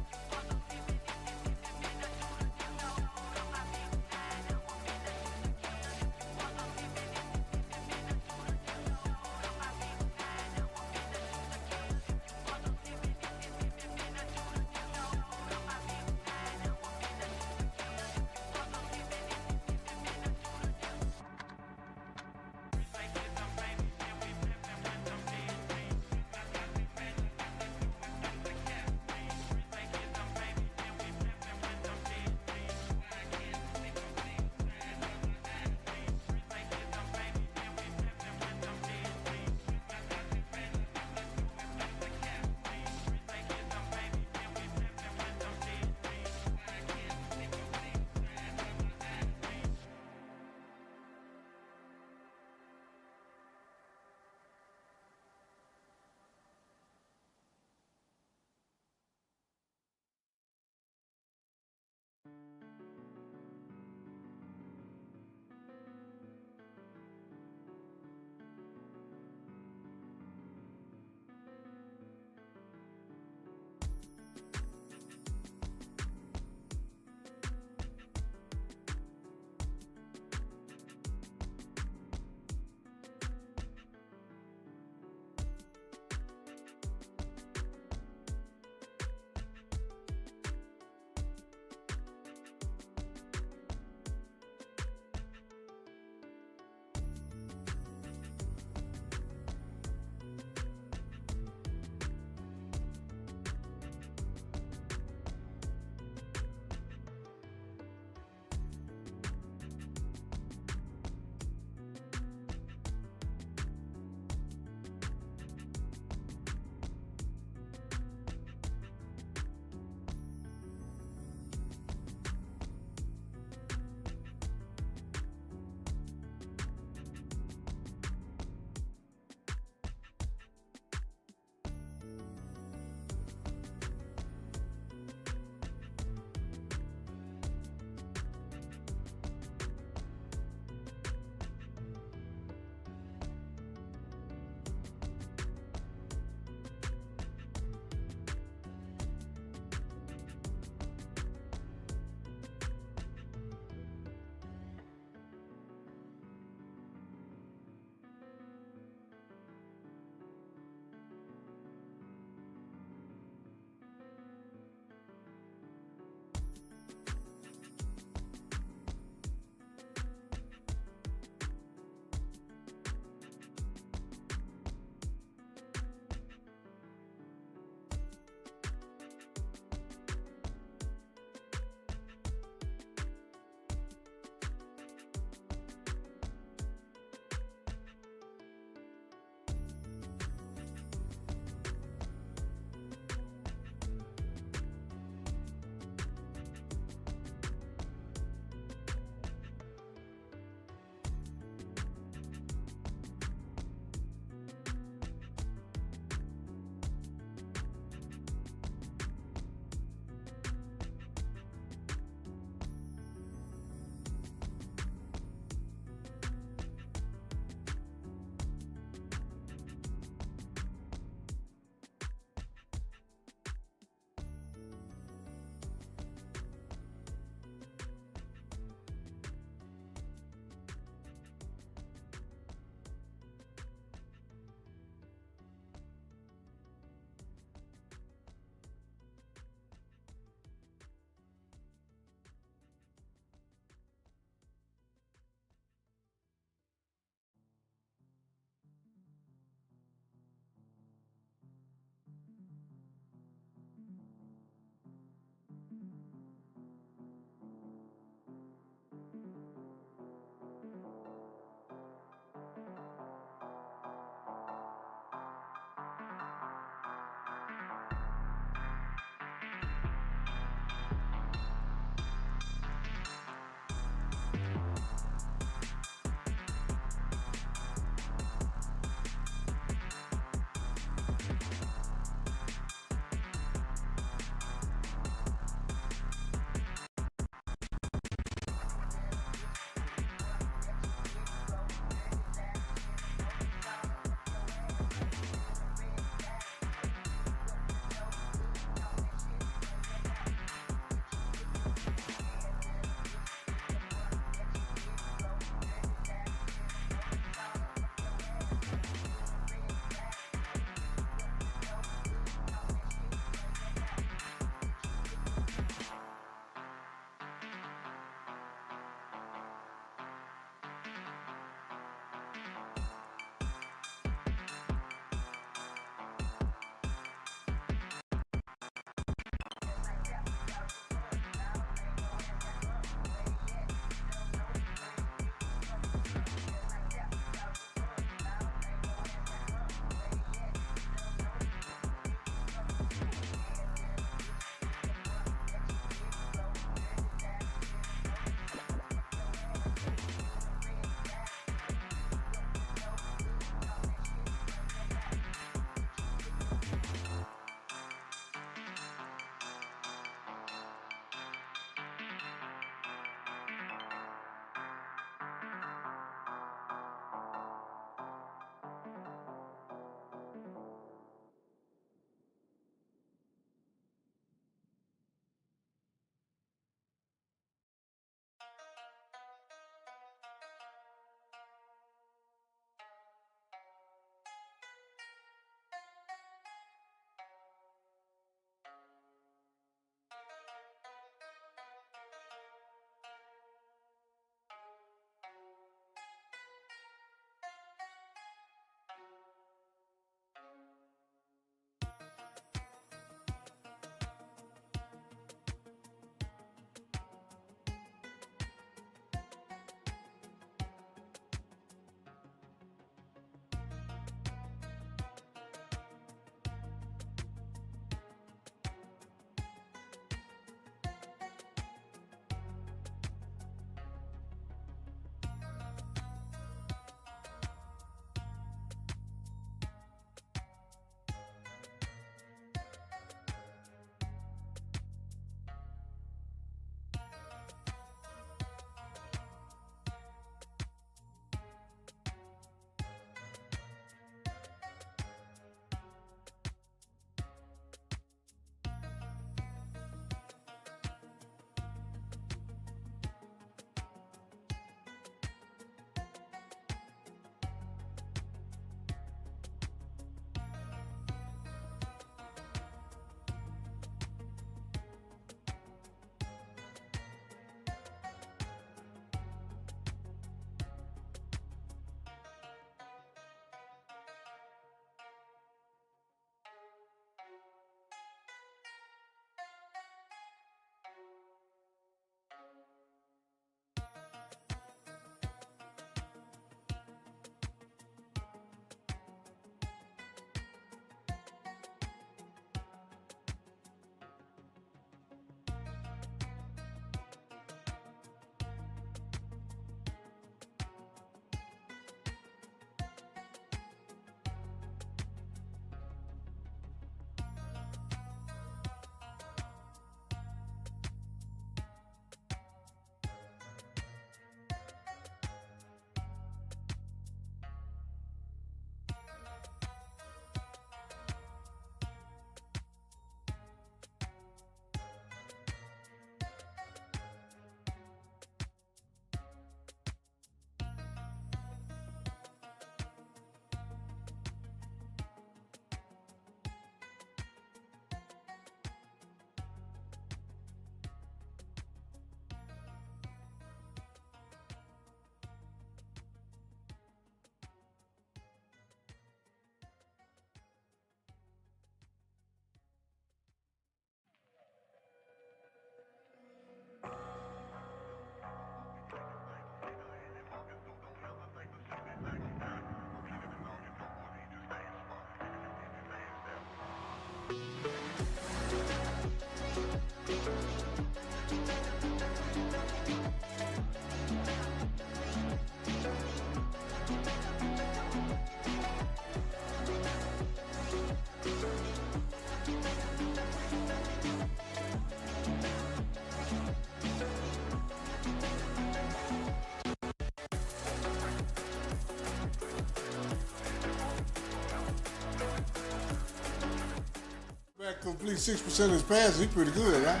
Speaker 3: complete 6% of his passes, he's pretty good, right?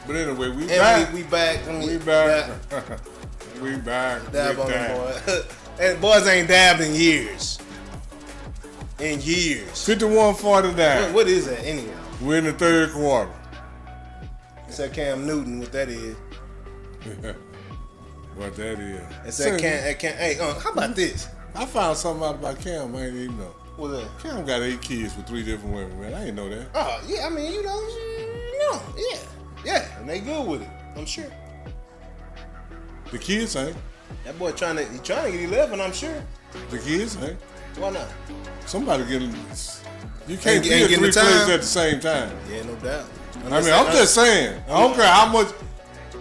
Speaker 3: But anyway, we
Speaker 1: back.
Speaker 3: We back. We back.
Speaker 1: Dab on them, boy. And boys ain't dabbed in years.
Speaker 3: 51-49.
Speaker 1: What is that anyway?
Speaker 3: We're in the third quarter.
Speaker 1: It's that Cam Newton, what that is.
Speaker 3: What that is.
Speaker 1: It's that Cam. Hey, how about this?
Speaker 3: I found something out about Cam, I ain't even know.
Speaker 1: What's that?
Speaker 3: Cam got 8 kids with 3 different women, man. I ain't know that.
Speaker 1: Oh, yeah, I mean, yeah, and they good with it, I'm sure.
Speaker 3: The kids ain't.
Speaker 1: That boy trying to get 11, I'm sure.
Speaker 3: The kids ain't.
Speaker 1: Why not?
Speaker 3: Somebody getting. You can't be
Speaker 1: ain't
Speaker 3: at 3
Speaker 1: getting the
Speaker 3: places
Speaker 1: time.
Speaker 3: at the same time.
Speaker 1: Yeah, no doubt.
Speaker 3: I'm just saying. I don't care how much.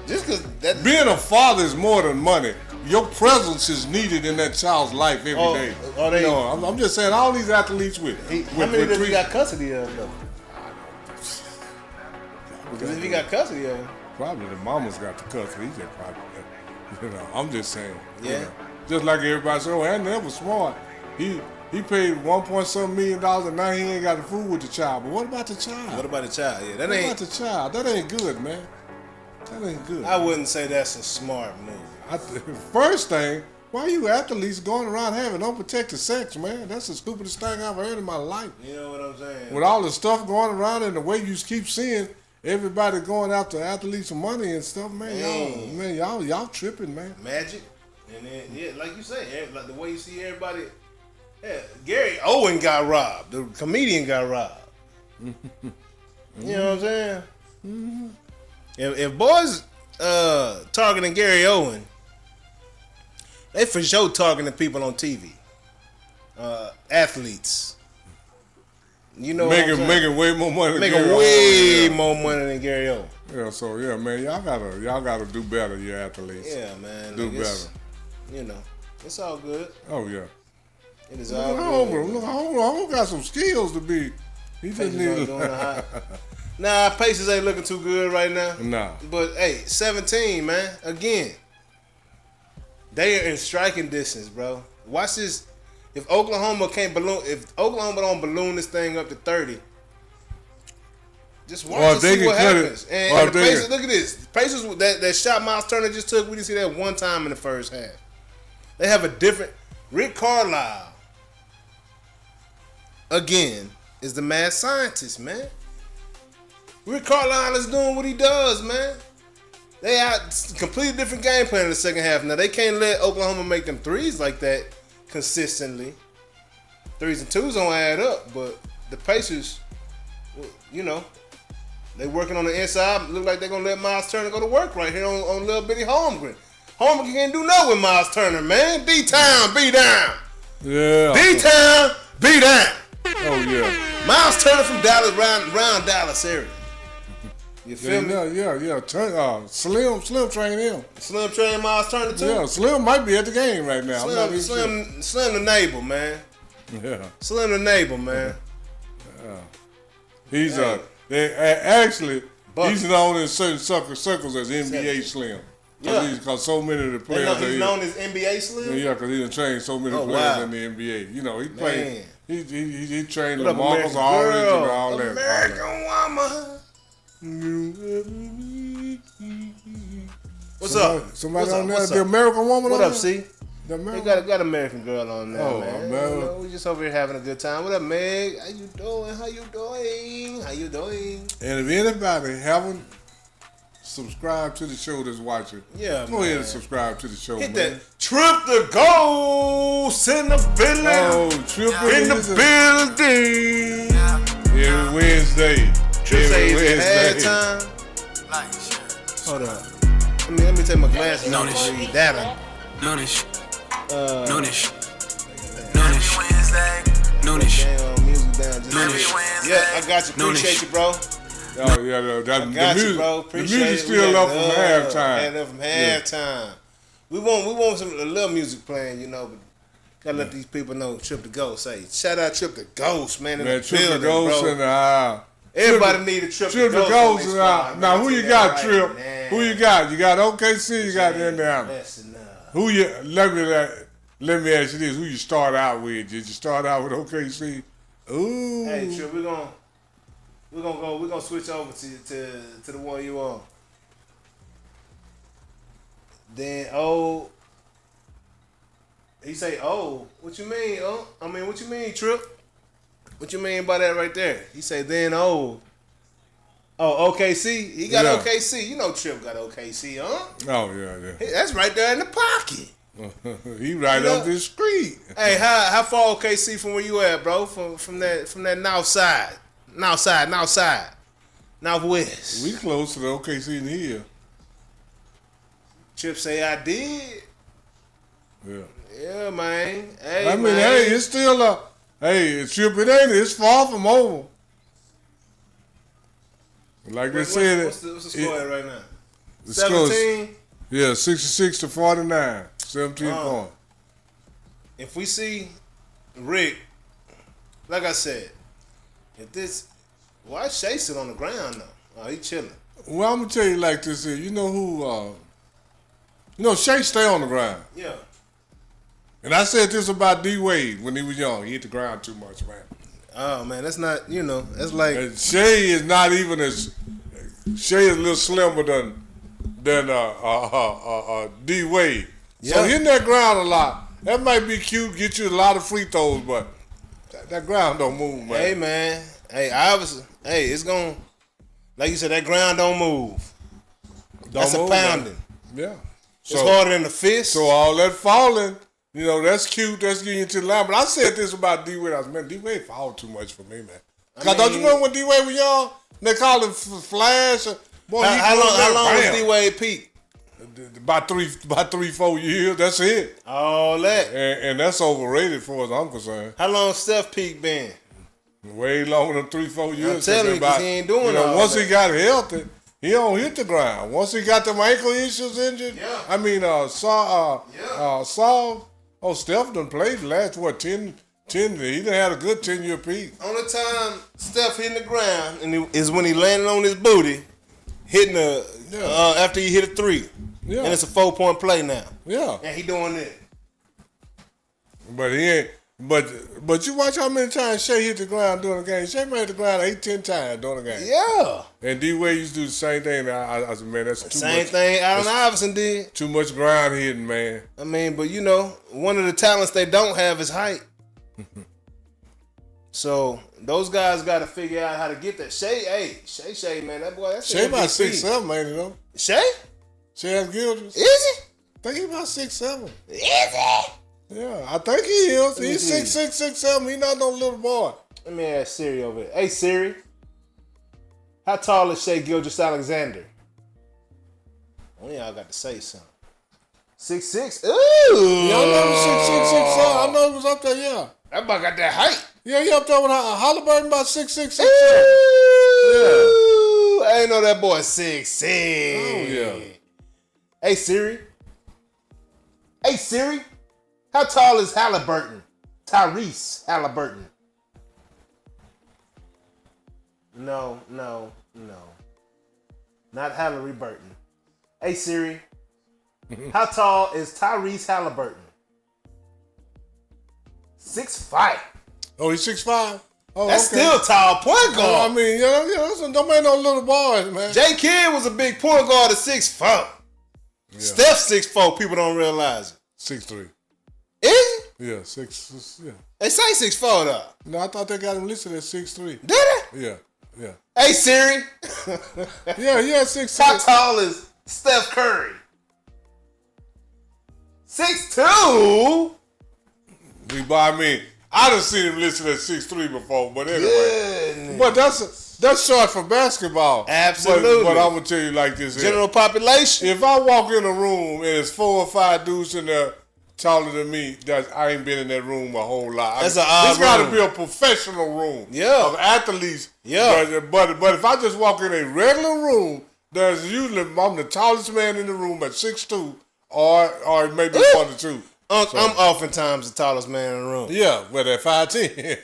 Speaker 1: Just because that.
Speaker 3: Being a father is more than money. Your presence is needed in that child's life every day. I'm just saying, all these athletes with
Speaker 1: how many does he got custody of, though? Because if he got custody of him.
Speaker 3: Probably the mama's got the custody. He just probably, I'm just saying.
Speaker 1: Yeah.
Speaker 3: Just like everybody said, oh, that never smart. He paid $1.7 million and now he ain't got the food with the child. But what about the child?
Speaker 1: What about the child? Yeah,
Speaker 3: What about the child? That ain't good, man. That ain't good.
Speaker 1: I wouldn't say that's a smart move.
Speaker 3: First thing, why you athletes going around having unprotected sex, man? That's the stupidest thing I've heard in my life.
Speaker 1: You know what I'm saying?
Speaker 3: With all the stuff going around and the way you keep seeing everybody going after athletes for money and stuff, man, y'all tripping, man.
Speaker 1: Magic, and then like you say, like the way you see everybody. Yeah, Gary Owen got robbed. The comedian got robbed. You know what I'm saying? Mm-hmm. If boys targeting Gary Owen, they for sure targeting people on TV. Athletes. You know,
Speaker 3: making way more money.
Speaker 1: More money than Gary Owen.
Speaker 3: Yeah, so yeah, man, y'all gotta do better, you athletes.
Speaker 1: Yeah, man,
Speaker 3: do better.
Speaker 1: You know, it's all good.
Speaker 3: Oh yeah,
Speaker 1: it is all good.
Speaker 3: Look, I got some skills to be. He just needs.
Speaker 1: Nah, Pacers ain't looking too good right now.
Speaker 3: Nah,
Speaker 1: but hey, 17, man. Again, they are in striking distance, bro. Watch this. If Oklahoma don't balloon this thing up to 30, just watch and see what happens. And the Pacers, look at this. The Pacers, that shot Miles Turner just took, we didn't see that one time in the first half. They have a different. Rick Carlisle, again, is the mad scientist, man. Rick Carlisle is doing what he does, man. They out completely different game plan in the second half. Now, they can't let Oklahoma make them threes like that consistently. 3s and 2s don't add up, but the Pacers, you know, they working on the inside. Look like they're going to let Miles Turner go to work right here on little bitty Holmgren. Holmgren can't do nothing with Miles Turner, man. D-Town, be down.
Speaker 3: Yeah.
Speaker 1: D-Town, be down.
Speaker 3: Oh, yeah.
Speaker 1: Miles Turner from Dallas, round Dallas area. You feel me?
Speaker 3: Yeah. Slim train him.
Speaker 1: Slim train Miles Turner too?
Speaker 3: Yeah, Slim might be at the game right now.
Speaker 1: Slim the neighbor, man.
Speaker 3: Yeah.
Speaker 1: Slim the neighbor, man.
Speaker 3: Yeah. He's actually he's known in certain circles as NBA Slim. Yeah. Because so many of the players
Speaker 1: he's known as NBA Slim?
Speaker 3: Yeah, because he done trained so many players in the NBA. You know, he played. He trained LaMarcus Aldridge and all that.
Speaker 1: American woman. What's up?
Speaker 3: Somebody on there? The American woman.
Speaker 1: What up, C? They got American girl on there, man.
Speaker 3: Man.
Speaker 1: You know, we just over here having a good time. What up, Meg? How you doing?
Speaker 3: And if anybody haven't subscribed to the show that's watching, go ahead and subscribe to the show.
Speaker 1: Hit that Trip the Ghost in the building.
Speaker 3: Oh, Trip
Speaker 1: in the building.
Speaker 3: Every Wednesday.
Speaker 1: Halftime. Hold on. Let me take my glasses off and read that.
Speaker 2: Noonish. Noonish.
Speaker 1: Yeah, I got you. Appreciate you, bro.
Speaker 3: Oh yeah, the music still up from halftime.
Speaker 1: Yeah. We want a little music playing, you know, but gotta let these people know Trip the Ghost. Say, shout out Trip the Ghost, man.
Speaker 3: Man, Trip the Ghost and
Speaker 1: everybody need a Trip the Ghost.
Speaker 3: Now who you got, Trip? Who you got? You got OKC. You got Indiana. Who you? Let me ask you this: who you start out with? Did you start out with OKC? Ooh.
Speaker 1: Hey, Trip, We're gonna switch over to the one you on. Then he say, what you mean? What you mean, Trip? What you mean by that right there? He say, then OKC. He got OKC. You know Trip got OKC, huh?
Speaker 3: Oh yeah.
Speaker 1: That's right there in the pocket.
Speaker 3: He right up the street.
Speaker 1: Hey, how far OKC from where you at, bro? From that north side, northwest.
Speaker 3: We close to the OKC in here.
Speaker 1: Trip say I did.
Speaker 3: Yeah.
Speaker 1: Yeah, man. Hey,
Speaker 3: it's still Trip, it's far from over. Like they said,
Speaker 1: what's the score at right now?
Speaker 3: The
Speaker 1: 17.
Speaker 3: Yeah, 66-49, 17 points.
Speaker 1: If we see Rick, like I said, why Shea sit on the ground though? Oh, he chilling.
Speaker 3: Well, I'm gonna tell you like this: you know who? Shea stay on the ground.
Speaker 1: Yeah.
Speaker 3: And I said this about D Wade when he was young. He hit the ground too much, man.
Speaker 1: Oh man, that's not. That's like
Speaker 3: and Shea is not even as. Shea is a little slimmer than D Wade. Yeah. So hitting that ground a lot, that might be cute, get you a lot of free throws, but that ground don't move, man.
Speaker 1: Hey man, obviously, it's gonna, like you said, that ground don't move. That's a pounding.
Speaker 3: Man. Yeah.
Speaker 1: It's harder than the fist.
Speaker 3: So all that falling, that's cute. That's getting you to the line. But I said this about D Wade. I was, man, D Wade fouled too much for me, man. Cause don't you remember when D Wade was young? They called him Flash. Boy,
Speaker 1: how long was D Wade peak?
Speaker 3: About 3-4 years. That's it.
Speaker 1: All that.
Speaker 3: And that's overrated for as I'm concerned.
Speaker 1: How long Steph peak been?
Speaker 3: Way longer than 3-4 years.
Speaker 1: I'm telling you, because he ain't doing all
Speaker 3: once
Speaker 1: that.
Speaker 3: He got healthy, he don't hit the ground. Once he got them ankle issues injured, Steph done played the last, 10, he done had a good 10-year peak.
Speaker 1: Only time Steph hitting the ground is when he landed on his booty, hitting after he hit a 3. Yeah. And it's a 4-point play now.
Speaker 3: Yeah.
Speaker 1: And he doing it.
Speaker 3: But he ain't. But you watch how many times Shea hit the ground during the game. Shea made the ground 8-10 times during the game.
Speaker 1: Yeah.
Speaker 3: And D Wade used to do the same thing. I said, man, that's too much.
Speaker 1: Same thing Allen Iverson did.
Speaker 3: Too much ground hitting, man.
Speaker 1: I mean, but one of the talents they don't have is height. So those guys got to figure out how to get that. Shea, man, that boy. That's
Speaker 3: Shea about 6'7", man,
Speaker 1: Shea?
Speaker 3: Shea Gilders.
Speaker 1: Is he?
Speaker 3: I think he about 6'7".
Speaker 1: Is he?
Speaker 3: Yeah, I think he is. He's 6'6", 6'7". He not no little boy.
Speaker 1: Let me ask Siri over here. Hey, Siri. How tall is Shea Gilgeous-Alexander? One of y'all got to say something. 6'6". Ooh.
Speaker 3: Y'all know 6'6", 6'7". I know he was up there, yeah.
Speaker 1: That boy got that height.
Speaker 3: Yeah, he up there with Haliburton about 6'6", 6'7".
Speaker 1: Yeah. I ain't know that boy 6'6".
Speaker 3: Oh, yeah.
Speaker 1: Hey, Siri. How tall is Haliburton? Tyrese Haliburton. No. Not Hillary Burton. Hey, Siri. How tall is Tyrese Haliburton? 6'5".
Speaker 3: Oh, he's 6'5"? Oh,
Speaker 1: that's still tall point guard.
Speaker 3: I mean, don't make no little boys, man.
Speaker 1: J. Kidd was a big point guard at 6'4". Yeah. Steph 6'4". People don't realize it.
Speaker 3: 6'3".
Speaker 1: Is he?
Speaker 3: Yeah, 6. Yeah.
Speaker 1: They say 6'4" though.
Speaker 3: No, I thought they got him listed at 6'3".
Speaker 1: Did it?
Speaker 3: Yeah.
Speaker 1: Hey, Siri.
Speaker 3: Yeah, 6'6".
Speaker 1: How tall is Steph Curry? 6'2".
Speaker 3: I done seen him listed at 6'3" before, but anyway. Goodness. But that's short for basketball.
Speaker 1: Absolutely.
Speaker 3: But I'm gonna tell you like this:
Speaker 1: general population.
Speaker 3: If I walk in a room and there's 4 or 5 dudes in there taller than me, I ain't been in that room a whole lot.
Speaker 1: That's an odd room.
Speaker 3: It's got to be a professional room.
Speaker 1: Yeah.
Speaker 3: Of athletes.
Speaker 1: Yeah.
Speaker 3: But if I just walk in a regular room, there's usually I'm the tallest man in the room at 6'2", or maybe 1 or 2.
Speaker 1: I'm oftentimes the tallest man in the room.
Speaker 3: Yeah, but at 5'10".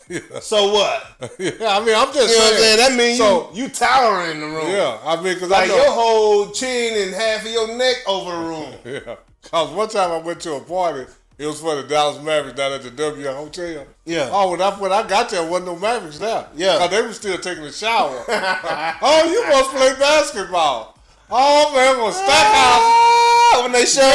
Speaker 3: Yeah.
Speaker 1: So what?
Speaker 3: Yeah, I mean, I'm just saying.
Speaker 1: You know what I'm saying? That means you towering in the room.
Speaker 3: Yeah, I mean, because
Speaker 1: like your whole chin and half of your neck over the room.
Speaker 3: Yeah, because one time I went to a party It was for the Dallas Mavericks down at the W Hotel.
Speaker 1: Yeah.
Speaker 3: Oh, when I got there, wasn't no Mavericks there.
Speaker 1: Yeah.
Speaker 3: Because they were still taking a shower. Oh, you must play basketball. Oh, man, was Stackhouse.
Speaker 1: When they showed up.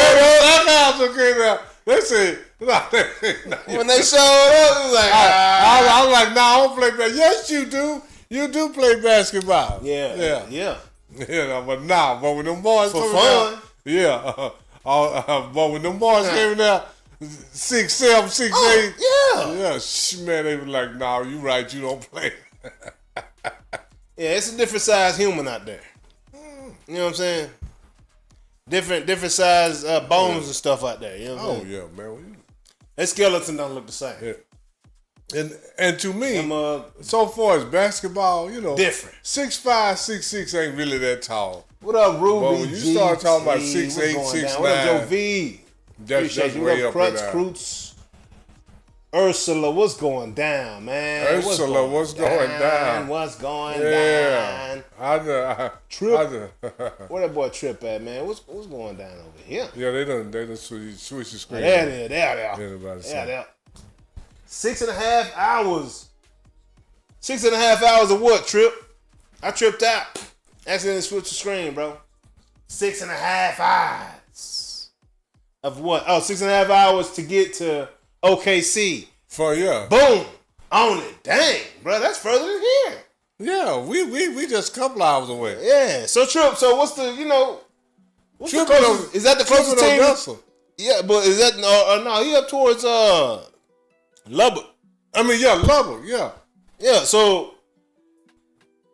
Speaker 3: Stackhouse was in there. They said,
Speaker 1: when they showed up, it was like,
Speaker 3: I was like, I don't play basketball. Yes, you do. You do play basketball.
Speaker 1: Yeah.
Speaker 3: But when them boys
Speaker 1: for
Speaker 3: come
Speaker 1: fun.
Speaker 3: down, yeah. But when them boys came down, 6'7", 6'8", yeah, man, they were like, "No, you right, you don't play."
Speaker 1: Yeah, it's a different size human out there. You know what I'm saying? Different size bones and stuff out there. You know what I'm saying?
Speaker 3: Yeah, man.
Speaker 1: That skeleton don't look the same.
Speaker 3: Yeah. And to me, so far as basketball,
Speaker 1: different.
Speaker 3: 6'5", 6'6" ain't really that tall.
Speaker 1: What up, Ruby?
Speaker 3: But when you start talking about 6'8", 6'9",
Speaker 1: what up, Joe V?
Speaker 3: That's way up
Speaker 1: Crutz,
Speaker 3: there.
Speaker 1: Croots. Ursula, what's going down, man?
Speaker 3: Ursula, what's going down?
Speaker 1: What's going down? Trip. Where that boy Trip at, man? What's going down over here?
Speaker 3: Yeah, they done switch the screen.
Speaker 1: There. 6.5 hours. 6.5 hours of what, Trip? I tripped out. Accidentally switched the screen, bro. 6.5 hours. Of what? Oh, 6.5 hours to get to OKC. Boom. On it. Dang, bro. That's further than here.
Speaker 3: Yeah, we just a couple hours away.
Speaker 1: Yeah. So, Trip, what's the, what's
Speaker 3: Trip
Speaker 1: the closest? Is that the closest team?
Speaker 3: Odessa.
Speaker 1: Yeah, but is that, no, he up towards Lubbock.
Speaker 3: Lubbock, yeah.
Speaker 1: Yeah, so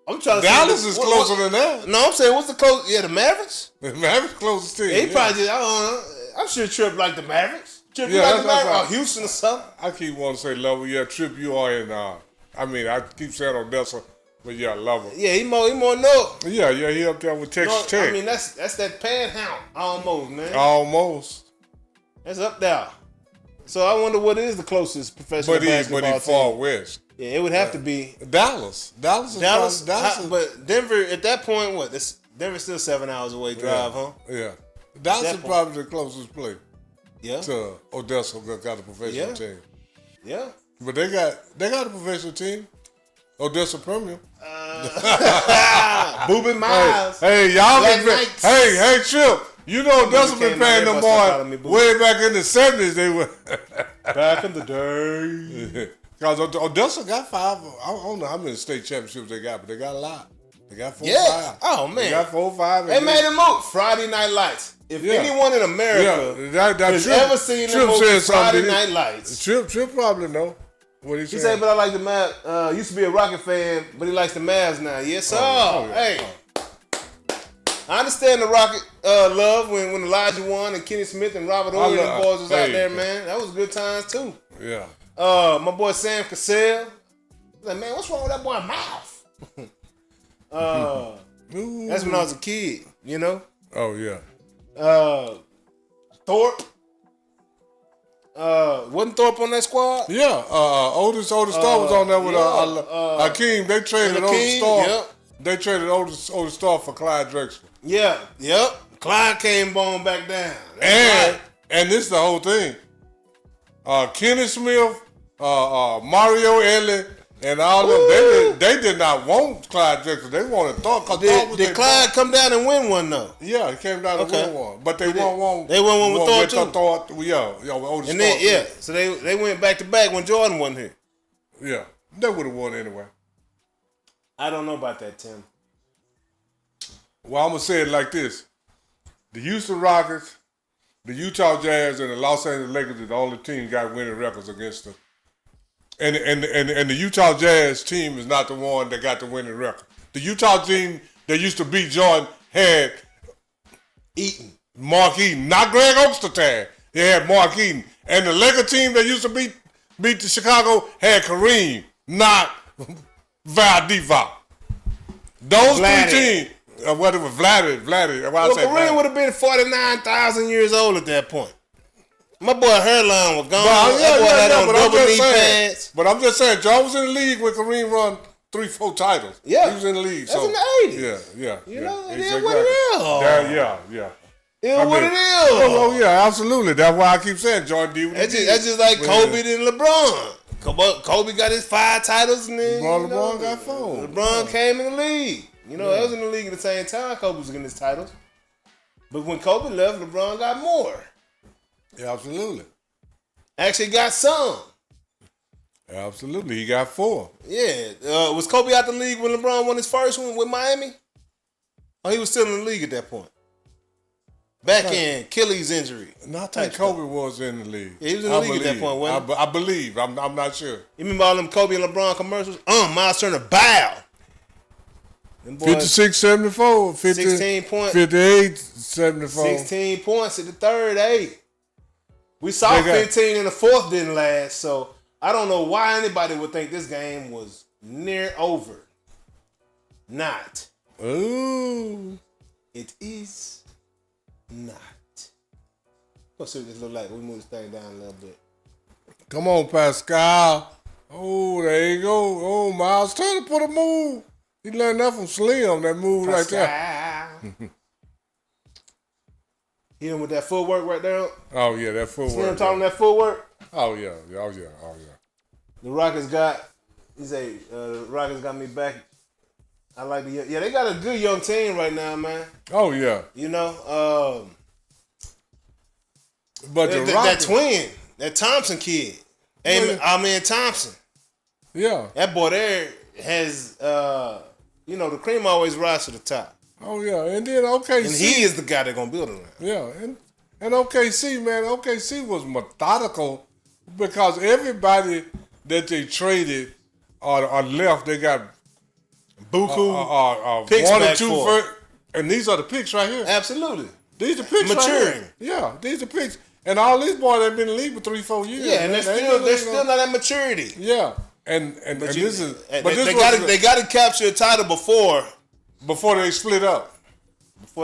Speaker 1: I'm trying to
Speaker 3: Dallas is closer than that.
Speaker 1: No, I'm saying what's the closest? Yeah, the Mavericks.
Speaker 3: The Mavericks closest team.
Speaker 1: Yeah, he probably just, I don't know. I'm sure Trip like the Mavericks. Trip like the Mavericks or Houston or something.
Speaker 3: I keep wanting to say Lubbock. Yeah, Trip, you are in. I keep saying Odessa, but yeah, Lubbock.
Speaker 1: Yeah, he more north.
Speaker 3: Yeah, he up there with Texas Tech.
Speaker 1: I mean, that's that Panhandle almost, man.
Speaker 3: Almost.
Speaker 1: That's up there. So I wonder what is the closest professional basketball team.
Speaker 3: But he's far west.
Speaker 1: Yeah, it would have to be
Speaker 3: Dallas. Dallas.
Speaker 1: But Denver at that point, what? Denver's still 7 hours away drive, huh?
Speaker 3: Yeah. Dallas is probably the closest place.
Speaker 1: Yeah.
Speaker 3: To Odessa got a professional team.
Speaker 1: Yeah.
Speaker 3: But they got a professional team. Odessa Premium.
Speaker 1: Boobin Miles.
Speaker 3: Hey, y'all hey, Trip. Odessa been paying them boys way back in the 70s. They were
Speaker 1: back in the day.
Speaker 3: Because Odessa got 5. I don't know how many state championships they got, but they got a lot. They got 4 or 5.
Speaker 1: Oh man.
Speaker 3: They got 4 or 5.
Speaker 1: They made a move. Friday Night Lights. If anyone in America has ever seen the movie Friday Night Lights,
Speaker 3: Trip probably know what he
Speaker 1: said. But I like the Mavs. Used to be a Rocket fan, but he likes the Mavs now. Yes, sir. Hey, I understand the Rocket love when Elijah won and Kenny Smith and Robert Ory and the boys was out there, man. That was good times too.
Speaker 3: Yeah.
Speaker 1: My boy Sam Cassell. Like, man, what's wrong with that boy's mouth? That's when I was a kid,
Speaker 3: Oh yeah.
Speaker 1: Thorpe. Wasn't Thorpe on that squad?
Speaker 3: Yeah. Oldest Star was on there with Hakeem. They traded Oldest Star. Yep. They traded Oldest Star for Clyde Drexler.
Speaker 1: Yeah. Yep. Clyde came on back down.
Speaker 3: And this is the whole thing. Kenny Smith, Mario Ellie, and all of them, they did not want Clyde Drexler. They wanted Thorpe.
Speaker 1: Did Clyde come down and win one though?
Speaker 3: Yeah, he came down and win one. But they won one.
Speaker 1: They won one with Thorpe too.
Speaker 3: Oldest
Speaker 1: and then, so they went back to back when Jordan wasn't here.
Speaker 3: Yeah, they would have won anyway.
Speaker 1: I don't know about that, Tim.
Speaker 3: Well, I'm gonna say it like this: the Houston Rockets, the Utah Jazz, and the Los Angeles Lakers are the only team got winning records against them. And the Utah Jazz team is not the one that got the winning record. The Utah team that used to beat Jordan had Mark Eaton, not Greg Ostertag. They had Mark Eaton. And the Laker team that used to beat the Chicago had Kareem, not Val Divac. Those three teams. What it was, Vladdy.
Speaker 1: Kareem would have been 49,000 years old at that point. My boy hairline was gone. That boy had on double knee pads.
Speaker 3: But I'm just saying, John was in the league when Kareem won 3-4 titles.
Speaker 1: Yeah.
Speaker 3: He was in the league.
Speaker 1: That's in the 80s.
Speaker 3: Yeah.
Speaker 1: It is what it is.
Speaker 3: Yeah.
Speaker 1: It what it is.
Speaker 3: Oh, yeah, absolutely. That's why I keep saying Jordan did what he did.
Speaker 1: That's just like Kobe and LeBron. Kobe got his 5 titles, and then
Speaker 3: LeBron got 4.
Speaker 1: LeBron came in the league. They was in the league at the same time Kobe was getting his titles. But when Kobe left, LeBron got more.
Speaker 3: Yeah, absolutely.
Speaker 1: Actually got some.
Speaker 3: Absolutely. He got 4.
Speaker 1: Yeah. Was Kobe out the league when LeBron won his first one with Miami? Or he was still in the league at that point? Back in Achilles injury.
Speaker 3: No, I think Kobe was in the league.
Speaker 1: Yeah, he was in the league at that point, wasn't he?
Speaker 3: I believe. I'm not sure.
Speaker 1: You remember all them Kobe and LeBron commercials? Miles Turner, bow.
Speaker 3: 56-74.
Speaker 1: 16 points.
Speaker 3: 58-74.
Speaker 1: 16 points at the third, 8. We saw 15 in the fourth didn't last, so I don't know why anybody would think this game was near over. Not.
Speaker 3: Ooh.
Speaker 1: It is not. Let's see what this look like. We move this thing down a little bit.
Speaker 3: Come on, Pascal. Oh, there you go. Oh, Miles Turner put a move. He learned that from Slim, that move Pascal. Right there.
Speaker 1: Hit him with that footwork right there.
Speaker 3: Oh, yeah, that footwork.
Speaker 1: Slim talking that footwork.
Speaker 3: Oh, yeah.
Speaker 1: The Rockets got me back. I like they got a good young team right now, man.
Speaker 3: Oh, yeah.
Speaker 1: But that twin, that Thompson kid, Thompson.
Speaker 3: Yeah.
Speaker 1: That boy there has, the cream always rise to the top.
Speaker 3: Oh, yeah. And then OKC.
Speaker 1: And he is the guy they're going to build around.
Speaker 3: Yeah. And OKC, man, OKC was methodical because everybody that they traded or left, they got
Speaker 1: buku picks
Speaker 3: 1 or 2 first. And these are the picks right here.
Speaker 1: Absolutely.
Speaker 3: These are picks
Speaker 1: maturing.
Speaker 3: Right here. Yeah, these are picks. And all these boys have been in the league for 3-4 years.
Speaker 1: Yeah, and they're still not at maturity.
Speaker 3: Yeah. And this is
Speaker 1: they got to capture a title
Speaker 3: before they split up.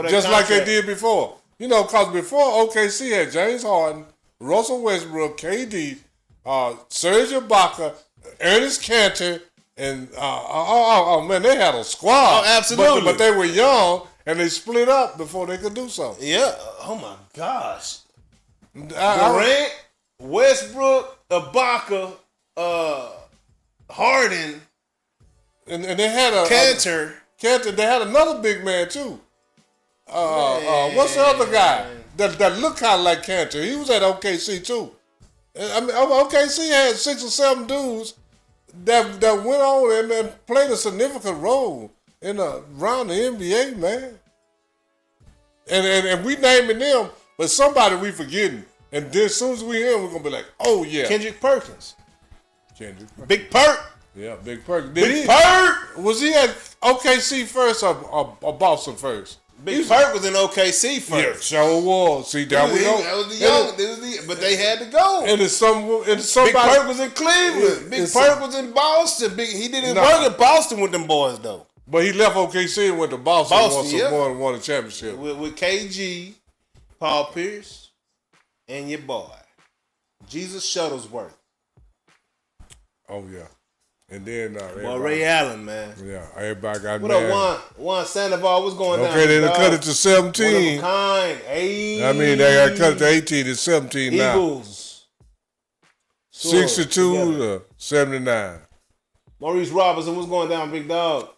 Speaker 3: Just like they did before. Because before OKC had James Harden, Russell Westbrook, KD, Serge Ibaka, Ernest Cantor, and man, they had a squad.
Speaker 1: Oh, absolutely.
Speaker 3: But they were young and they split up before they could do something.
Speaker 1: Yeah. Oh my gosh. Durant, Westbrook, Ibaka, Harden,
Speaker 3: and they had
Speaker 1: Cantor.
Speaker 3: They had another big man too. What's the other guy that looked kind of like Cantor? He was at OKC too. I mean, OKC had 6 or 7 dudes that went on and played a significant role around the NBA, man. And we naming them, but somebody we forgetting. And then as soon as we hear him, we're gonna be like, oh yeah,
Speaker 1: Kendrick Perkins. Big Perk.
Speaker 3: Yeah, Big Perk.
Speaker 1: Perk.
Speaker 3: Was he at OKC first or Boston first?
Speaker 1: Big Perk was in OKC first.
Speaker 3: Yeah, sure was. See, that we go.
Speaker 1: That was the young, but they had to go.
Speaker 3: And somebody.
Speaker 1: Big Perk was in Cleveland. Big Perk was in Boston. He didn't work in Boston with them boys though.
Speaker 3: But he left OKC and went to Boston and won a championship.
Speaker 1: With KG, Paul Pierce, and your boy, Jesus Shuttlesworth.
Speaker 3: Oh, yeah. And then
Speaker 1: Ray Allen, man.
Speaker 3: Yeah, everybody got
Speaker 1: what
Speaker 3: mad.
Speaker 1: What up, Juan Sandoval? What's going down?
Speaker 3: Okay, they cut it to 17.
Speaker 1: One of a kind. Hey.
Speaker 3: I mean, they got cut it to 18. It's 17 now.
Speaker 1: Eagles.
Speaker 3: 62 to 79.
Speaker 1: Maurice Robinson, what's going down, big dog?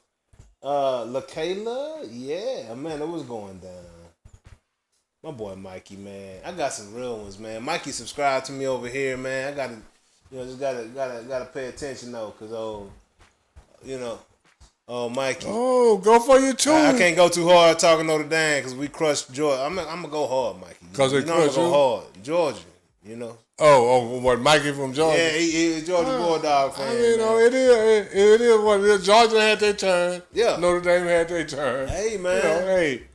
Speaker 1: LaKayla? Yeah, man, it was going down. My boy Mikey, man. I got some real ones, man. Mikey subscribed to me over here, man. I gotta, just gotta pay attention though, cause Mikey.
Speaker 3: Oh, go for your two.
Speaker 1: I can't go too hard talking Notre Dame, cause we crushed Georgia. I'm gonna go hard, Mikey.
Speaker 3: Cause they crushed you?
Speaker 1: I'm gonna go hard, Georgia.
Speaker 3: Oh, what, Mikey from Georgia?
Speaker 1: Yeah, he's a Georgia Bulldog fan.
Speaker 3: I mean, it is what it is. Georgia had their turn.
Speaker 1: Yeah.
Speaker 3: Notre Dame had their turn.
Speaker 1: Hey, man.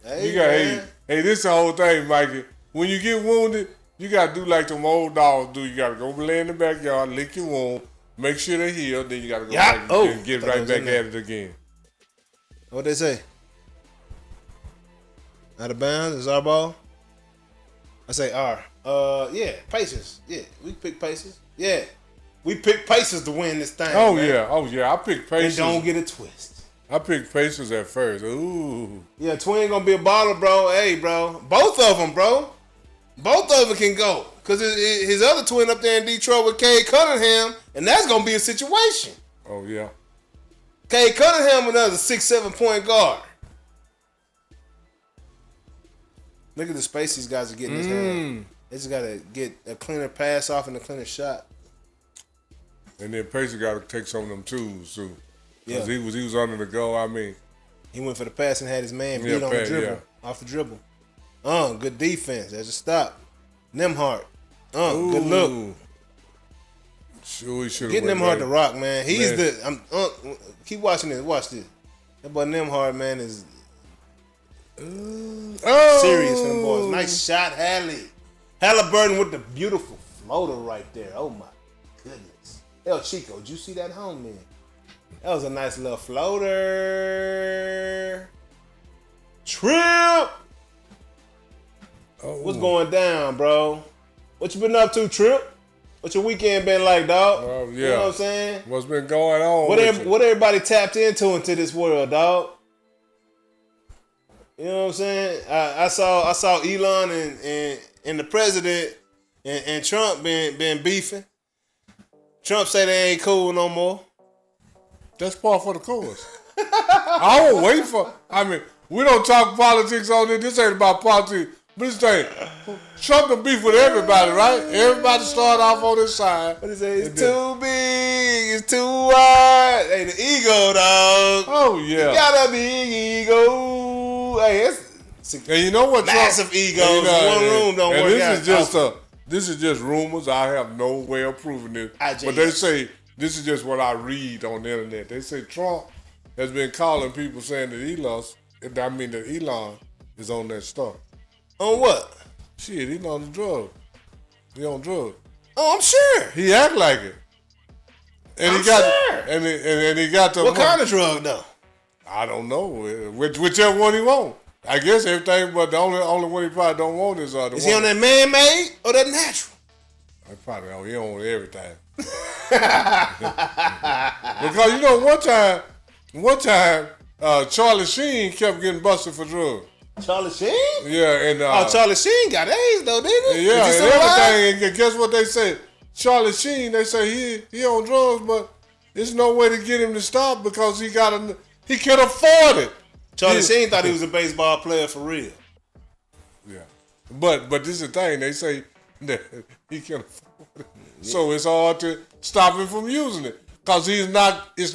Speaker 3: Hey, this the whole thing, Mikey. When you get wounded, you got to do like them old dogs do. You got to go lay in the backyard, lick your wound, make sure they heal, then you got to go back and get right back at it again.
Speaker 1: What'd they say? Out of bounds? Is our ball? I say R. Yeah, Pacers. Yeah, we pick Pacers. Yeah, we pick Pacers to win this thing.
Speaker 3: Oh, man. Yeah. I pick Pacers.
Speaker 1: And don't get it twisted.
Speaker 3: I picked Pacers at first. Ooh.
Speaker 1: Yeah, Twin gonna be a baller, bro. Hey, bro. Both of them, bro. Both of them can go. Because his other twin up there in Detroit with Cade Cunningham, and that's gonna be a situation.
Speaker 3: Oh, yeah.
Speaker 1: Cade Cunningham, another 6-7 point guard. Look at the space these guys are getting in his hand. They just gotta get a cleaner pass off and a cleaner shot.
Speaker 3: And then Pacers got to take some of them twos too.
Speaker 1: Yeah,
Speaker 3: he was under the goal. I mean,
Speaker 1: he went for the pass and had his man beat on the dribble, off the dribble. Good defense. There's a stop. Nemhart. Good look.
Speaker 3: Sure, he should
Speaker 1: get Nemhart to rock, man. He's keep watching this. Watch this. That boy Nemhart, man, is serious for them boys. Nice shot, Haliburton with the beautiful floater right there. Oh my goodness. El Chico, did you see that home, man? That was a nice little floater. Trip. What's going down, bro? What you been up to, Trip? What your weekend been like, dog?
Speaker 3: Yeah.
Speaker 1: You know what I'm saying?
Speaker 3: What's been going on?
Speaker 1: What everybody tapped into this world, dog? You know what I'm saying? I saw Elon and the president and Trump been beefing. Trump say they ain't cool no more.
Speaker 3: That's part for the course. I won't wait for. I mean, we don't talk politics on this. This ain't about politics. But this thing, Trump can beef with everybody, right? Everybody start off on this side.
Speaker 1: What he say? It's too big. It's too wide. Hey, the ego, dog.
Speaker 3: Oh yeah.
Speaker 1: You got a big ego. Hey,
Speaker 3: and you know what?
Speaker 1: Massive
Speaker 3: Trump,
Speaker 1: egos. One room don't work out.
Speaker 3: This is just rumors. I have no way of proving this. But they say this is just what I read on the internet. They say Trump has been calling people saying that Elon is on that stuff.
Speaker 1: On what?
Speaker 3: Shit, he on the drug. He on drugs.
Speaker 1: Oh, I'm sure.
Speaker 3: He act like it. And
Speaker 1: I'm sure.
Speaker 3: And he got the
Speaker 1: what kind of drug though?
Speaker 3: I don't know. Whichever one he want. I guess everything, but the only one he probably don't want is the
Speaker 1: Is he on that man-made or that natural?
Speaker 3: He on everything. Because you know one time Charlie Sheen kept getting busted for drugs.
Speaker 1: Charlie Sheen?
Speaker 3: Yeah, and
Speaker 1: Charlie Sheen got AIDS though, didn't he?
Speaker 3: Yeah, and everything. And guess what they say? Charlie Sheen, they say he on drugs, but there's no way to get him to stop because he can't afford it.
Speaker 1: Charlie Sheen thought he was a baseball player for real.
Speaker 3: Yeah, but this is the thing. They say that he can't afford it, so it's hard to stop him from using it. Cause it's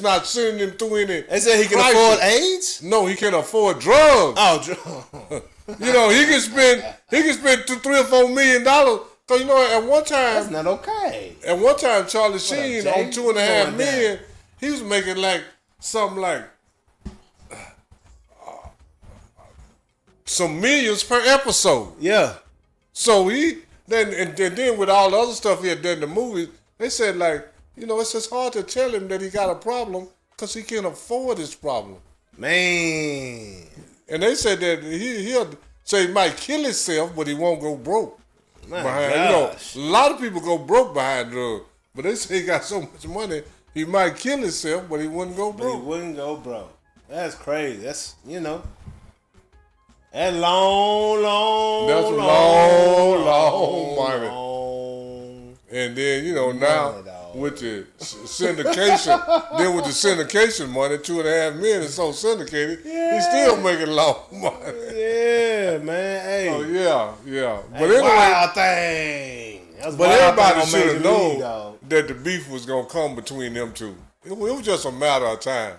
Speaker 3: not sending him through any.
Speaker 1: They said he can afford AIDS?
Speaker 3: No, he can afford drugs.
Speaker 1: Oh, drugs.
Speaker 3: You know, he can spend $3 or $4 million. Cause you know, at one time
Speaker 1: that's not okay.
Speaker 3: At one time, Charlie Sheen on $2.5 million, he was making like something like some millions per episode.
Speaker 1: Yeah.
Speaker 3: So then with all the other stuff he had done in the movies, they said like. You know, it's just hard to tell him that he got a problem because he can't afford his problem.
Speaker 1: Man.
Speaker 3: And they said that he'll say he might kill himself, but he won't go broke. Behind, you know, a lot of people go broke behind drugs. But they say he got so much money, he might kill himself, but he wouldn't go broke.
Speaker 1: But he wouldn't go broke. That's crazy. That's, you know. That long money.
Speaker 3: And then, you know, now with the syndication, money, $2.5 million is so syndicated, he's still making long money.
Speaker 1: Yeah, man. Hey.
Speaker 3: Oh, yeah. But
Speaker 1: anyway. Wild thing.
Speaker 3: But everybody should have known that the beef was going to come between them two. It was just a matter of time.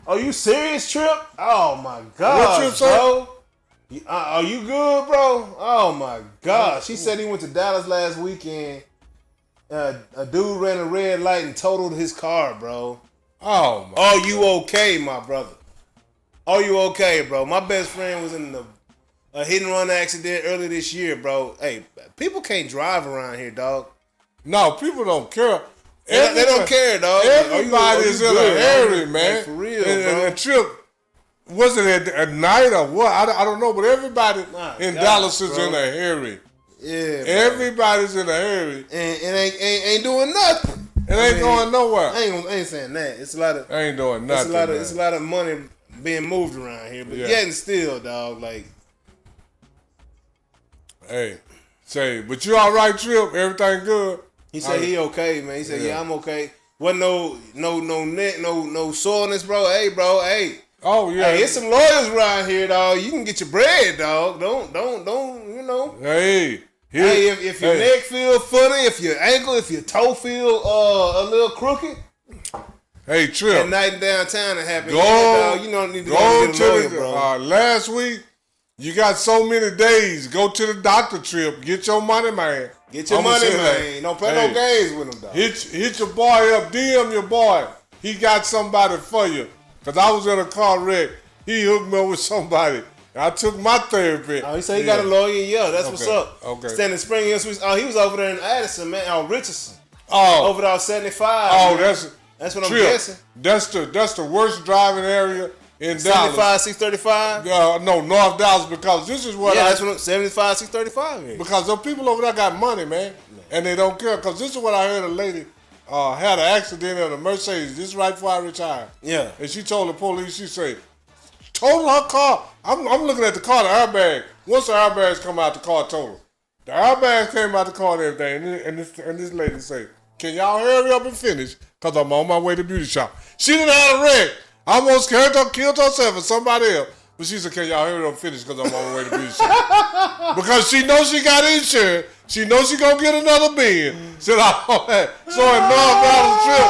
Speaker 1: Are you serious, Trip? Oh, my God,
Speaker 3: what bro.
Speaker 1: Are you good, bro? Oh my gosh. She said he went to Dallas last weekend. A dude ran a red light and totaled his car, bro.
Speaker 3: Oh my
Speaker 1: Are you okay, my brother? Are you okay, bro? My best friend was in a hit and run accident earlier this year, bro. Hey, people can't drive around here, dog.
Speaker 3: No, people don't care.
Speaker 1: They don't care, dog.
Speaker 3: Everybody's in a hurry, man.
Speaker 1: Like, for real, bro.
Speaker 3: And Trip, was it at night or what? I don't know, but everybody in Dallas is in a hurry.
Speaker 1: Yeah, bro.
Speaker 3: Everybody's in a hurry.
Speaker 1: And ain't doing nothing.
Speaker 3: It ain't going nowhere.
Speaker 1: I ain't saying that. It's a lot of.
Speaker 3: Ain't doing nothing.
Speaker 1: It's a lot of money being moved around here, but yet and still, dog. Like,
Speaker 3: hey, but you all right, Trip? Everything good?
Speaker 1: He said he okay, man. He said, yeah, I'm okay. Wasn't no neck, no soreness, bro. Hey, bro, hey.
Speaker 3: Oh yeah.
Speaker 1: Hey, it's some lawyers around here, dog. You can get your bread, dog. Don't, you know.
Speaker 3: Hey.
Speaker 1: If your neck feel funny, if your ankle, if your toe feel a little crooked.
Speaker 3: Hey, Trip.
Speaker 1: At night in downtown it happened. Dog. You don't need to go to the lawyer, bro.
Speaker 3: Last week, you got so many days. Go to the doctor, Trip. Get your money, man.
Speaker 1: Get your money, man. Don't play no games with him, dog.
Speaker 3: Hit your boy up. DM your boy. He got somebody for you. Because I was in a car wreck. He hooked me up with somebody. I took my therapy.
Speaker 1: Oh, he said he got a lawyer. Yeah, that's what's up.
Speaker 3: Okay.
Speaker 1: Standing Spring. He was over there in Addison, man. Richardson.
Speaker 3: Oh.
Speaker 1: Over there on 75.
Speaker 3: Oh,
Speaker 1: man. That's what I'm guessing.
Speaker 3: That's the worst driving area in
Speaker 1: 75,
Speaker 3: Dallas.
Speaker 1: 635?
Speaker 3: No, North Dallas, because this is what
Speaker 1: that's what 75, 635 is.
Speaker 3: Because those people over there got money, man. And they don't care. Because this is what I heard a lady had an accident in a Mercedes. This is right before I retired.
Speaker 1: Yeah.
Speaker 3: And she told the police, she said, total her car. I'm looking at the car, the airbag. Once the airbags come out, the car total. The airbags came out the car and everything. And this lady said, can y'all hurry up and finish? Because I'm on my way to beauty shop. She didn't have a wreck. I almost killed herself and somebody else. But she said, can y'all hurry up and finish because I'm on my way to beauty shop. Because she knows she got insurance. She knows she going to get another bin. So in North Dallas Trip,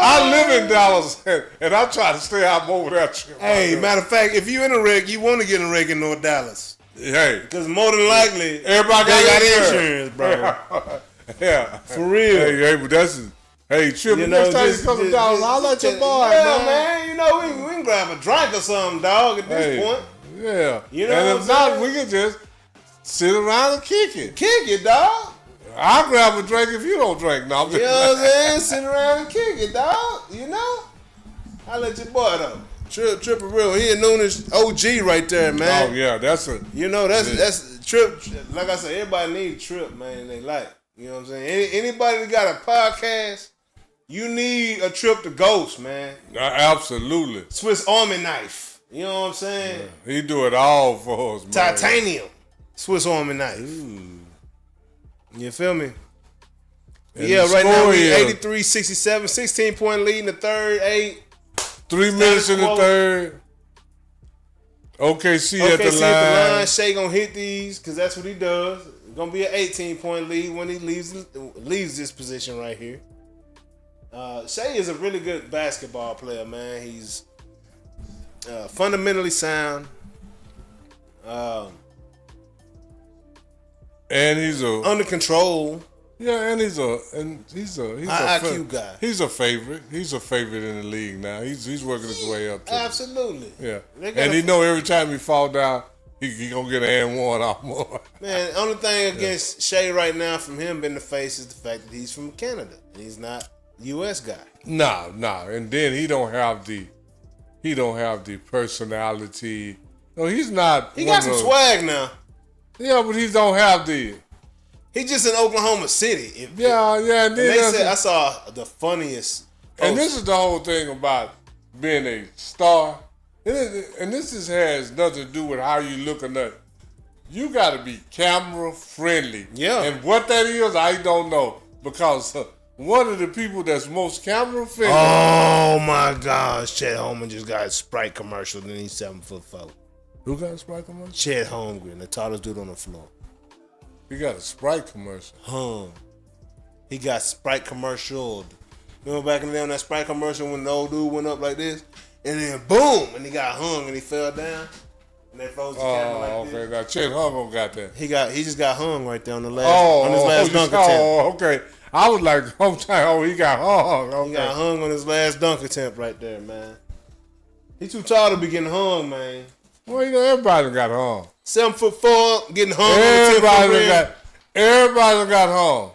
Speaker 3: I live in Dallas, and I try to stay out over that trip.
Speaker 1: Hey, matter of fact, if you in a wreck, you want to get in a wreck in North Dallas.
Speaker 3: Hey.
Speaker 1: Because more than likely,
Speaker 3: everybody
Speaker 1: got insurance, bro.
Speaker 3: Yeah.
Speaker 1: For real.
Speaker 3: Hey, but that's... Hey, Trip, next time you come to Dallas, I'll let your boy,
Speaker 1: man. You know, we can grab a drink or something, dog, at this point.
Speaker 3: Yeah.
Speaker 1: You know
Speaker 3: and
Speaker 1: what
Speaker 3: if
Speaker 1: I'm
Speaker 3: not, we can just sit around and kick it.
Speaker 1: Kick it, dog.
Speaker 3: I'll grab a drink if you don't drink. No,
Speaker 1: you know what I'm saying? Sit around and kick it, dog. You know? I'll let your boy, though. Trip real. He a Noonish OG right there, man.
Speaker 3: Oh, yeah, that's a...
Speaker 1: You know, that's Trip. Like I said, everybody needs Trip, man, in their life. You know what I'm saying? Anybody that got a podcast, you need a Trip to Ghost, man.
Speaker 3: Absolutely.
Speaker 1: Swiss Army knife. You know what I'm saying?
Speaker 3: Yeah. He do it all for us, man.
Speaker 1: Titanium. Swiss Army knife.
Speaker 3: Ooh.
Speaker 1: You feel me?
Speaker 3: And
Speaker 1: yeah, right now we 83-67, 16-point lead in the third, 8.
Speaker 3: 3 minutes in the third. OKC at the line.
Speaker 1: Shea gonna hit these because that's what he does. It's gonna be an 18-point lead when he leaves this position right here. Shea is a really good basketball player, man. He's fundamentally sound.
Speaker 3: And he's
Speaker 1: under control.
Speaker 3: Yeah, and he's a
Speaker 1: IQ guy.
Speaker 3: He's a favorite. He's a favorite in the league now. He's working his way up.
Speaker 1: Absolutely.
Speaker 3: Yeah, and he know every time he fall down, he gonna get an and one off more.
Speaker 1: Man, only thing against Shea right now from him in the face is the fact that he's from Canada. He's not a U.S. guy.
Speaker 3: No, and then he don't have the personality. No, he's not.
Speaker 1: He got some swag now.
Speaker 3: Yeah, but he don't have the.
Speaker 1: He just in Oklahoma City.
Speaker 3: And then
Speaker 1: they said I saw the funniest post.
Speaker 3: And this is the whole thing about being a star. And this has nothing to do with how you look or nothing. You got to be camera friendly.
Speaker 1: Yeah.
Speaker 3: And what that is, I don't know. Because one of the people that's most camera friendly.
Speaker 1: Oh my gosh. Chet Holmgren just got a Sprite commercial and he's 7'4".
Speaker 3: Who got a Sprite commercial?
Speaker 1: Chet Holmgren, the tallest dude on the floor.
Speaker 3: He got a Sprite commercial.
Speaker 1: He got Sprite commercial. Remember back in the day on that Sprite commercial when the old dude went up like this? And then boom! And he got hung and he fell down. And they froze the camera like this.
Speaker 3: Now Chet Holmgren got that.
Speaker 1: He just got hung right there on the last dunk attempt.
Speaker 3: Oh, okay. I was like, he got hung. Okay.
Speaker 1: He got hung on his last dunk attempt right there, man. He too tall to be getting hung, man.
Speaker 3: Well, you know, everybody got hung.
Speaker 1: 7'4", getting hung.
Speaker 3: Everybody got hung.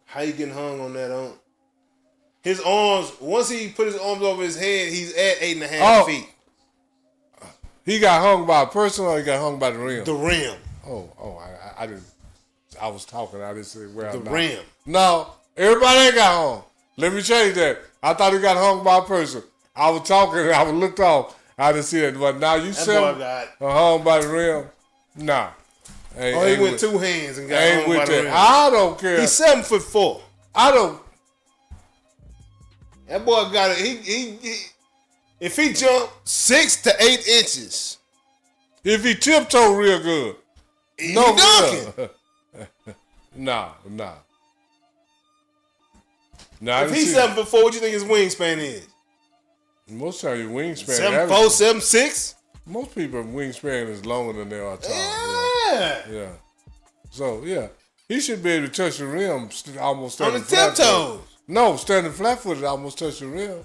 Speaker 1: How you getting hung on that? His arms. Once he put his arms over his head, he's at 8.5 feet.
Speaker 3: He got hung by a person, or he got hung by the rim?
Speaker 1: The rim.
Speaker 3: I didn't. I was talking. I didn't say where.
Speaker 1: The rim.
Speaker 3: No, Everybody ain't got hung. Let me change that. I thought he got hung by a person. I was talking and I was looked off. I didn't see it. But now you said hung by the rim. Nah.
Speaker 1: He went 2 hands and got hung by the rim.
Speaker 3: I don't care.
Speaker 1: He's 7'4".
Speaker 3: I don't.
Speaker 1: That boy got it. He if he jumped 6 to 8 inches.
Speaker 3: If he tiptoe real good.
Speaker 1: He dunking.
Speaker 3: Nah.
Speaker 1: If he's 7'4", what you think his wingspan is?
Speaker 3: Most times your wingspan
Speaker 1: 7'4", 7'6".
Speaker 3: Most people's wingspan is longer than they are tall. Yeah. So yeah, he should be able to touch the rim almost standing
Speaker 1: on the tiptoes.
Speaker 3: No, standing flat-footed almost touch the rim.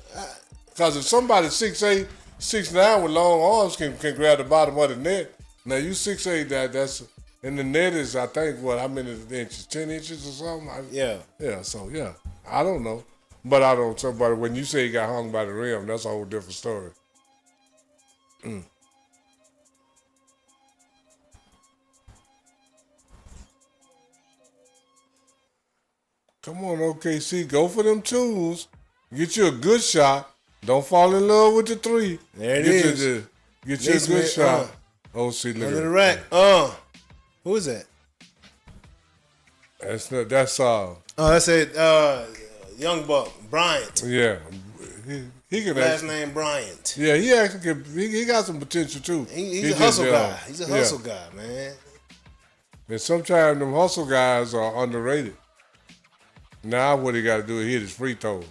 Speaker 3: Because if somebody 6'8", 6'9" with long arms can grab the bottom of the net. Now you 6'8", that's and the net is I think how many inches? 10 inches or something.
Speaker 1: Yeah.
Speaker 3: So yeah, I don't know, but I don't. But when you say he got hung by the rim, that's a whole different story. Come on, OKC, go for them twos. Get you a good shot. Don't fall in love with the 3.
Speaker 1: There it is.
Speaker 3: Get you a good shot. OC, look
Speaker 1: at the rack. Who is that?
Speaker 3: That's
Speaker 1: it. Young Buck Bryant.
Speaker 3: Yeah, he can.
Speaker 1: Last name Bryant.
Speaker 3: Yeah, he actually he got some potential too.
Speaker 1: He's a hustle guy. He's a hustle guy, man.
Speaker 3: And sometimes them hustle guys are underrated. Now what he got to do is hit his free throw.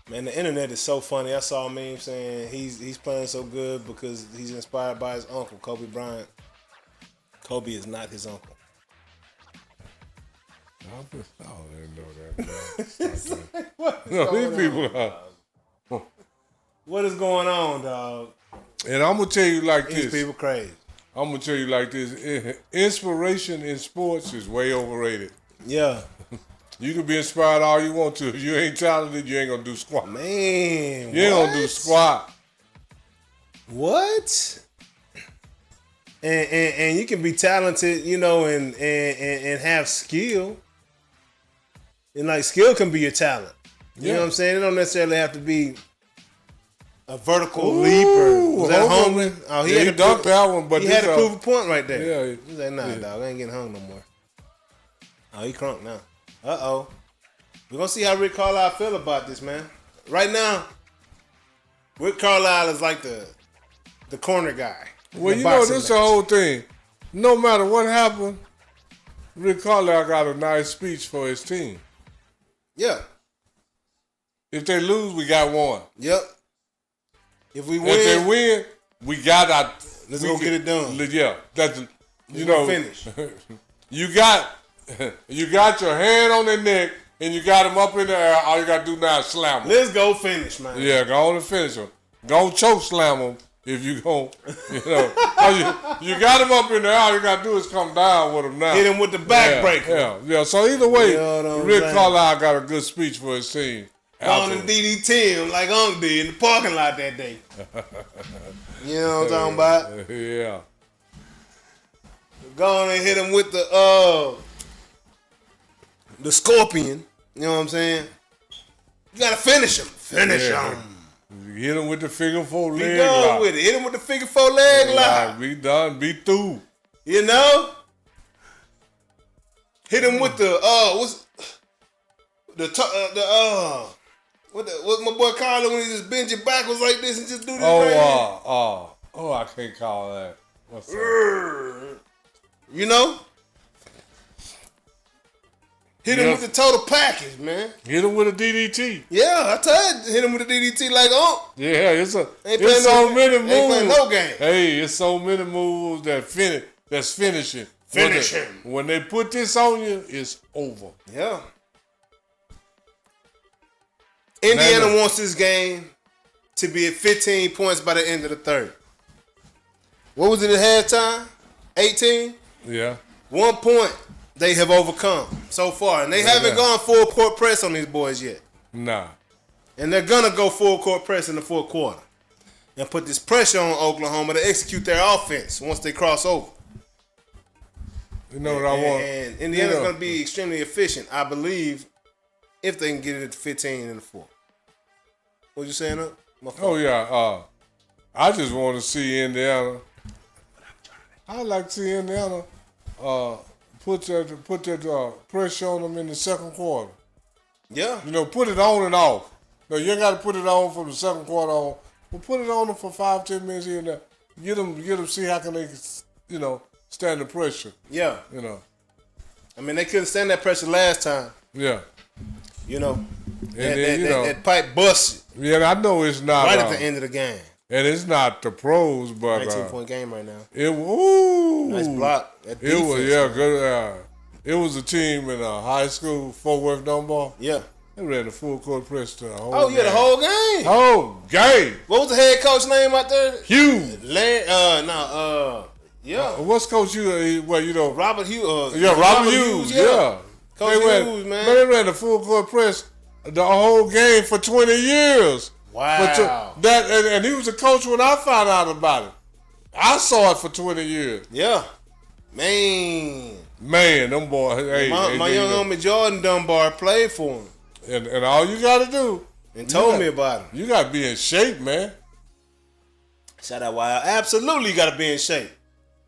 Speaker 1: Man, the internet is so funny. I saw a meme saying he's playing so good because he's inspired by his uncle, Kobe Bryant. Kobe is not his uncle.
Speaker 3: I didn't know that. These people are.
Speaker 1: What is going on, dog?
Speaker 3: And I'm gonna tell you like this.
Speaker 1: These people crazy.
Speaker 3: I'm gonna tell you like this. Inspiration in sports is way overrated.
Speaker 1: Yeah.
Speaker 3: You can be inspired all you want to. If you ain't talented, you ain't gonna do squat.
Speaker 1: Man,
Speaker 3: you ain't gonna do squat.
Speaker 1: What? And you can be talented, and have skill. And like skill can be your talent. You know what I'm saying? It don't necessarily have to be a vertical leaper. Was that Holmgren? Oh, he had
Speaker 3: dunked that one, but
Speaker 1: he had to prove a point right there.
Speaker 3: Yeah,
Speaker 1: he's like, nah, dog, I ain't getting hung no more. Oh, he crunk now. Uh-oh. We're going to see how Rick Carlisle feel about this, man. Right now, Rick Carlisle is like the corner guy.
Speaker 3: Well, this is the whole thing. No matter what happened, Rick Carlisle got a nice speech for his team.
Speaker 1: Yeah.
Speaker 3: If they lose, we got one.
Speaker 1: Yep. If we win.
Speaker 3: If they win, we got our.
Speaker 1: Let's go get it done.
Speaker 3: Yeah. That's,
Speaker 1: finish.
Speaker 3: You got your hand on their neck and you got them up in the air. All you got to do now is slam them.
Speaker 1: Let's go finish, man.
Speaker 3: Yeah, go on and finish them. Go choke slam them if you go. You got them up in the air. All you got to do is come down with them now.
Speaker 1: Hit him with the backbreaker.
Speaker 3: Yeah. So either way, Rick Carlisle got a good speech for his team.
Speaker 1: Going and DDT him like Unc did in the parking lot that day. You know what I'm talking about?
Speaker 3: Yeah.
Speaker 1: Go on and hit him with the scorpion. You know what I'm saying? You gotta finish him. Finish him.
Speaker 3: Hit him with the figure 4 leg lock.
Speaker 1: Be done with it. Hit him with the figure 4 leg lock.
Speaker 3: Be done. Be through.
Speaker 1: You know? Hit him with what my boy Carlisle when he just bend your backwards like this and just do this
Speaker 3: I can't call that. What's that?
Speaker 1: You know? Hit him with the total package, man.
Speaker 3: Hit him with a DDT.
Speaker 1: Yeah, I told you. Hit him with a DDT like
Speaker 3: Yeah, it's so many moves.
Speaker 1: Ain't playing no game.
Speaker 3: Hey, it's so many moves that's finishing. When they put this on you, it's over.
Speaker 1: Yeah. Indiana wants this game to be at 15 points by the end of the third. What was it at halftime? 18?
Speaker 3: Yeah.
Speaker 1: 1 point they have overcome so far. And they haven't gone full court press on these boys yet.
Speaker 3: Nah.
Speaker 1: And they're going to go full court press in the fourth quarter. And put this pressure on Oklahoma to execute their offense once they cross over.
Speaker 3: You know what I want?
Speaker 1: And Indiana's going to be extremely efficient, I believe, if they can get it to 15 in the fourth. What you saying up?
Speaker 3: Oh yeah. I just want to see Indiana. I'd like to see Indiana put that pressure on them in the second quarter.
Speaker 1: Yeah.
Speaker 3: Put it on and off. No, you ain't got to put it on from the second quarter on. But put it on them for 5-10 minutes here and there. Get them, see how can they, stand the pressure.
Speaker 1: Yeah. I mean, they couldn't stand that pressure last time.
Speaker 3: Yeah.
Speaker 1: That pipe busted.
Speaker 3: Yeah, I know it's not.
Speaker 1: Right at the end of the game.
Speaker 3: And it's not the pros, but
Speaker 1: 19-point game right now.
Speaker 3: Nice
Speaker 1: block.
Speaker 3: It was good. It was a team in high school, Fort Worth Dunbar.
Speaker 1: Yeah.
Speaker 3: They ran the full court press the whole game.
Speaker 1: The whole game.
Speaker 3: Whole game.
Speaker 1: What was the head coach name out there?
Speaker 3: Hughes.
Speaker 1: Yeah.
Speaker 3: What's Coach Hughes?
Speaker 1: Robert Hughes.
Speaker 3: Robert Hughes. Yeah.
Speaker 1: Coach Hughes, man.
Speaker 3: They ran the full court press the whole game for 20 years.
Speaker 1: Wow.
Speaker 3: And he was a coach when I found out about it. I saw it for 20 years.
Speaker 1: Yeah. Man,
Speaker 3: them boys. Hey,
Speaker 1: my young homie Jordan Dunbar played for him.
Speaker 3: And all you got to do.
Speaker 1: And told me about him.
Speaker 3: You got to be in shape, man.
Speaker 1: Shout out Wild. Absolutely got to be in shape.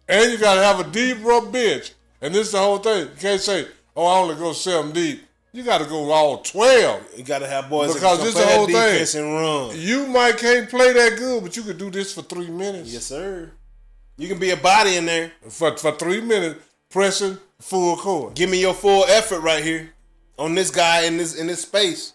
Speaker 3: And you got to have a deep rub bench. And this is the whole thing. You can't say, I only go 7 deep. You got to go all 12.
Speaker 1: You got to have boys
Speaker 3: because
Speaker 1: that can
Speaker 3: play
Speaker 1: play
Speaker 3: whole
Speaker 1: that defense and run.
Speaker 3: You can't play that good, but you could do this for 3 minutes.
Speaker 1: Yes, sir. You can be a body in there.
Speaker 3: For 3 minutes, pressing full court.
Speaker 1: Give me your full effort right here on this guy in this space.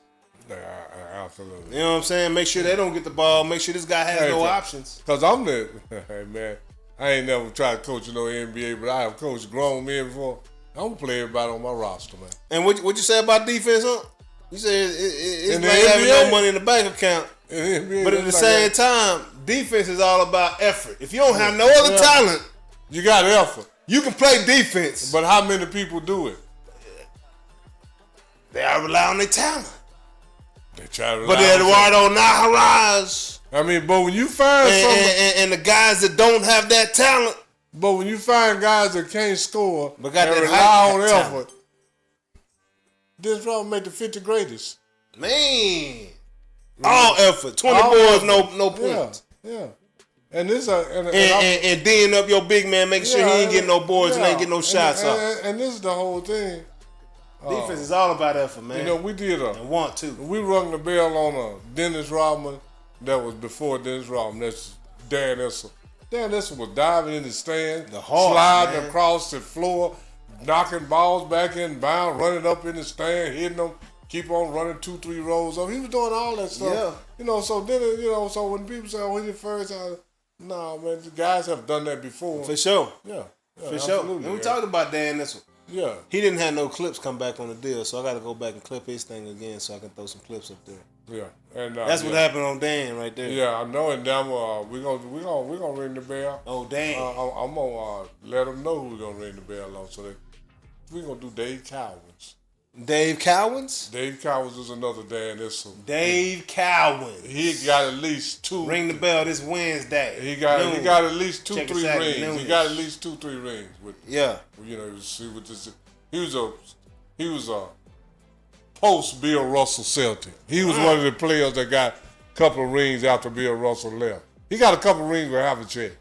Speaker 3: Absolutely.
Speaker 1: You know what I'm saying? Make sure they don't get the ball. Make sure this guy has no options.
Speaker 3: Because I'm the... Hey, man, I ain't never tried to coach NBA, but I have coached grown men before. I'm going to play everybody on my roster, man.
Speaker 1: And what you say about defense, huh? You said it's like having no money in the bank account. But at the same time, defense is all about effort. If you don't have no other talent,
Speaker 3: you got effort.
Speaker 1: You can play defense.
Speaker 3: But how many people do it?
Speaker 1: They all rely on their talent.
Speaker 3: They try to
Speaker 1: but they're Eduardo Najaraj.
Speaker 3: I mean, but when you find
Speaker 1: and the guys that don't have that talent.
Speaker 3: But when you find guys that can't score
Speaker 1: but got
Speaker 3: and
Speaker 1: that
Speaker 3: rely on effort, this probably make the 50 greatest.
Speaker 1: Man. All effort. 20 boards, no points.
Speaker 3: Yeah. And this
Speaker 1: and D'ing up your big man, making sure he ain't getting no boards and ain't getting no shots off.
Speaker 3: And this is the whole thing.
Speaker 1: Defense is all about effort, man.
Speaker 3: We did
Speaker 1: and want to.
Speaker 3: We rung the bell on Dennis Rodman. That was before Dennis Rodman. That's Dan Issel. Dan Issel was diving in the stand, sliding across the floor, knocking balls back in bounds, running up in the stand, hitting them, keep on running 2-3 rows up. He was doing all that stuff. Yeah. So then so when people say, "Oh, he's the first," nah, man, the guys have done that before.
Speaker 1: For sure.
Speaker 3: Yeah.
Speaker 1: For sure. And we talked about Dan Issel.
Speaker 3: Yeah.
Speaker 1: He didn't have no clips come back on the deal, so I got to go back and clip his thing again so I can throw some clips up there.
Speaker 3: Yeah, and
Speaker 1: that's what happened on Dan right there.
Speaker 3: Yeah, I know, and then we're gonna ring the bell.
Speaker 1: Oh, Dan!
Speaker 3: I'm gonna let them know who's gonna ring the bell on. So we're gonna do Dave Cowens.
Speaker 1: Dave Cowens?
Speaker 3: Dave Cowens is another Dan Issel.
Speaker 1: Dave Cowens.
Speaker 3: He got at least 2.
Speaker 1: Ring the bell this Wednesday.
Speaker 3: He got at least 2-3 rings.
Speaker 1: Noonish.
Speaker 3: He got at least 2-3 rings. See what this. He was a post Bill Russell Celtic. He was one of the players that got a couple of rings after Bill Russell left. He got a couple of rings with Havlicek.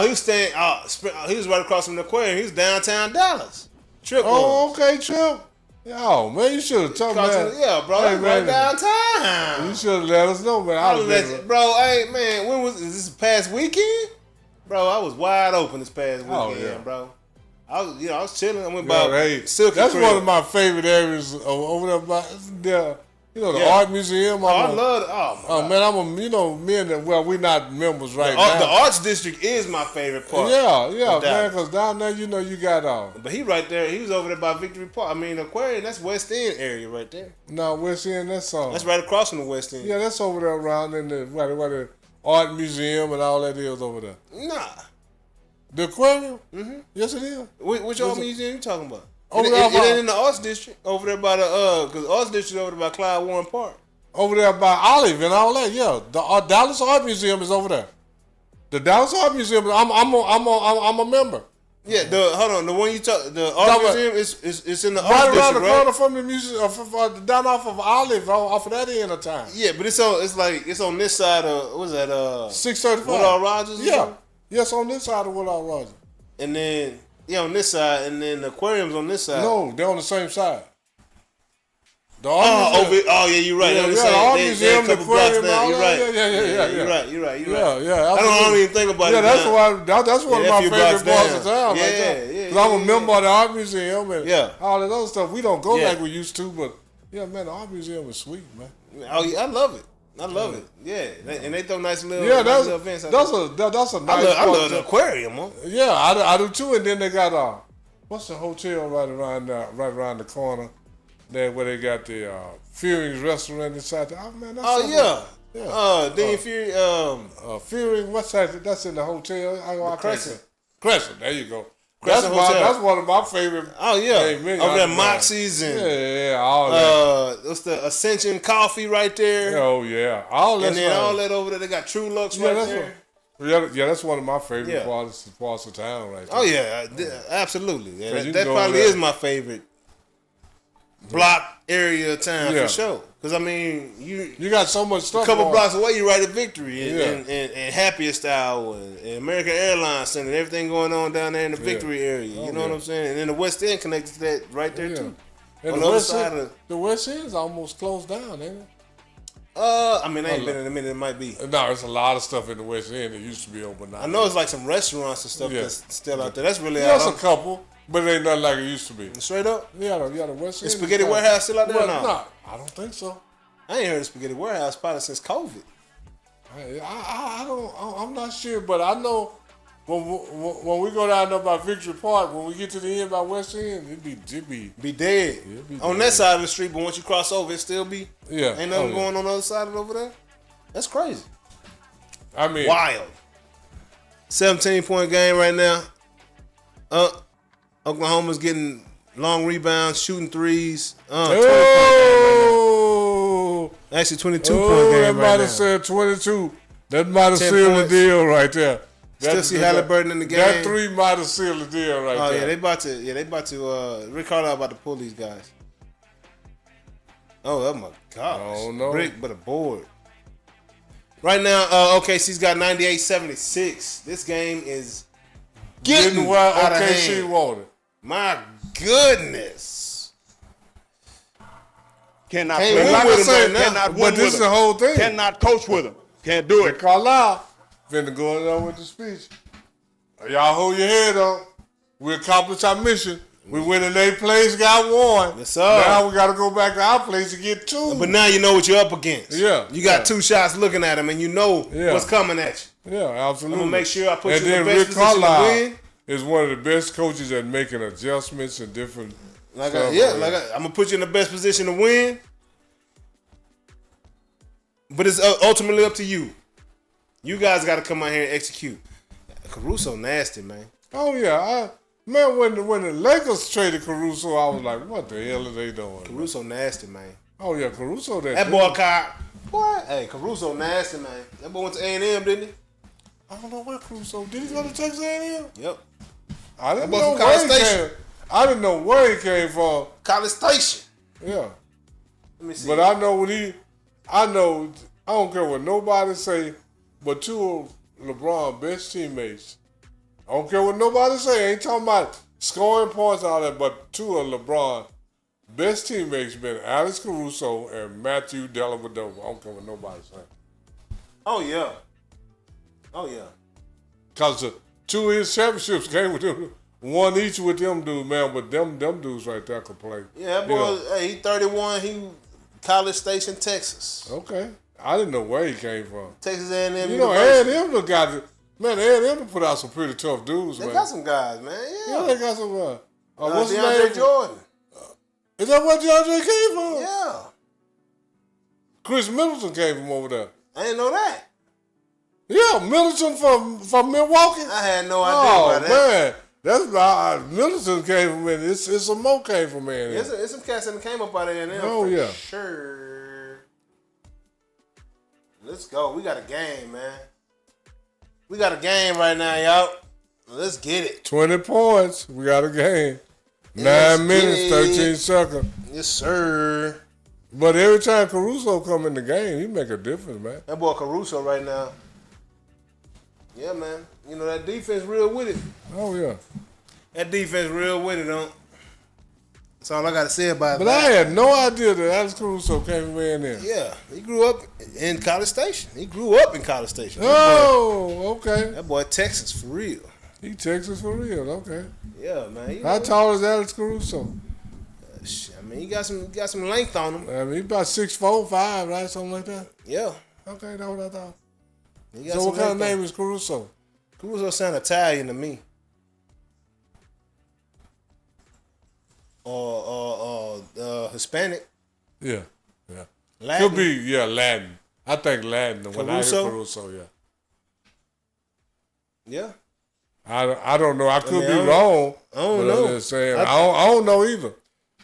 Speaker 1: He was staying. He was right across from the aquarium. He was downtown Dallas. Trip.
Speaker 3: Oh, okay, Trip. Yo, man, you should have told me that.
Speaker 1: Yeah, bro. Hey, right downtown.
Speaker 3: You should have let us know, man.
Speaker 1: Bro, hey, man, is this past weekend? Bro, I was wide open this past weekend, bro. I was chilling. I went by Silky
Speaker 3: That's
Speaker 1: Crib.
Speaker 3: one of my favorite areas over there by the art museum.
Speaker 1: I love it. Oh
Speaker 3: man, we're not members right now.
Speaker 1: The arts district is my favorite part.
Speaker 3: Yeah, man, because down there, you got
Speaker 1: But he right there. He was over there by Victory Park. I mean, Aquarium. That's West End area right there.
Speaker 3: No, West End. That's
Speaker 1: right across from the West End.
Speaker 3: Yeah, that's over there around in where the art museum and all that is over there.
Speaker 1: Nah.
Speaker 3: The aquarium? Mm-hmm. Yes, it is.
Speaker 1: Which art museum you talking about? It ain't in the arts district. Over there by because the arts district over there by Clyde Warren Park.
Speaker 3: Over there by Olive and all that. Yeah, the Dallas Art Museum is over there. The Dallas Art Museum. I'm a member.
Speaker 1: Yeah, the one you talk, the art museum is in the
Speaker 3: right
Speaker 1: art
Speaker 3: around
Speaker 1: district,
Speaker 3: the corner from the museum, down off of Olive, off of that end of town.
Speaker 1: Yeah, but it's on this side of what's that?
Speaker 3: 635.
Speaker 1: Woodall Rogers.
Speaker 3: Yes, on this side of Woodall Rogers.
Speaker 1: And then on this side, and then the aquarium's on this side.
Speaker 3: No, they're on the same side.
Speaker 1: Yeah, you're right.
Speaker 3: The art museum, the aquarium, all
Speaker 1: You're
Speaker 3: that.
Speaker 1: right.
Speaker 3: Yeah.
Speaker 1: You're right.
Speaker 3: Yeah.
Speaker 1: I don't even think about it.
Speaker 3: Yeah, that's one of my favorite parts of town.
Speaker 1: Yeah,
Speaker 3: right there. Because I'm a member of the art museum and all that other stuff. We don't go like we used to, but yeah, man, the art museum is sweet, man.
Speaker 1: Oh yeah, I love it. Yeah, and they throw nice little events.
Speaker 3: That's a nice.
Speaker 1: I love the aquarium, huh?
Speaker 3: Yeah, I do too. And then they got what's the hotel right around the corner there where they got the Fearing's restaurant inside there. Oh man, that's
Speaker 1: Dean Fury.
Speaker 3: Fearing, what's that? That's in the hotel. Crescent. There you go.
Speaker 1: That's
Speaker 3: one of my favorite.
Speaker 1: Oh yeah, over there Moxie's and
Speaker 3: all that.
Speaker 1: What's the Ascension Coffee right there?
Speaker 3: Oh yeah, all that.
Speaker 1: And then all that over there, they got True Lux right there.
Speaker 3: That's one of my favorite parts of town right there.
Speaker 1: Oh yeah, absolutely. Yeah, that probably is my favorite block area of town for sure. Because I mean,
Speaker 3: you got so much stuff.
Speaker 1: A couple blocks away, you right at Victory and Happiest Hour and American Airlines Center and everything going on down there in the Victory area. You know what I'm saying? And then the West End connected to that right there too.
Speaker 3: And on the other side of the West End is almost closed down, ain't it?
Speaker 1: I mean, I ain't been in a minute. It might be.
Speaker 3: No, there's a lot of stuff in the West End that used to be open now.
Speaker 1: I know it's like some restaurants and stuff that's still out there. That's really
Speaker 3: there's a couple. But it ain't nothing like it used to be.
Speaker 1: Straight up?
Speaker 3: Yeah, the West End.
Speaker 1: Is Spaghetti Warehouse still out there or not?
Speaker 3: No, I don't think so.
Speaker 1: I ain't heard of Spaghetti Warehouse probably since COVID.
Speaker 3: I'm not sure, but I know when we go down there by Victory Park, when we get to the end by West End, it
Speaker 1: be dead. On that side of the street, but once you cross over, it still be.
Speaker 3: Yeah.
Speaker 1: Ain't nothing going on the other side of over there. That's crazy.
Speaker 3: I mean,
Speaker 1: wild. 17-point game right now. Oklahoma's getting long rebounds, shooting threes. 20-point game. Actually, 22-point game
Speaker 3: that
Speaker 1: right
Speaker 3: might
Speaker 1: now.
Speaker 3: have said 22. That might have sealed the deal right there.
Speaker 1: Still see Haliburton in the game.
Speaker 3: That three might have sealed the deal right there.
Speaker 1: Oh yeah, they about to. Rick Carlisle about to pull these guys. Oh my gosh.
Speaker 3: Oh no.
Speaker 1: Brick, but a board. Right now, OKC's got 98-76. This game is getting
Speaker 3: what
Speaker 1: out
Speaker 3: OKC
Speaker 1: of hand.
Speaker 3: wanted.
Speaker 1: My goodness.
Speaker 4: Cannot
Speaker 1: Can't
Speaker 4: play
Speaker 1: win
Speaker 4: with
Speaker 1: with
Speaker 4: him
Speaker 1: him right now.
Speaker 3: But this is the whole thing.
Speaker 4: Cannot coach with him. Can't do it.
Speaker 3: Carlisle finna go on with the speech. Y'all hold your head up. We accomplished our mission. We went in their place, got one.
Speaker 1: Yes, sir.
Speaker 3: Now we got to go back to our place to get two.
Speaker 1: But now you know what you're up against.
Speaker 3: Yeah.
Speaker 1: You got two shots looking at him, and you know what's coming at you.
Speaker 3: Yeah, absolutely.
Speaker 1: I'm going to make sure I put you in the
Speaker 3: then
Speaker 1: best
Speaker 3: Rick
Speaker 1: position
Speaker 3: Carlisle
Speaker 1: to win.
Speaker 3: is one of the best coaches at making adjustments and different stuff.
Speaker 1: I'm going to put you in the best position to win. But it's ultimately up to you. You guys got to come out here and execute. Caruso nasty, man.
Speaker 3: Oh, yeah. Man, when the Lakers traded Caruso, I was like, what the hell are they doing?
Speaker 1: Caruso nasty, man.
Speaker 3: Oh, yeah, Caruso.
Speaker 1: That boy, hey, Caruso nasty, man. That boy went to A&M, didn't he?
Speaker 3: I don't know where Caruso. Did he go to Texas A&M?
Speaker 1: Yep.
Speaker 3: I didn't know where he came. I didn't know where he came from.
Speaker 1: College Station.
Speaker 3: Yeah.
Speaker 1: Let me see.
Speaker 3: But I know I don't care what nobody say, but two of LeBron's best teammates. I don't care what nobody say. I ain't talking about scoring points and all that, but two of LeBron's best teammates been Alex Caruso and Matthew Dellavedova. I don't care what nobody say.
Speaker 1: Oh, yeah. Oh, yeah.
Speaker 3: Because the two of his championships came with them. One each with them dudes, man, but them dudes right there could play.
Speaker 1: Yeah, that boy, hey, he 31. He College Station, Texas.
Speaker 3: Okay. I didn't know where he came from.
Speaker 1: Texas A&M.
Speaker 3: You know, A&M done got it. Man, A&M done put out some pretty tough dudes, man.
Speaker 1: They got some guys, man. Yeah.
Speaker 3: Yeah, they got some what's his
Speaker 1: DeAndre
Speaker 3: name?
Speaker 1: Jordan.
Speaker 3: Is that where DeAndre came from?
Speaker 1: Yeah.
Speaker 3: Chris Middleton came from over there.
Speaker 1: I didn't know that.
Speaker 3: Yeah, Middleton from Milwaukee.
Speaker 1: I had no idea about that.
Speaker 3: Man. That's why Middleton came from it. It's some more came from A&M.
Speaker 1: It's some cats that came up out of A&M.
Speaker 3: Oh, yeah.
Speaker 1: Sure. Let's go. We got a game, man. We got a game right now, y'all. Let's get it.
Speaker 3: 20 points. We got a game. 9 minutes, 13 seconds.
Speaker 1: Yes, sir.
Speaker 3: But every time Caruso come in the game, he make a difference, man.
Speaker 1: That boy Caruso right now. Yeah, man. You know, that defense real with it.
Speaker 3: Oh, yeah.
Speaker 1: That defense real with it, don't. That's all I got to say about it.
Speaker 3: But I had no idea that Alex Caruso came in there.
Speaker 1: Yeah, he grew up in College Station.
Speaker 3: Oh, okay.
Speaker 1: That boy Texas for real.
Speaker 3: He Texas for real, okay.
Speaker 1: Yeah, man.
Speaker 3: How tall is Alex Caruso?
Speaker 1: I mean, he got some length on him.
Speaker 3: I mean, he about 6'4", 5", right? Something like that?
Speaker 1: Yeah.
Speaker 3: Okay, that's what I thought.
Speaker 1: So
Speaker 3: what kind of name is Caruso?
Speaker 1: Caruso sound Italian to me. Or Hispanic.
Speaker 3: Yeah.
Speaker 1: Latin.
Speaker 3: Could be, Latin. I think Latin. When I hear Caruso, yeah.
Speaker 1: Yeah.
Speaker 3: I don't know. I could be wrong.
Speaker 1: I don't know.
Speaker 3: I'm just saying, I don't know either.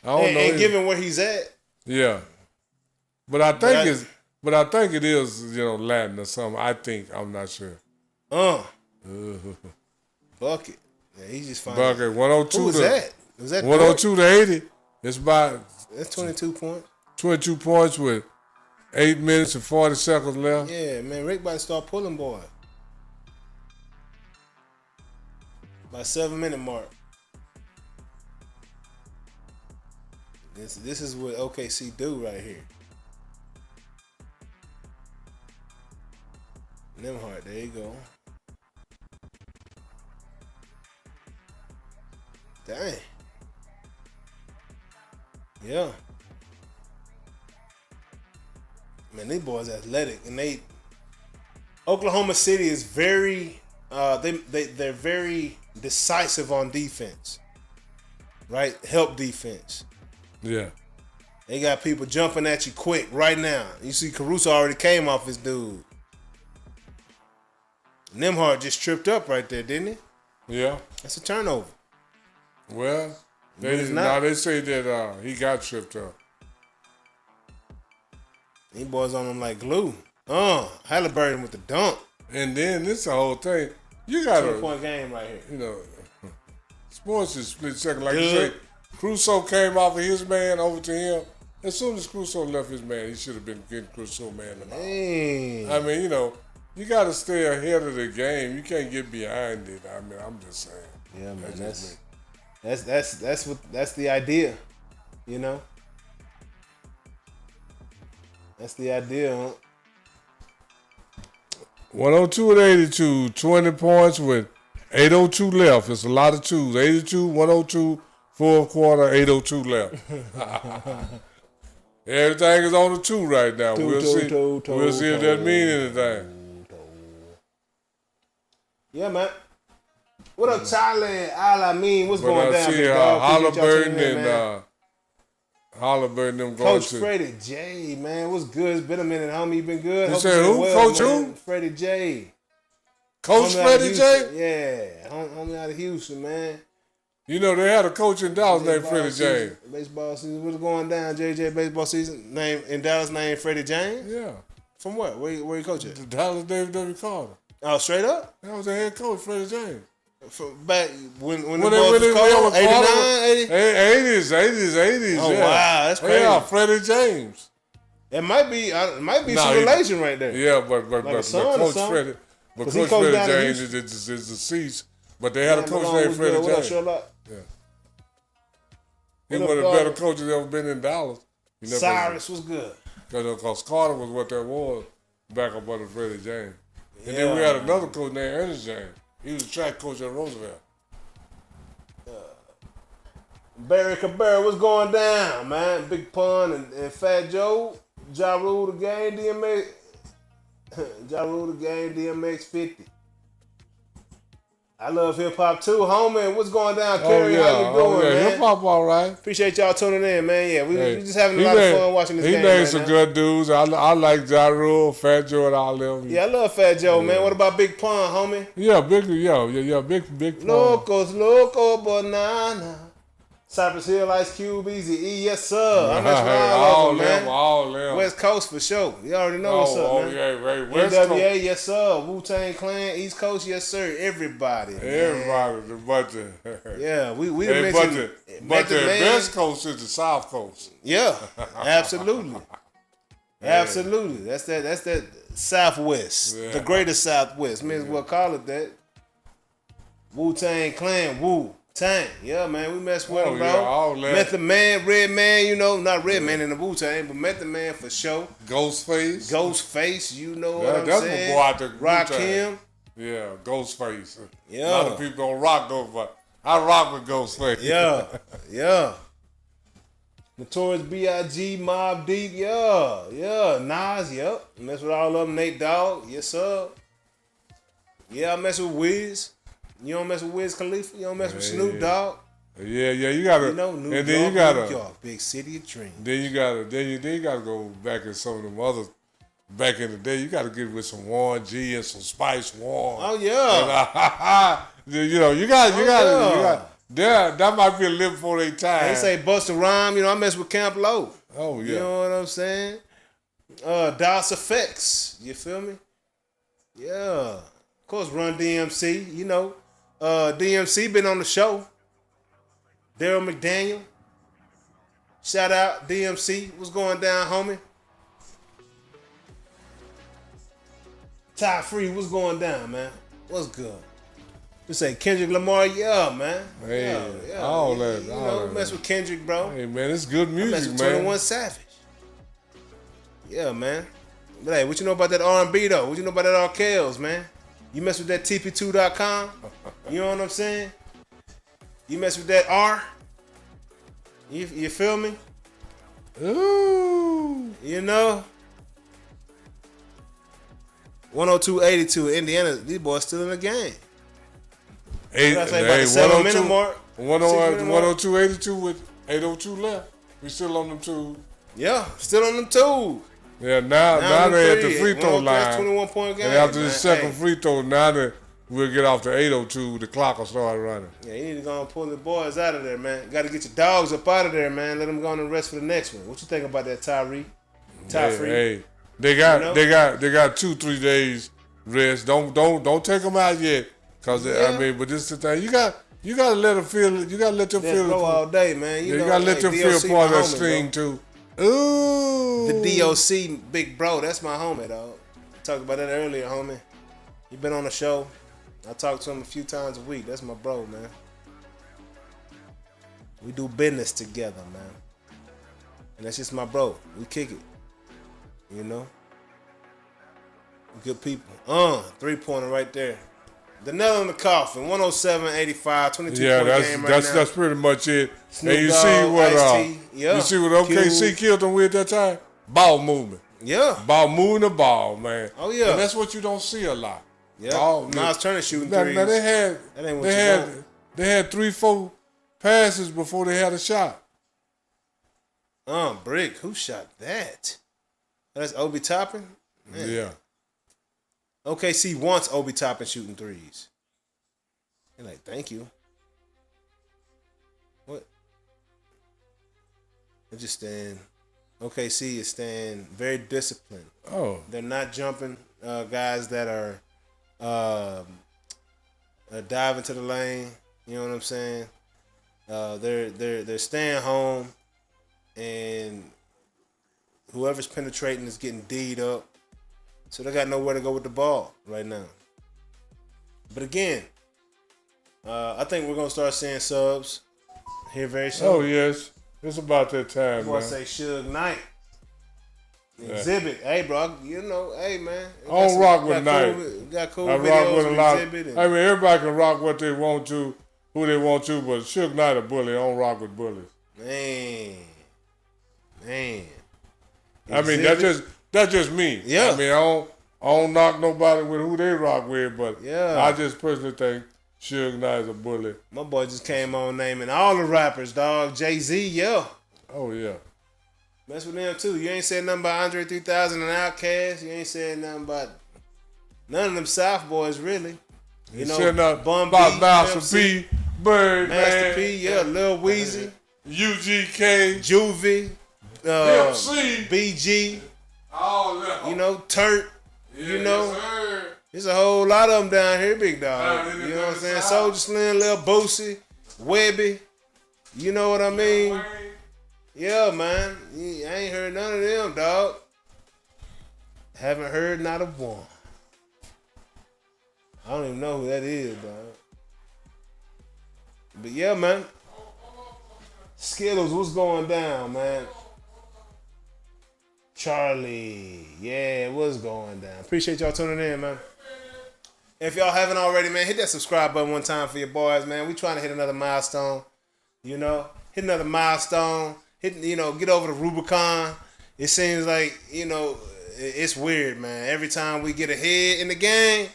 Speaker 1: And given where he's at.
Speaker 3: Yeah. But I think it is, Latin or something. I'm not sure.
Speaker 1: Bucket. Yeah, he's just fine.
Speaker 3: Bucket, 102
Speaker 1: Who was that? Was that
Speaker 3: 102 to 80. It's about...
Speaker 1: That's 22 points.
Speaker 3: 22 points with 8 minutes and 40 seconds left.
Speaker 1: Yeah, man. Rick about to start pulling, boy. By 7-minute mark. This is what OKC do right here. Nembhard, there you go. Dang. Yeah. Man, these boys athletic, and Oklahoma City is very they're very decisive on defense. Right? Help defense.
Speaker 3: Yeah.
Speaker 1: They got people jumping at you quick right now. You see Caruso already came off his dude. Nembhard just tripped up right there, didn't he?
Speaker 3: Yeah.
Speaker 1: That's a turnover.
Speaker 3: Well, they say that he got tripped up.
Speaker 1: These boys on him like glue. Haliburton with the dunk.
Speaker 3: And then this the whole thing. You got a
Speaker 1: 2-point game right here.
Speaker 3: Sports is split second. Like you say, Caruso came off of his man over to him. As soon as Caruso left his man, he should have been getting Caruso man the ball.
Speaker 1: Dang.
Speaker 3: I mean, you got to stay ahead of the game. You can't get behind it. I mean, I'm just saying.
Speaker 1: Yeah, man. That's the idea. That's the idea, huh?
Speaker 3: 102 to 82, 20 points with 8:02 left. It's a lot of twos. 82, 102, fourth quarter, 8:02 left. Everything is on the two right now. We'll see if that means anything.
Speaker 1: Yeah, man. What up, Charlie? What's going down?
Speaker 3: I see Haliburton and Haliburton them going
Speaker 1: Coach Freddie J, man, what's good? It's been a minute, homie. You been good?
Speaker 3: You said who? Coach who?
Speaker 1: Freddie J.
Speaker 3: Coach Freddie J?
Speaker 1: Yeah, homie out of Houston, man.
Speaker 3: They had a coach in Dallas named Freddie J.
Speaker 1: Baseball season. What's going down, JJ? Baseball season in Dallas named Freddie James?
Speaker 3: Yeah.
Speaker 1: From what? Where you coach at?
Speaker 3: The Dallas David W. Carter.
Speaker 1: Oh, straight up?
Speaker 3: That was the head coach, Freddie James.
Speaker 1: Back when the boys was cold, 89,
Speaker 3: 80s.
Speaker 1: Oh,
Speaker 3: yeah.
Speaker 1: wow, that's crazy.
Speaker 3: Yeah, Freddie James.
Speaker 1: It might be some relation right there.
Speaker 3: Yeah, but Coach Freddie, James is deceased. But they had a coach named Freddie James.
Speaker 1: What up, Sherlock?
Speaker 3: Yeah. He was one of the better coaches ever been in Dallas.
Speaker 1: Cyrus was good.
Speaker 3: Because Carter was what that was back up under Freddie James. And then we had another coach named Ernest James. He was a track coach at Roosevelt.
Speaker 1: Barry Cabrera, what's going down, man? Big Pun and Fat Joe. Ja Rule the game, DMX. Ja Rule the game, DMX 50. I love hip hop too, homie. What's going down, Kerry? How you doing, man?
Speaker 3: Hip hop, all right.
Speaker 1: Appreciate y'all tuning in, man. Yeah, we just having a lot of fun watching this game.
Speaker 3: He named some good dudes. I like Ja Rule, Fat Joe, and all them.
Speaker 1: Yeah, I love Fat Joe, man. What about Big Pun, homie?
Speaker 3: Yeah, big Pun.
Speaker 1: Locos, Loco Banana. Cypress Hill, Ice Cube, Easy E, yes sir. I mess with all of them, man.
Speaker 3: All them.
Speaker 1: West Coast for sure. You already know what's up, man.
Speaker 3: Yeah, right. West
Speaker 1: NWA,
Speaker 3: Coast.
Speaker 1: yes sir. Wu-Tang Clan, East Coast, yes sir. Everybody.
Speaker 3: Everybody, but
Speaker 1: yeah, we
Speaker 3: but the West Coast is the South Coast.
Speaker 1: Yeah, absolutely, absolutely. That's that Southwest, the greater Southwest. May as well call it that. Wu-Tang Clan, Wu-Tang. Yeah, man, we mess with him, bro.
Speaker 3: All that.
Speaker 1: Method Man, Red Man, you know, not Red Man in the Wu-Tang, but Method Man for sure.
Speaker 3: Ghostface,
Speaker 1: you know what I'm
Speaker 3: that's
Speaker 1: saying?
Speaker 3: my boy out the
Speaker 1: Rakim.
Speaker 3: Yeah, Ghostface.
Speaker 1: Yeah.
Speaker 3: A lot of people don't rock those, but I rock with Ghostface.
Speaker 1: Yeah. Notorious B.I.G., Mobb Deep, yeah. Nas, yep. Mess with all of them. Nate Dogg, yes sir. Yeah, I mess with Wiz. You don't mess with Wiz Khalifa. You don't mess with Snoop Dogg.
Speaker 3: Yeah, you gotta.
Speaker 1: You know, New York, big city of dreams.
Speaker 3: Then you gotta go back in some of them others. Back in the day, you gotta get with some Warren G and some Spice One.
Speaker 1: Oh yeah.
Speaker 3: And, you got. That might be a little before they time.
Speaker 1: They say Busta Rhyme. You know, I mess with Camp Low.
Speaker 3: Oh yeah.
Speaker 1: You know what I'm saying? DOS Effects. You feel me? Yeah. Of course, Run DMC. You know. DMC been on the show. Daryl McDaniel. Shout out DMC. What's going down, homie? Ty Free, what's going down, man? What's good? You say Kendrick Lamar, yeah, man.
Speaker 3: Hey,
Speaker 1: yeah.
Speaker 3: All that.
Speaker 1: You know, mess with Kendrick, bro.
Speaker 3: Hey, man, it's good music,
Speaker 1: mess with
Speaker 3: man.
Speaker 1: 21 Savage. Yeah, man. But hey, what you know about that R&B, though? What you know about that Arkells, man? You mess with that TP2.com? You know what I'm saying? You mess with that R? You feel me?
Speaker 3: Ooh.
Speaker 1: You know? 102.82 Indiana. These boys still in the game. About the 7 minute mark.
Speaker 3: 102.82 with 802 left. We still on them two.
Speaker 1: Yeah, still on them two.
Speaker 3: Yeah, now they're at the free throw line.
Speaker 1: 21-point game.
Speaker 3: And after the second free throw, now we'll get off the 802. The clock will start running.
Speaker 1: Yeah, you need to go and pull the boys out of there, man. Got to get your dogs up out of there, man. Let them go on and rest for the next one. What you think about that, Tyree?
Speaker 3: Hey, they got 2-3 days rest. Don't take them out yet, cause I mean, but this is the thing. You gotta let them feel it. You gotta let them feel it
Speaker 1: all day, man. You know,
Speaker 3: gotta let them feel part of that string too. Ooh.
Speaker 1: The DOC big bro, that's my homie, dog. Talked about that earlier, homie. He been on the show. I talk to him a few times a week. That's my bro, man. We do business together, man. And that's just my bro. We kick it. You know? Good people. 3-pointer right there. The nail in the coffin. 107-85, 22 point game right now.
Speaker 3: That's pretty much it.
Speaker 1: Snoop
Speaker 3: and you
Speaker 1: Dogg,
Speaker 3: see what
Speaker 1: Ice-T,
Speaker 3: you see what OKC killed them with that time? Ball movement.
Speaker 1: Yeah.
Speaker 3: Ball moving the ball, man.
Speaker 1: Oh yeah.
Speaker 3: And that's what you don't see a lot.
Speaker 1: Yeah. Miles Turner shooting threes.
Speaker 3: Now they had 3-4 passes before they had a shot.
Speaker 1: Brick. Who shot that? That's Obi Toppin? Man.
Speaker 3: Yeah.
Speaker 1: OKC wants Obi Toppin shooting threes. They're like, thank you. What? They're just staying. OKC is staying very disciplined.
Speaker 3: Oh.
Speaker 1: They're not jumping guys that are diving to the lane. You know what I'm saying? They're staying home, and whoever's penetrating is getting D'd up. So they got nowhere to go with the ball right now. But again, I think we're gonna start seeing subs here very soon.
Speaker 3: Oh yes, it's about that time,
Speaker 1: Before
Speaker 3: man.
Speaker 1: I say Suge Knight, Exhibit. Hey, bro, you know, hey man.
Speaker 3: I don't rock with Knight.
Speaker 1: Got cool
Speaker 3: I
Speaker 1: videos
Speaker 3: rock with a lot.
Speaker 1: Exhibit.
Speaker 3: I mean, everybody can rock what they want to, who they want to, but Suge Knight a bully. I don't rock with bullies.
Speaker 1: Man.
Speaker 3: I mean, that's just me.
Speaker 1: Yeah.
Speaker 3: I mean, I don't knock nobody with who they rock with, but I just personally think Suge Knight is a bully.
Speaker 1: My boy just came on naming all the rappers, dog. Jay-Z, yeah.
Speaker 3: Oh, yeah.
Speaker 1: Mess with them, too. You ain't said nothing about Andre 3000 and Outkast. You ain't said nothing about none of them South boys, really. You know,
Speaker 3: said nothing
Speaker 1: Bun
Speaker 3: about
Speaker 1: B,
Speaker 3: Master P, Bird,
Speaker 1: Master
Speaker 3: man.
Speaker 1: P, yeah, Lil Weezy.
Speaker 3: UGK,
Speaker 1: Juvie,
Speaker 3: MC,
Speaker 1: BG,
Speaker 3: all that.
Speaker 1: you know, Turt,
Speaker 3: Yeah,
Speaker 1: you know.
Speaker 3: yes, sir.
Speaker 1: There's a whole lot of them down here, big dog.
Speaker 3: Down in the
Speaker 1: You know what I'm saying?
Speaker 3: South.
Speaker 1: Soldier Slim, Lil Boosie, Webby. You know what I mean?
Speaker 3: Wayne.
Speaker 1: Yeah, man. I ain't heard none of them, dog. Haven't heard not a one. I don't even know who that is, dog. But yeah, man. Skittles, what's going down, man? Charlie. Yeah, what's going down? Appreciate y'all tuning in, man. If y'all haven't already, man, hit that subscribe button one time for your boys, man. We trying to hit another milestone, you know? Hit another milestone. Get over the Rubicon. It seems like, it's weird, man. Every time we get ahead in the game,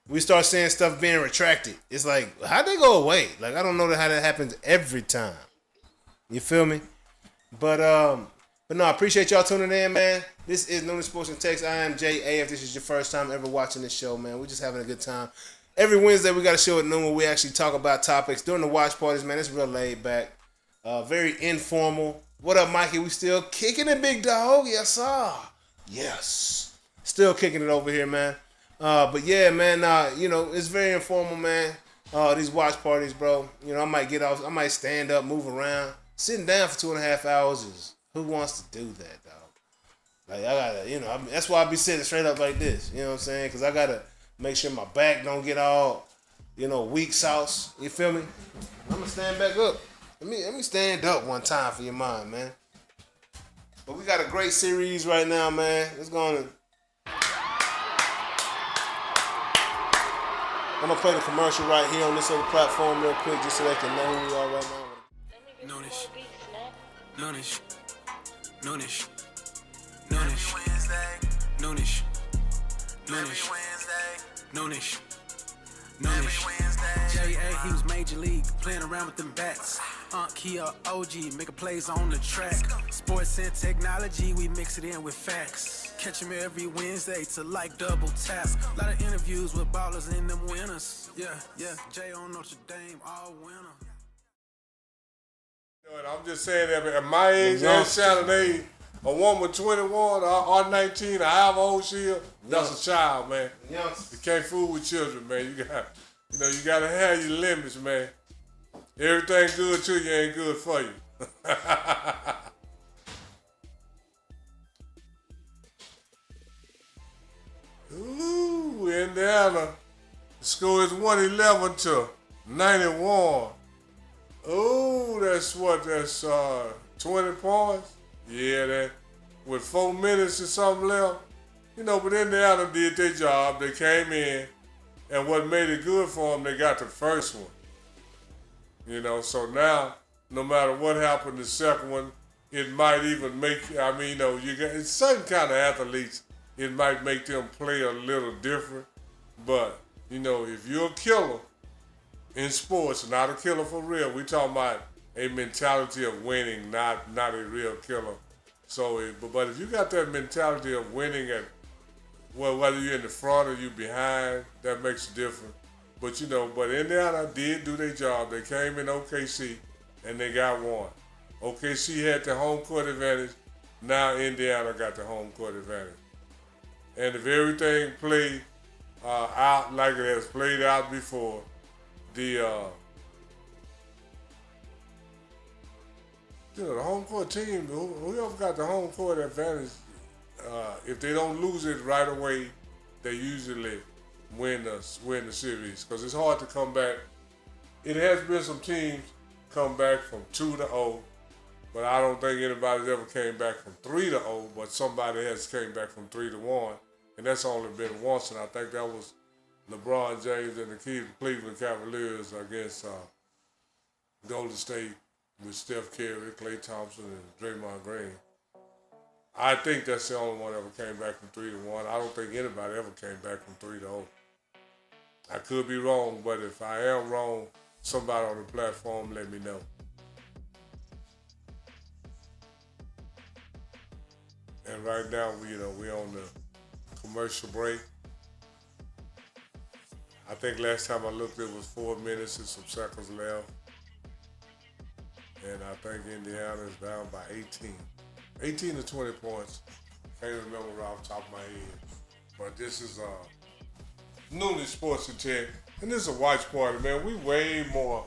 Speaker 1: we start seeing stuff being retracted. It's like, how'd they go away? Like, I don't know how that happens every time. You feel me? But no, I appreciate y'all tuning in, man. This is Noonish Sports Tech. I am Jay A. If this is your first time ever watching this show, man, we're just having a good time. Every Wednesday, we got a show at noon where we actually talk about topics. During the watch parties, man, it's real laid back. Very informal. What up, Mikey? We still kicking it, big dog? Yes, sir. Yes. Still kicking it over here, man. But yeah, man, it's very informal, man. These watch parties, bro. I might get off, I might stand up, move around. Sitting down for 2.5 hours is, who wants to do that, dog? Like, I gotta, that's why I be sitting straight up like this. You know what I'm saying? Because I gotta make sure my back don't get all, weak sauce. You feel me? I'm gonna stand back up. Let me stand up one time for your mind, man. But we got a great series right now, man. It's gonna. I'm gonna play the commercial right here on this other platform real quick, just so they can know who we are right now.
Speaker 2: Noonish. Noonish. Noonish. Noonish. Noonish. Noonish. Noonish. Noonish. J.A. he was major league, playing around with them bats. Kia OG, making plays on the track. Sports and technology, we mix it in with facts. Catch him every Wednesday to like double tap. A lot of interviews with ballers and them winners. Yeah, Jay on Notre Dame, all winner.
Speaker 3: I'm just saying that at my age, that Saturday, a woman 21 or 19, or however old she is, that's a child, man. You can't fool with children, man. You gotta have your limits, man. Everything good to you ain't good for you. Ooh, Indiana. The score is 111 to 91. Ooh, that's 20 points? Yeah, that with 4 minutes or something left. But Indiana did their job. They came in, and what made it good for them, they got the first one. So now, no matter what happened the second one, it might even make, you got certain kind of athletes, it might make them play a little different. But, if you're a killer in sports, not a killer for real, we talking about a mentality of winning, not a real killer. So, but if you got that mentality of winning whether you're in the front or you behind, that makes a difference. But but Indiana did do their job. They came in OKC and they got one. OKC had the home court advantage. Now Indiana got the home court advantage. And if everything played out like it has played out before, the home court team, whoever got the home court advantage, if they don't lose it right away, they usually win the series, because it's hard to come back. It has been some teams come back from 2-0, but I don't think anybody's ever came back from 3-0, but somebody has came back from 3-1, and that's only been once, and I think that was LeBron James and the Cleveland Cavaliers against Golden State with Steph Curry, Klay Thompson, and Draymond Green. I think that's the only one that ever came back from 3-1. I don't think anybody ever came back from 3-0. I could be wrong, but if I am wrong, somebody on the platform let me know. And right now, we on the commercial break. I think last time I looked, it was 4 minutes and some seconds left. And I think Indiana is down by 18. 18 to 20 points. Can't remember off the top of my head. But this is Noonish Sports Tech. And this is a watch party, man. We way more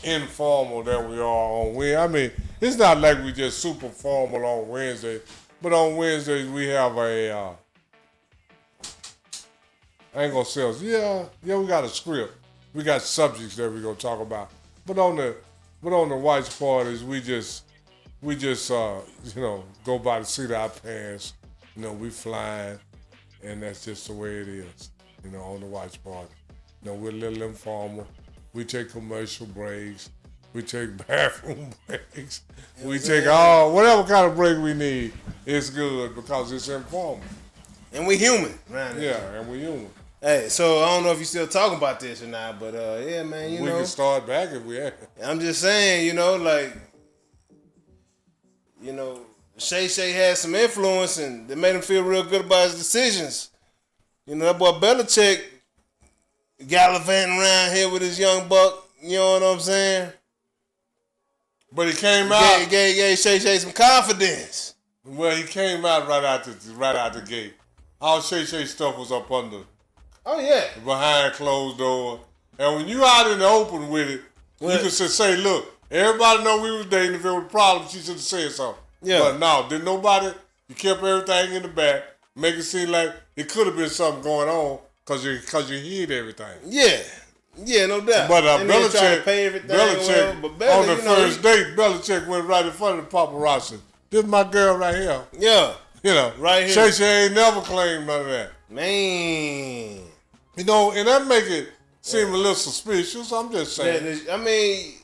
Speaker 3: informal than we are on Wednesday. I mean, it's not like we just super formal on Wednesday. But on Wednesdays, we have I ain't gonna say us. Yeah, we got a script. We got subjects that we're gonna talk about. But on the watch parties, we just go by the seat of our pants. We flying, and that's just the way it is. On the watch party. We're a little informal. We take commercial breaks. We take bathroom breaks. We take whatever kind of break we need. It's good because it's informal.
Speaker 1: And we human, man.
Speaker 3: Yeah, and we human.
Speaker 1: Hey, so I don't know if you're still talking about this or not, but yeah, man,
Speaker 3: we can start back if we have.
Speaker 1: I'm just saying, Shay had some influence and they made him feel real good about his decisions. That boy Belichick gallivanting around here with his young buck, you know what I'm saying?
Speaker 3: But he came out.
Speaker 1: Gave Shay some confidence.
Speaker 3: Well, he came out right out the gate. All Shay stuff was up under.
Speaker 1: Oh, yeah.
Speaker 3: Behind closed door. And when you out in the open with it, you can say, look, everybody know we was dating. If it was a problem, she should have said something.
Speaker 1: Yeah.
Speaker 3: But no, didn't nobody. You kept everything in the back. Make it seem like it could have been something going on because you hid everything.
Speaker 1: Yeah. Yeah, no doubt.
Speaker 3: But
Speaker 1: Belichick, pay everything
Speaker 3: on the first date, Belichick went right in front of the paparazzi. This is my girl right here.
Speaker 1: Yeah. Right here.
Speaker 3: Shay ain't never claimed none of that.
Speaker 1: Man.
Speaker 3: And that make it seem a little suspicious. I'm just saying.
Speaker 1: I mean,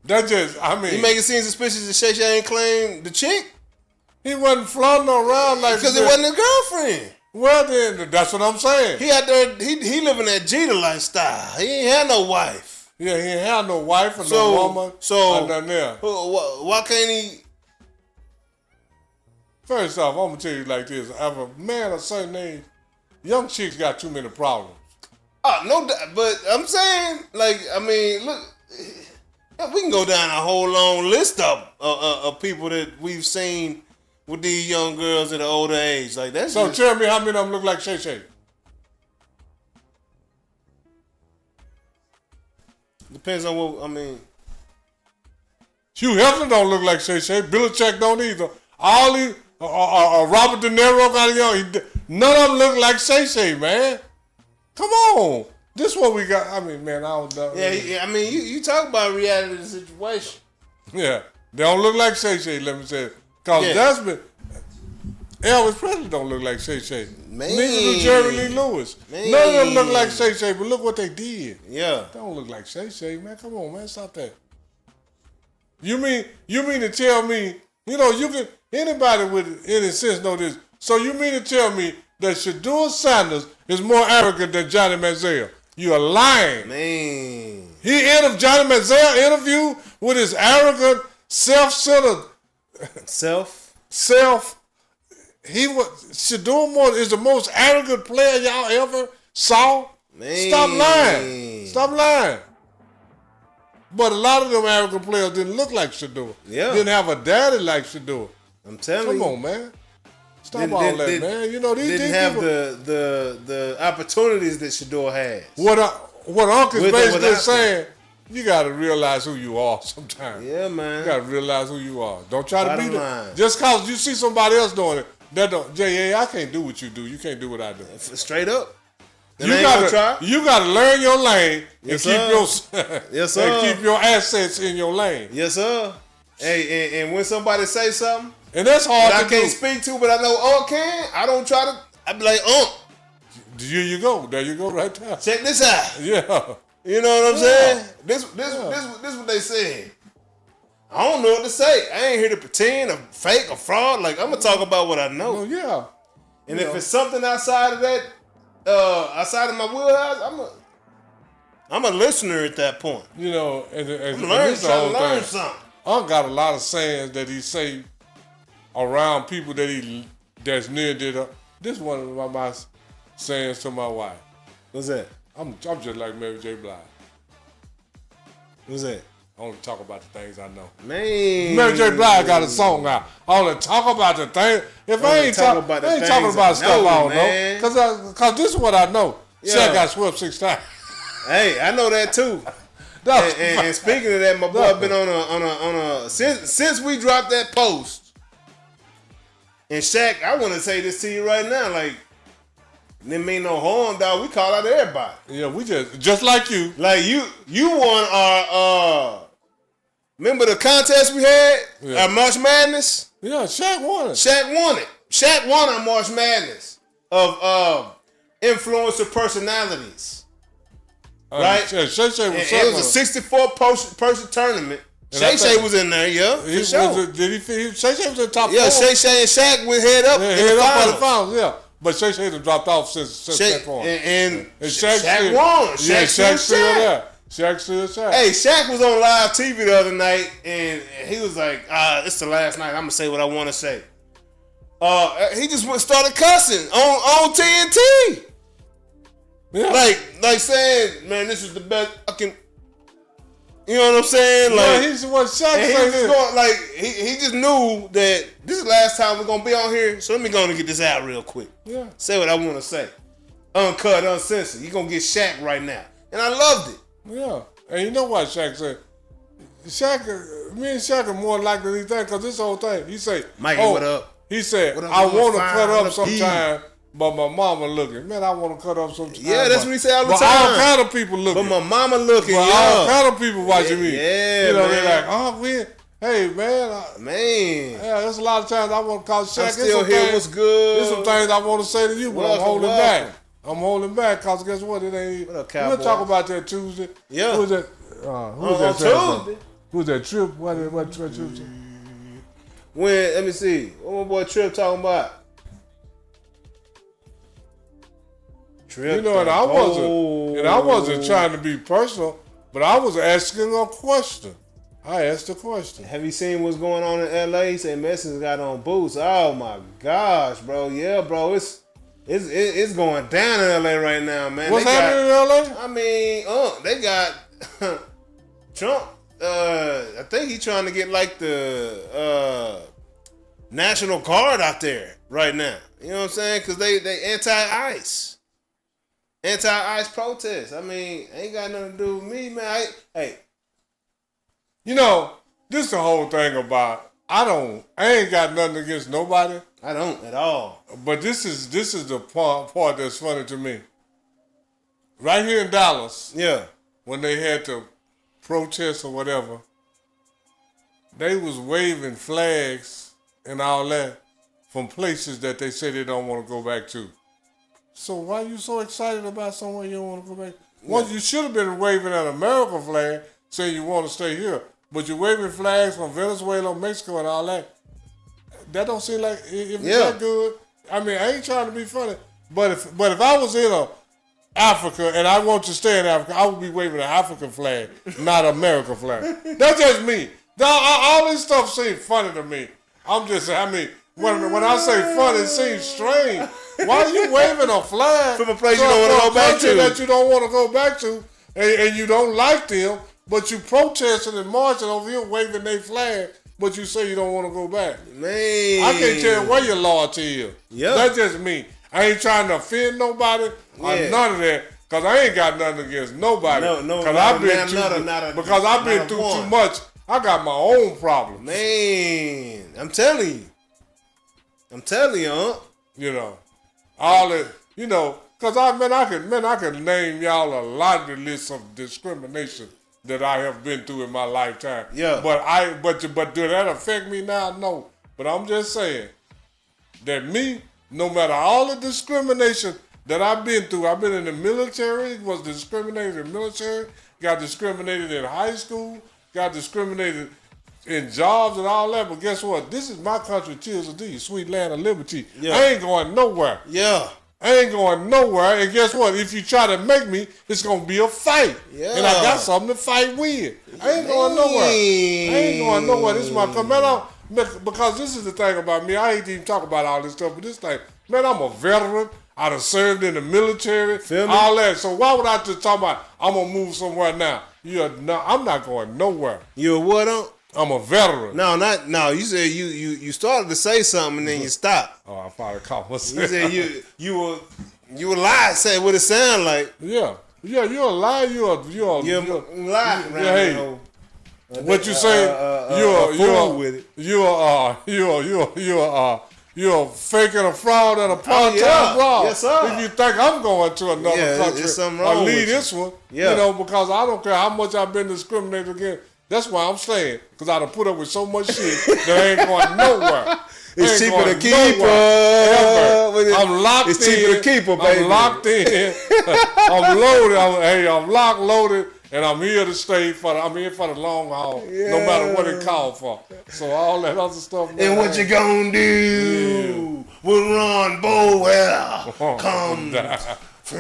Speaker 3: that just,
Speaker 1: You make it seem suspicious that Shay ain't claimed the chick?
Speaker 3: He wasn't flaunting around like
Speaker 1: because it wasn't his girlfriend.
Speaker 3: Well, then, that's what I'm saying.
Speaker 1: He out there, he living that Jeter lifestyle. He ain't had no wife.
Speaker 3: Yeah, he ain't had no wife or no woman.
Speaker 1: So,
Speaker 3: nothing there.
Speaker 1: Why can't he?
Speaker 3: First off, I'm going to tell you like this. If a man of a certain age, young chicks got too many problems.
Speaker 1: No doubt. But I'm saying, look, we can go down a whole long list of people that we've seen with these young girls at an older age. Like that's
Speaker 3: so tell me how many of them look like Shay.
Speaker 1: Depends on what,
Speaker 3: Hugh Hefner don't look like Shay. Belichick don't either. All these, Robert De Niro got a young, none of them look like Shay, man. Come on. This is what we got. I don't know.
Speaker 1: Yeah, you talk about reality of the situation.
Speaker 3: Yeah. They don't look like Shay, let me say it. Because that's been, Elvis Presley don't look like Shay.
Speaker 1: Man.
Speaker 3: Neither do Jerry Lee Lewis.
Speaker 1: Man.
Speaker 3: None of them look like Shay, but look what they did.
Speaker 1: Yeah.
Speaker 3: They don't look like Shay, man. Come on, man. Stop that. You mean to tell me, you can, anybody with any sense know this. So you mean to tell me that Shedeur Sanders is more arrogant than Johnny Manziel? You're lying.
Speaker 1: Man.
Speaker 3: Johnny Manziel interview with his arrogant, self-centered Shedeur Moore is the most arrogant player y'all ever saw.
Speaker 1: Man.
Speaker 3: Stop lying. But a lot of them arrogant players didn't look like Shedeur.
Speaker 1: Yeah.
Speaker 3: Didn't have a daddy like Shedeur.
Speaker 1: I'm telling you.
Speaker 3: Come on, man. Stop all that, man. These
Speaker 1: didn't have the opportunities that Shedeur has.
Speaker 3: What Uncle's basically saying, you got to realize who you are sometimes.
Speaker 1: Yeah, man.
Speaker 3: You got to realize who you are. Don't try to be
Speaker 1: line.
Speaker 3: Just because you see somebody else doing it, I can't do what you do. You can't do what I do.
Speaker 1: Straight up.
Speaker 3: You got to learn your lane and keep your assets in your lane.
Speaker 1: Yes, sir. Hey, and when somebody say something,
Speaker 3: and that's hard
Speaker 1: I can't speak to, but I know can. I don't try to. I be like,
Speaker 3: There you go. There you go right there.
Speaker 1: Check this out.
Speaker 3: Yeah.
Speaker 1: You know what I'm saying? This what they said. I don't know what to say. I ain't here to pretend or fake or fraud. Like, I'm gonna talk about what I know.
Speaker 3: Well, yeah.
Speaker 1: And if it's something outside of that, outside of my wheelhouse, I'm a listener at that point.
Speaker 3: And
Speaker 1: I'm trying to learn something.
Speaker 3: Unc got a lot of sayings that he say around people that's near to. This one of my sayings to my wife.
Speaker 1: What's that?
Speaker 3: I'm just like Mary J. Blige.
Speaker 1: What's that?
Speaker 3: I only talk about the things I know.
Speaker 1: Man.
Speaker 3: Mary J. Blige got a song out. I only talk about the things. If I ain't talking about stuff I don't know. Because this is what I know. Yeah. Shaq got swept 6 times.
Speaker 1: Hey, I know that too. And speaking of that, my boy been on a since we dropped that post. And Shaq, I want to say this to you right now, like, didn't mean no harm, dog. We call out everybody.
Speaker 3: Yeah, we just like you.
Speaker 1: Like you won our remember the contest we had?
Speaker 3: Yeah.
Speaker 1: Our March Madness?
Speaker 3: Yeah, Shaq won it.
Speaker 1: Shaq won our March Madness of influencer personalities. Right?
Speaker 3: Shay was
Speaker 1: it was a 64-person tournament. Shay was in there, yeah. For sure.
Speaker 3: Shay was in the top 4.
Speaker 1: Yeah, Shay and Shaq went head up in the finals.
Speaker 3: Yeah. But Shay done dropped off since that point.
Speaker 1: And Shaq won. Shaq still there.
Speaker 3: Shaq still Shaq.
Speaker 1: Hey, Shaq was on live TV the other night, and he was like, it's the last night. I'm going to say what I want to say. He just started cussing on TNT. Yeah. Like saying, man, this is the best fucking... You know what I'm saying? Like,
Speaker 3: yeah, he's what Shaq said.
Speaker 1: He just knew that this is the last time we're gonna be on here. So let me go and get this out real quick.
Speaker 3: Yeah.
Speaker 1: Say what I want to say. Uncut, uncensored. You gonna get Shaq right now, and I loved it.
Speaker 3: Yeah. And you know what Shaq said? Me and Shaq are more likely than you think, because this whole thing. He say,
Speaker 1: Mikey, what up?
Speaker 3: He said, I want to cut up sometime. But my mama looking. Man, I want to cut up some time.
Speaker 1: Yeah, that's what he say all the time.
Speaker 3: But all kind of people looking.
Speaker 1: But my mama looking,
Speaker 3: all kind of people watching me.
Speaker 1: Yeah,
Speaker 3: you know,
Speaker 1: man.
Speaker 3: they're like, hey, man.
Speaker 1: Yeah,
Speaker 3: there's a lot of times I want to call Shaq.
Speaker 1: I'm still here, what's good?
Speaker 3: There's some things I want to say to you, but I'm holding back. I'm holding back because guess what? It ain't.
Speaker 1: What up,
Speaker 3: we'll talk about that Tuesday.
Speaker 1: Yeah.
Speaker 3: Who's that? Who's that Tuesday? Who's that Trip? What Trip?
Speaker 1: Let me see. What my boy Trip talking about?
Speaker 3: You know, and I wasn't trying to be personal, but I was asking a question. I asked a question.
Speaker 1: Have you seen what's going on in LA? He said Messi's got on boots. Oh my gosh, bro. Yeah, bro. It's going down in LA right now, man.
Speaker 3: What's happening in LA?
Speaker 1: I mean, they got Trump. I think he's trying to get like the National Guard out there right now. You know what I'm saying? Because they anti-ICE. Anti-ICE protests. I mean, ain't got nothing to do with me, man. Hey.
Speaker 3: You know, this is the whole thing about, I ain't got nothing against nobody.
Speaker 1: I don't at all.
Speaker 3: But this is the part that's funny to me. Right here in Dallas.
Speaker 1: Yeah.
Speaker 3: When they had to protest or whatever, they was waving flags and all that from places that they say they don't want to go back to. So why are you so excited about somewhere you don't want to go back? Well, you should have been waving an American flag saying you want to stay here. But you're waving flags from Venezuela, Mexico, and all that. That don't seem like, if it's that good. I mean, I ain't trying to be funny. But if I was in Africa and I want to stay in Africa, I would be waving an African flag, not an American flag. That's just me. All this stuff seems funny to me. When I say fun, it seems strange. Why are you waving a flag
Speaker 1: from a place you don't want to go back to?
Speaker 3: That you don't want to go back to, and you don't like them, but you protesting and marching over here waving their flag, but you say you don't want to go back.
Speaker 1: Man,
Speaker 3: I can't tell where your loyalty is.
Speaker 1: Yeah,
Speaker 3: that's just me. I ain't trying to offend nobody or none of that, because I ain't got nothing against nobody. Because I've been through too much. I got my own problems.
Speaker 1: Man, I'm telling you, huh?
Speaker 3: You know, all that, you know, because I can name y'all a laundry list of discrimination that I have been through in my lifetime.
Speaker 1: Yeah.
Speaker 3: But do that affect me now? No. But I'm just saying that me, no matter all the discrimination that I've been through, I've been in the military, was discriminated in the military, got discriminated in high school, got discriminated in jobs and all that, but guess what? This is my country, tears of thee, sweet land of liberty. Yeah. I ain't going nowhere.
Speaker 1: Yeah.
Speaker 3: I ain't going nowhere, and guess what? If you try to make me, it's going to be a fight.
Speaker 1: Yeah.
Speaker 3: And I got something to fight with. I ain't going nowhere. This is my country. Man, because this is the thing about me. I ain't even talk about all this stuff, but this thing, man, I'm a veteran. I done served in the military,
Speaker 1: Feel me?
Speaker 3: all that. So why would I just talk about I'm gonna move somewhere now? I'm not going nowhere.
Speaker 1: You a what on?
Speaker 3: I'm a veteran.
Speaker 1: No. You said you started to say something and then you stopped.
Speaker 3: Oh, I probably caught myself.
Speaker 1: You said you were lying. Say what it sound like.
Speaker 3: Yeah. You're a liar. You're
Speaker 1: lying.
Speaker 3: Hey. What you say? You're faking a fraud and a part-time fraud.
Speaker 1: Yes, sir.
Speaker 3: If you think I'm going to another country
Speaker 1: it's something wrong
Speaker 3: or lead
Speaker 1: with
Speaker 3: this one,
Speaker 1: Yeah.
Speaker 3: because I don't care how much I've been discriminated against. That's why I'm saying, because I done put up with so much shit that I ain't going nowhere.
Speaker 1: It's cheaper to keep
Speaker 3: her. I'm locked in.
Speaker 1: It's cheaper to keep her, baby.
Speaker 3: I'm locked in. I'm loaded. I'm locked, loaded, and I'm here to stay I'm here for the long haul, no matter what it called for. So all that other stuff.
Speaker 1: And what you gonna do when Ron Bowell comes for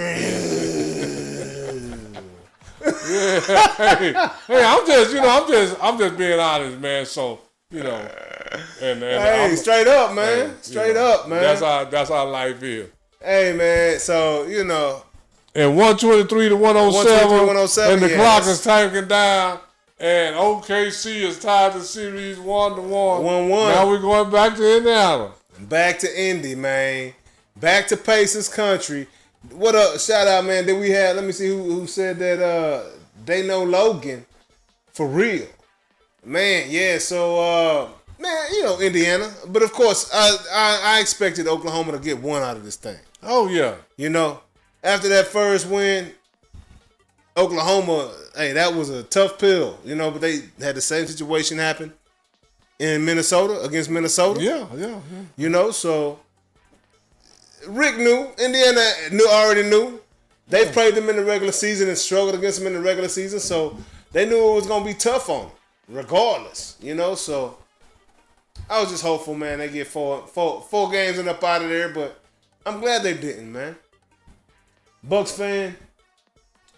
Speaker 3: hey, I'm just being honest, man. So and
Speaker 1: hey, straight up, man. Straight up, man.
Speaker 3: That's how life is.
Speaker 1: Hey, man. So
Speaker 3: And 123 to 107, and the clock is ticking down. And OKC is tied to series 1-1.
Speaker 1: 1-1.
Speaker 3: Now we're going back to Indiana.
Speaker 1: Back to Indy, man. Back to Pacers country. What up? Shout out, man. Did we have? Let me see who said that. They know Logan for real, man. Yeah. So, man, Indiana. But of course, I expected Oklahoma to get one out of this thing.
Speaker 3: Oh yeah.
Speaker 1: After that first win, Oklahoma, hey, that was a tough pill, but they had the same situation happen in Minnesota against Minnesota.
Speaker 3: Yeah.
Speaker 1: So Rick knew, Indiana already knew. They've played them in the regular season and struggled against them in the regular season, so they knew it was going to be tough on them, regardless, So I was just hopeful, man, they get four games and up out of there, but I'm glad they didn't, man. Bucks fan,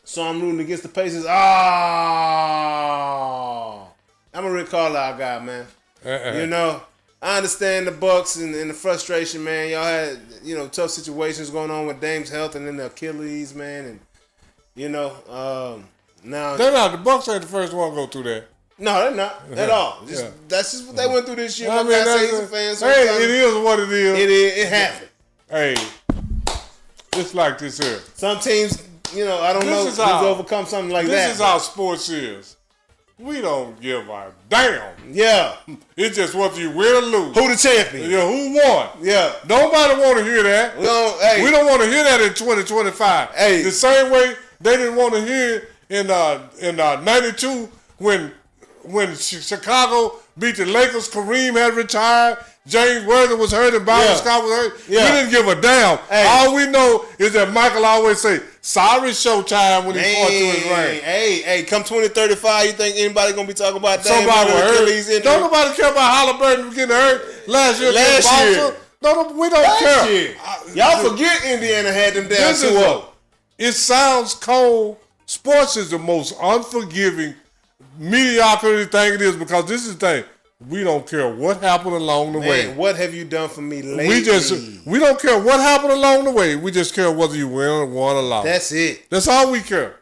Speaker 1: so I'm rooting against the Pacers. I'm a Rick Carlisle guy, man. I understand the Bucks and the frustration, man. Y'all had, tough situations going on with Dame's health and then the Achilles, man. And, now...
Speaker 3: They're not. The Bucks ain't the first one to go through that.
Speaker 1: No, they're not at all. That's just what they went through this year.
Speaker 3: Hey, it is what it is.
Speaker 1: It happened.
Speaker 3: Hey, it's like this here.
Speaker 1: Some teams, I don't know who's overcome something like that.
Speaker 3: This is how sports is. We don't give a damn.
Speaker 1: Yeah.
Speaker 3: It's just whether you win or lose.
Speaker 1: Who the champion?
Speaker 3: Yeah, who won?
Speaker 1: Yeah.
Speaker 3: Nobody want to hear that. We don't want to hear that in 2025.
Speaker 1: Hey.
Speaker 3: The same way they didn't want to hear in 92 when Chicago beat the Lakers. Kareem had retired. James Worthy was hurt and Byron Scott was hurt.
Speaker 1: Yeah.
Speaker 3: We didn't give a damn. Hey. All we know is that Michael always say, sorry Showtime when he fought to his ring.
Speaker 1: Hey, come 2035, you think anybody going to be talking about that?
Speaker 3: Somebody hurt. Don't nobody care about Haliburton getting hurt last year. No, we don't care.
Speaker 1: Y'all forget Indiana had them down 2-0.
Speaker 3: It sounds cold. Sports is the most unforgiving, mediocrity thing it is because this is the thing. We don't care what happened along the way.
Speaker 1: What have you done for me lately?
Speaker 3: We don't care what happened along the way. We just care whether you win or lost.
Speaker 1: That's it.
Speaker 3: That's all we care.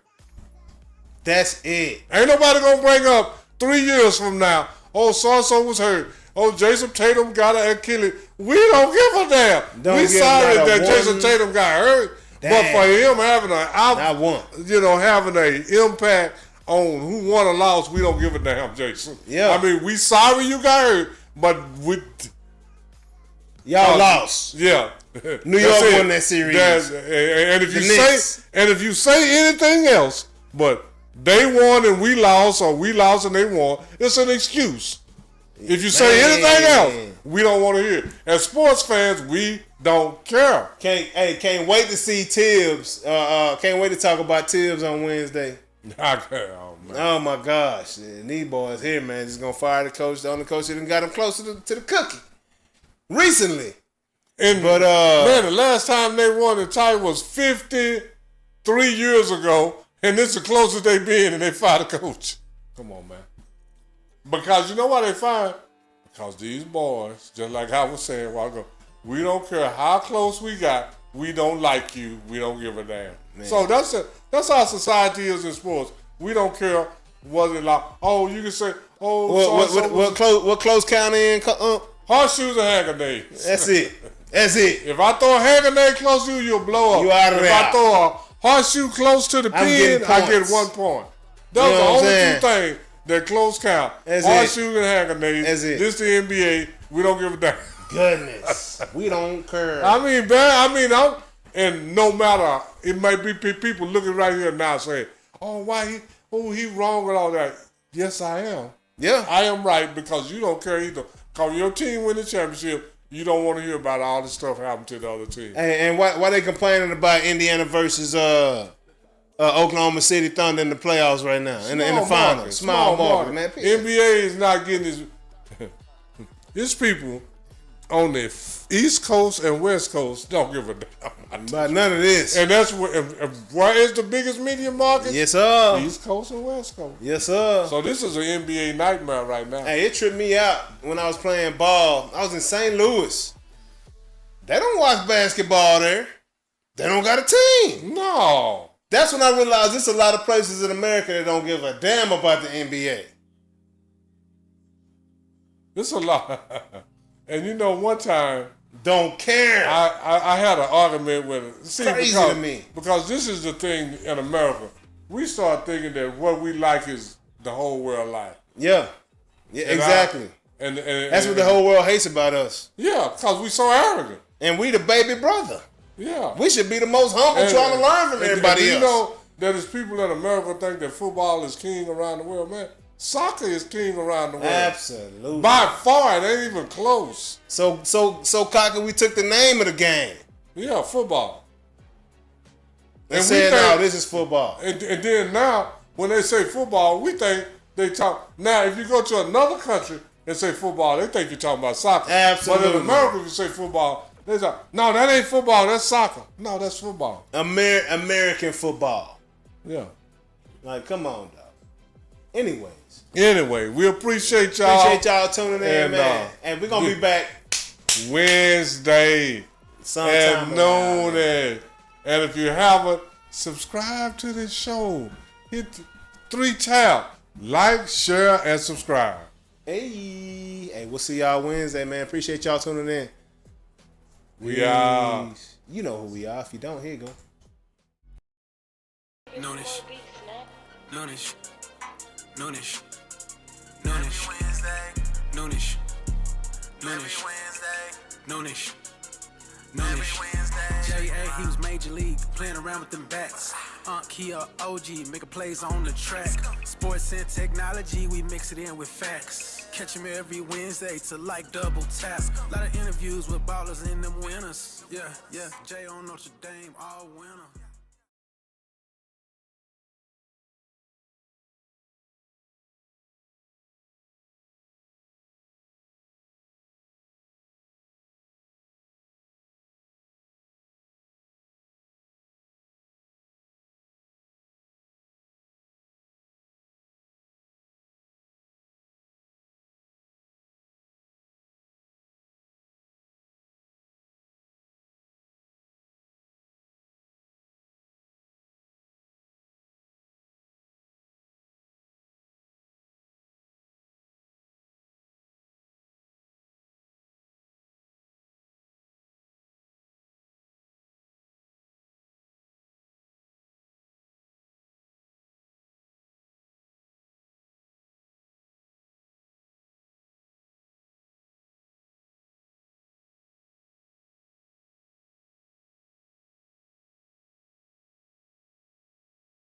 Speaker 1: That's it.
Speaker 3: Ain't nobody gonna bring up 3 years from now, so-and-so was hurt. Jason Tatum got an Achilles. We don't give a damn. We sorry that Jason Tatum got hurt. Damn. But for him having an impact on who won or lost, we don't give a damn, Jason.
Speaker 1: Yeah.
Speaker 3: I mean, we sorry you got hurt, but
Speaker 1: y'all lost.
Speaker 3: Yeah.
Speaker 1: New York won that series.
Speaker 3: And if you say anything else, but they won and we lost, or we lost and they won, it's an excuse. If you say anything else, we don't want to hear it. As sports fans, we don't care.
Speaker 1: Can't wait to see Tibbs. Can't wait to talk about Tibbs on Wednesday. Oh my gosh, these boys here, man, just gonna fire the coach. The only coach that got him closer to the cookie recently.
Speaker 3: Man, the last time they won the title was 53 years ago, and this is the closest they been, and they fired the coach. Come on, man. Because you know why they fired? Because these boys, just like I was saying a while ago, we don't care how close we got. we don't like you. We don't give a damn. Man. So that's how society is in sports. We don't care whether like, oh, you can say, oh,
Speaker 1: what close count in?
Speaker 3: Horseshoes and hand grenades.
Speaker 1: That's it. That's it.
Speaker 3: If I throw a hand grenade close to you, you'll blow up.
Speaker 1: You out of there.
Speaker 3: If I throw a horseshoe close to the pin, I get 1 point. Those are the only 2 things that close count. Horseshoes and hand grenades.
Speaker 1: That's it.
Speaker 3: This the NBA. We don't give a damn.
Speaker 1: Goodness. We don't care.
Speaker 3: And no matter, it might be people looking right here now saying, oh, he wrong with all that. Yes, I am.
Speaker 1: Yeah.
Speaker 3: I am right because you don't care either. Because your team win the championship, you don't want to hear about all this stuff happening to the other team.
Speaker 1: And why they complaining about Indiana versus Oklahoma City Thunder in the playoffs right now, in the finals? Small market, man.
Speaker 3: NBA is not getting his people on the East Coast and West Coast don't give a damn
Speaker 1: about none of this.
Speaker 3: And that's where is the biggest media market?
Speaker 1: Yes, sir.
Speaker 3: East Coast and West Coast.
Speaker 1: Yes, sir.
Speaker 3: So this is an NBA nightmare right now.
Speaker 1: Hey, it tripped me out when I was playing ball. I was in St. Louis. They don't watch basketball there. They don't got a team.
Speaker 3: No.
Speaker 1: That's when I realized there's a lot of places in America that don't give a damn about the NBA.
Speaker 3: It's a lot. And you know, one time,
Speaker 1: don't care.
Speaker 3: I had an argument with it. See,
Speaker 1: crazy to me.
Speaker 3: Because this is the thing in America. We start thinking that what we like is the whole world like.
Speaker 1: Yeah. Yeah, exactly.
Speaker 3: And
Speaker 1: that's what the whole world hates about us.
Speaker 3: Yeah, because we so arrogant.
Speaker 1: And we the baby brother.
Speaker 3: Yeah.
Speaker 1: We should be the most humble trying to learn from everybody else.
Speaker 3: You know that there's people in America think that football is king around the world, man. Soccer is king around the world.
Speaker 1: Absolutely.
Speaker 3: By far, it ain't even close.
Speaker 1: So cocky, we took the name of the game.
Speaker 3: Yeah, football.
Speaker 1: And said, no, this is football.
Speaker 3: And then now, when they say football, we think they talk. Now, if you go to another country and say football, they think you're talking about soccer.
Speaker 1: Absolutely.
Speaker 3: But in America, if you say football, they say, no, that ain't football, that's soccer. No, that's football.
Speaker 1: American football.
Speaker 3: Yeah.
Speaker 1: Like, come on, dog.
Speaker 3: Anyway, we appreciate y'all.
Speaker 1: Appreciate y'all tuning in, man. And we're going to be back
Speaker 3: Wednesday
Speaker 1: sometime
Speaker 3: at noon. And if you haven't, subscribe to this show. Hit 3 tab. Like, share, and subscribe.
Speaker 1: Hey, we'll see y'all Wednesday, man. Appreciate y'all tuning in.
Speaker 3: We are.
Speaker 1: You know who we are. If you don't, here you go.
Speaker 2: Noonish. Noonish. Noonish. Noonish. Noonish. Noonish. Noonish. Noonish. J.A. he was major league, playing around with them bats. Kia OG, making plays on the track. Sports and technology, we mix it in with facts. Catch him every Wednesday to like double tap. A lot of interviews with ballers and them winners. Yeah, Jay on Notre Dame, all winner.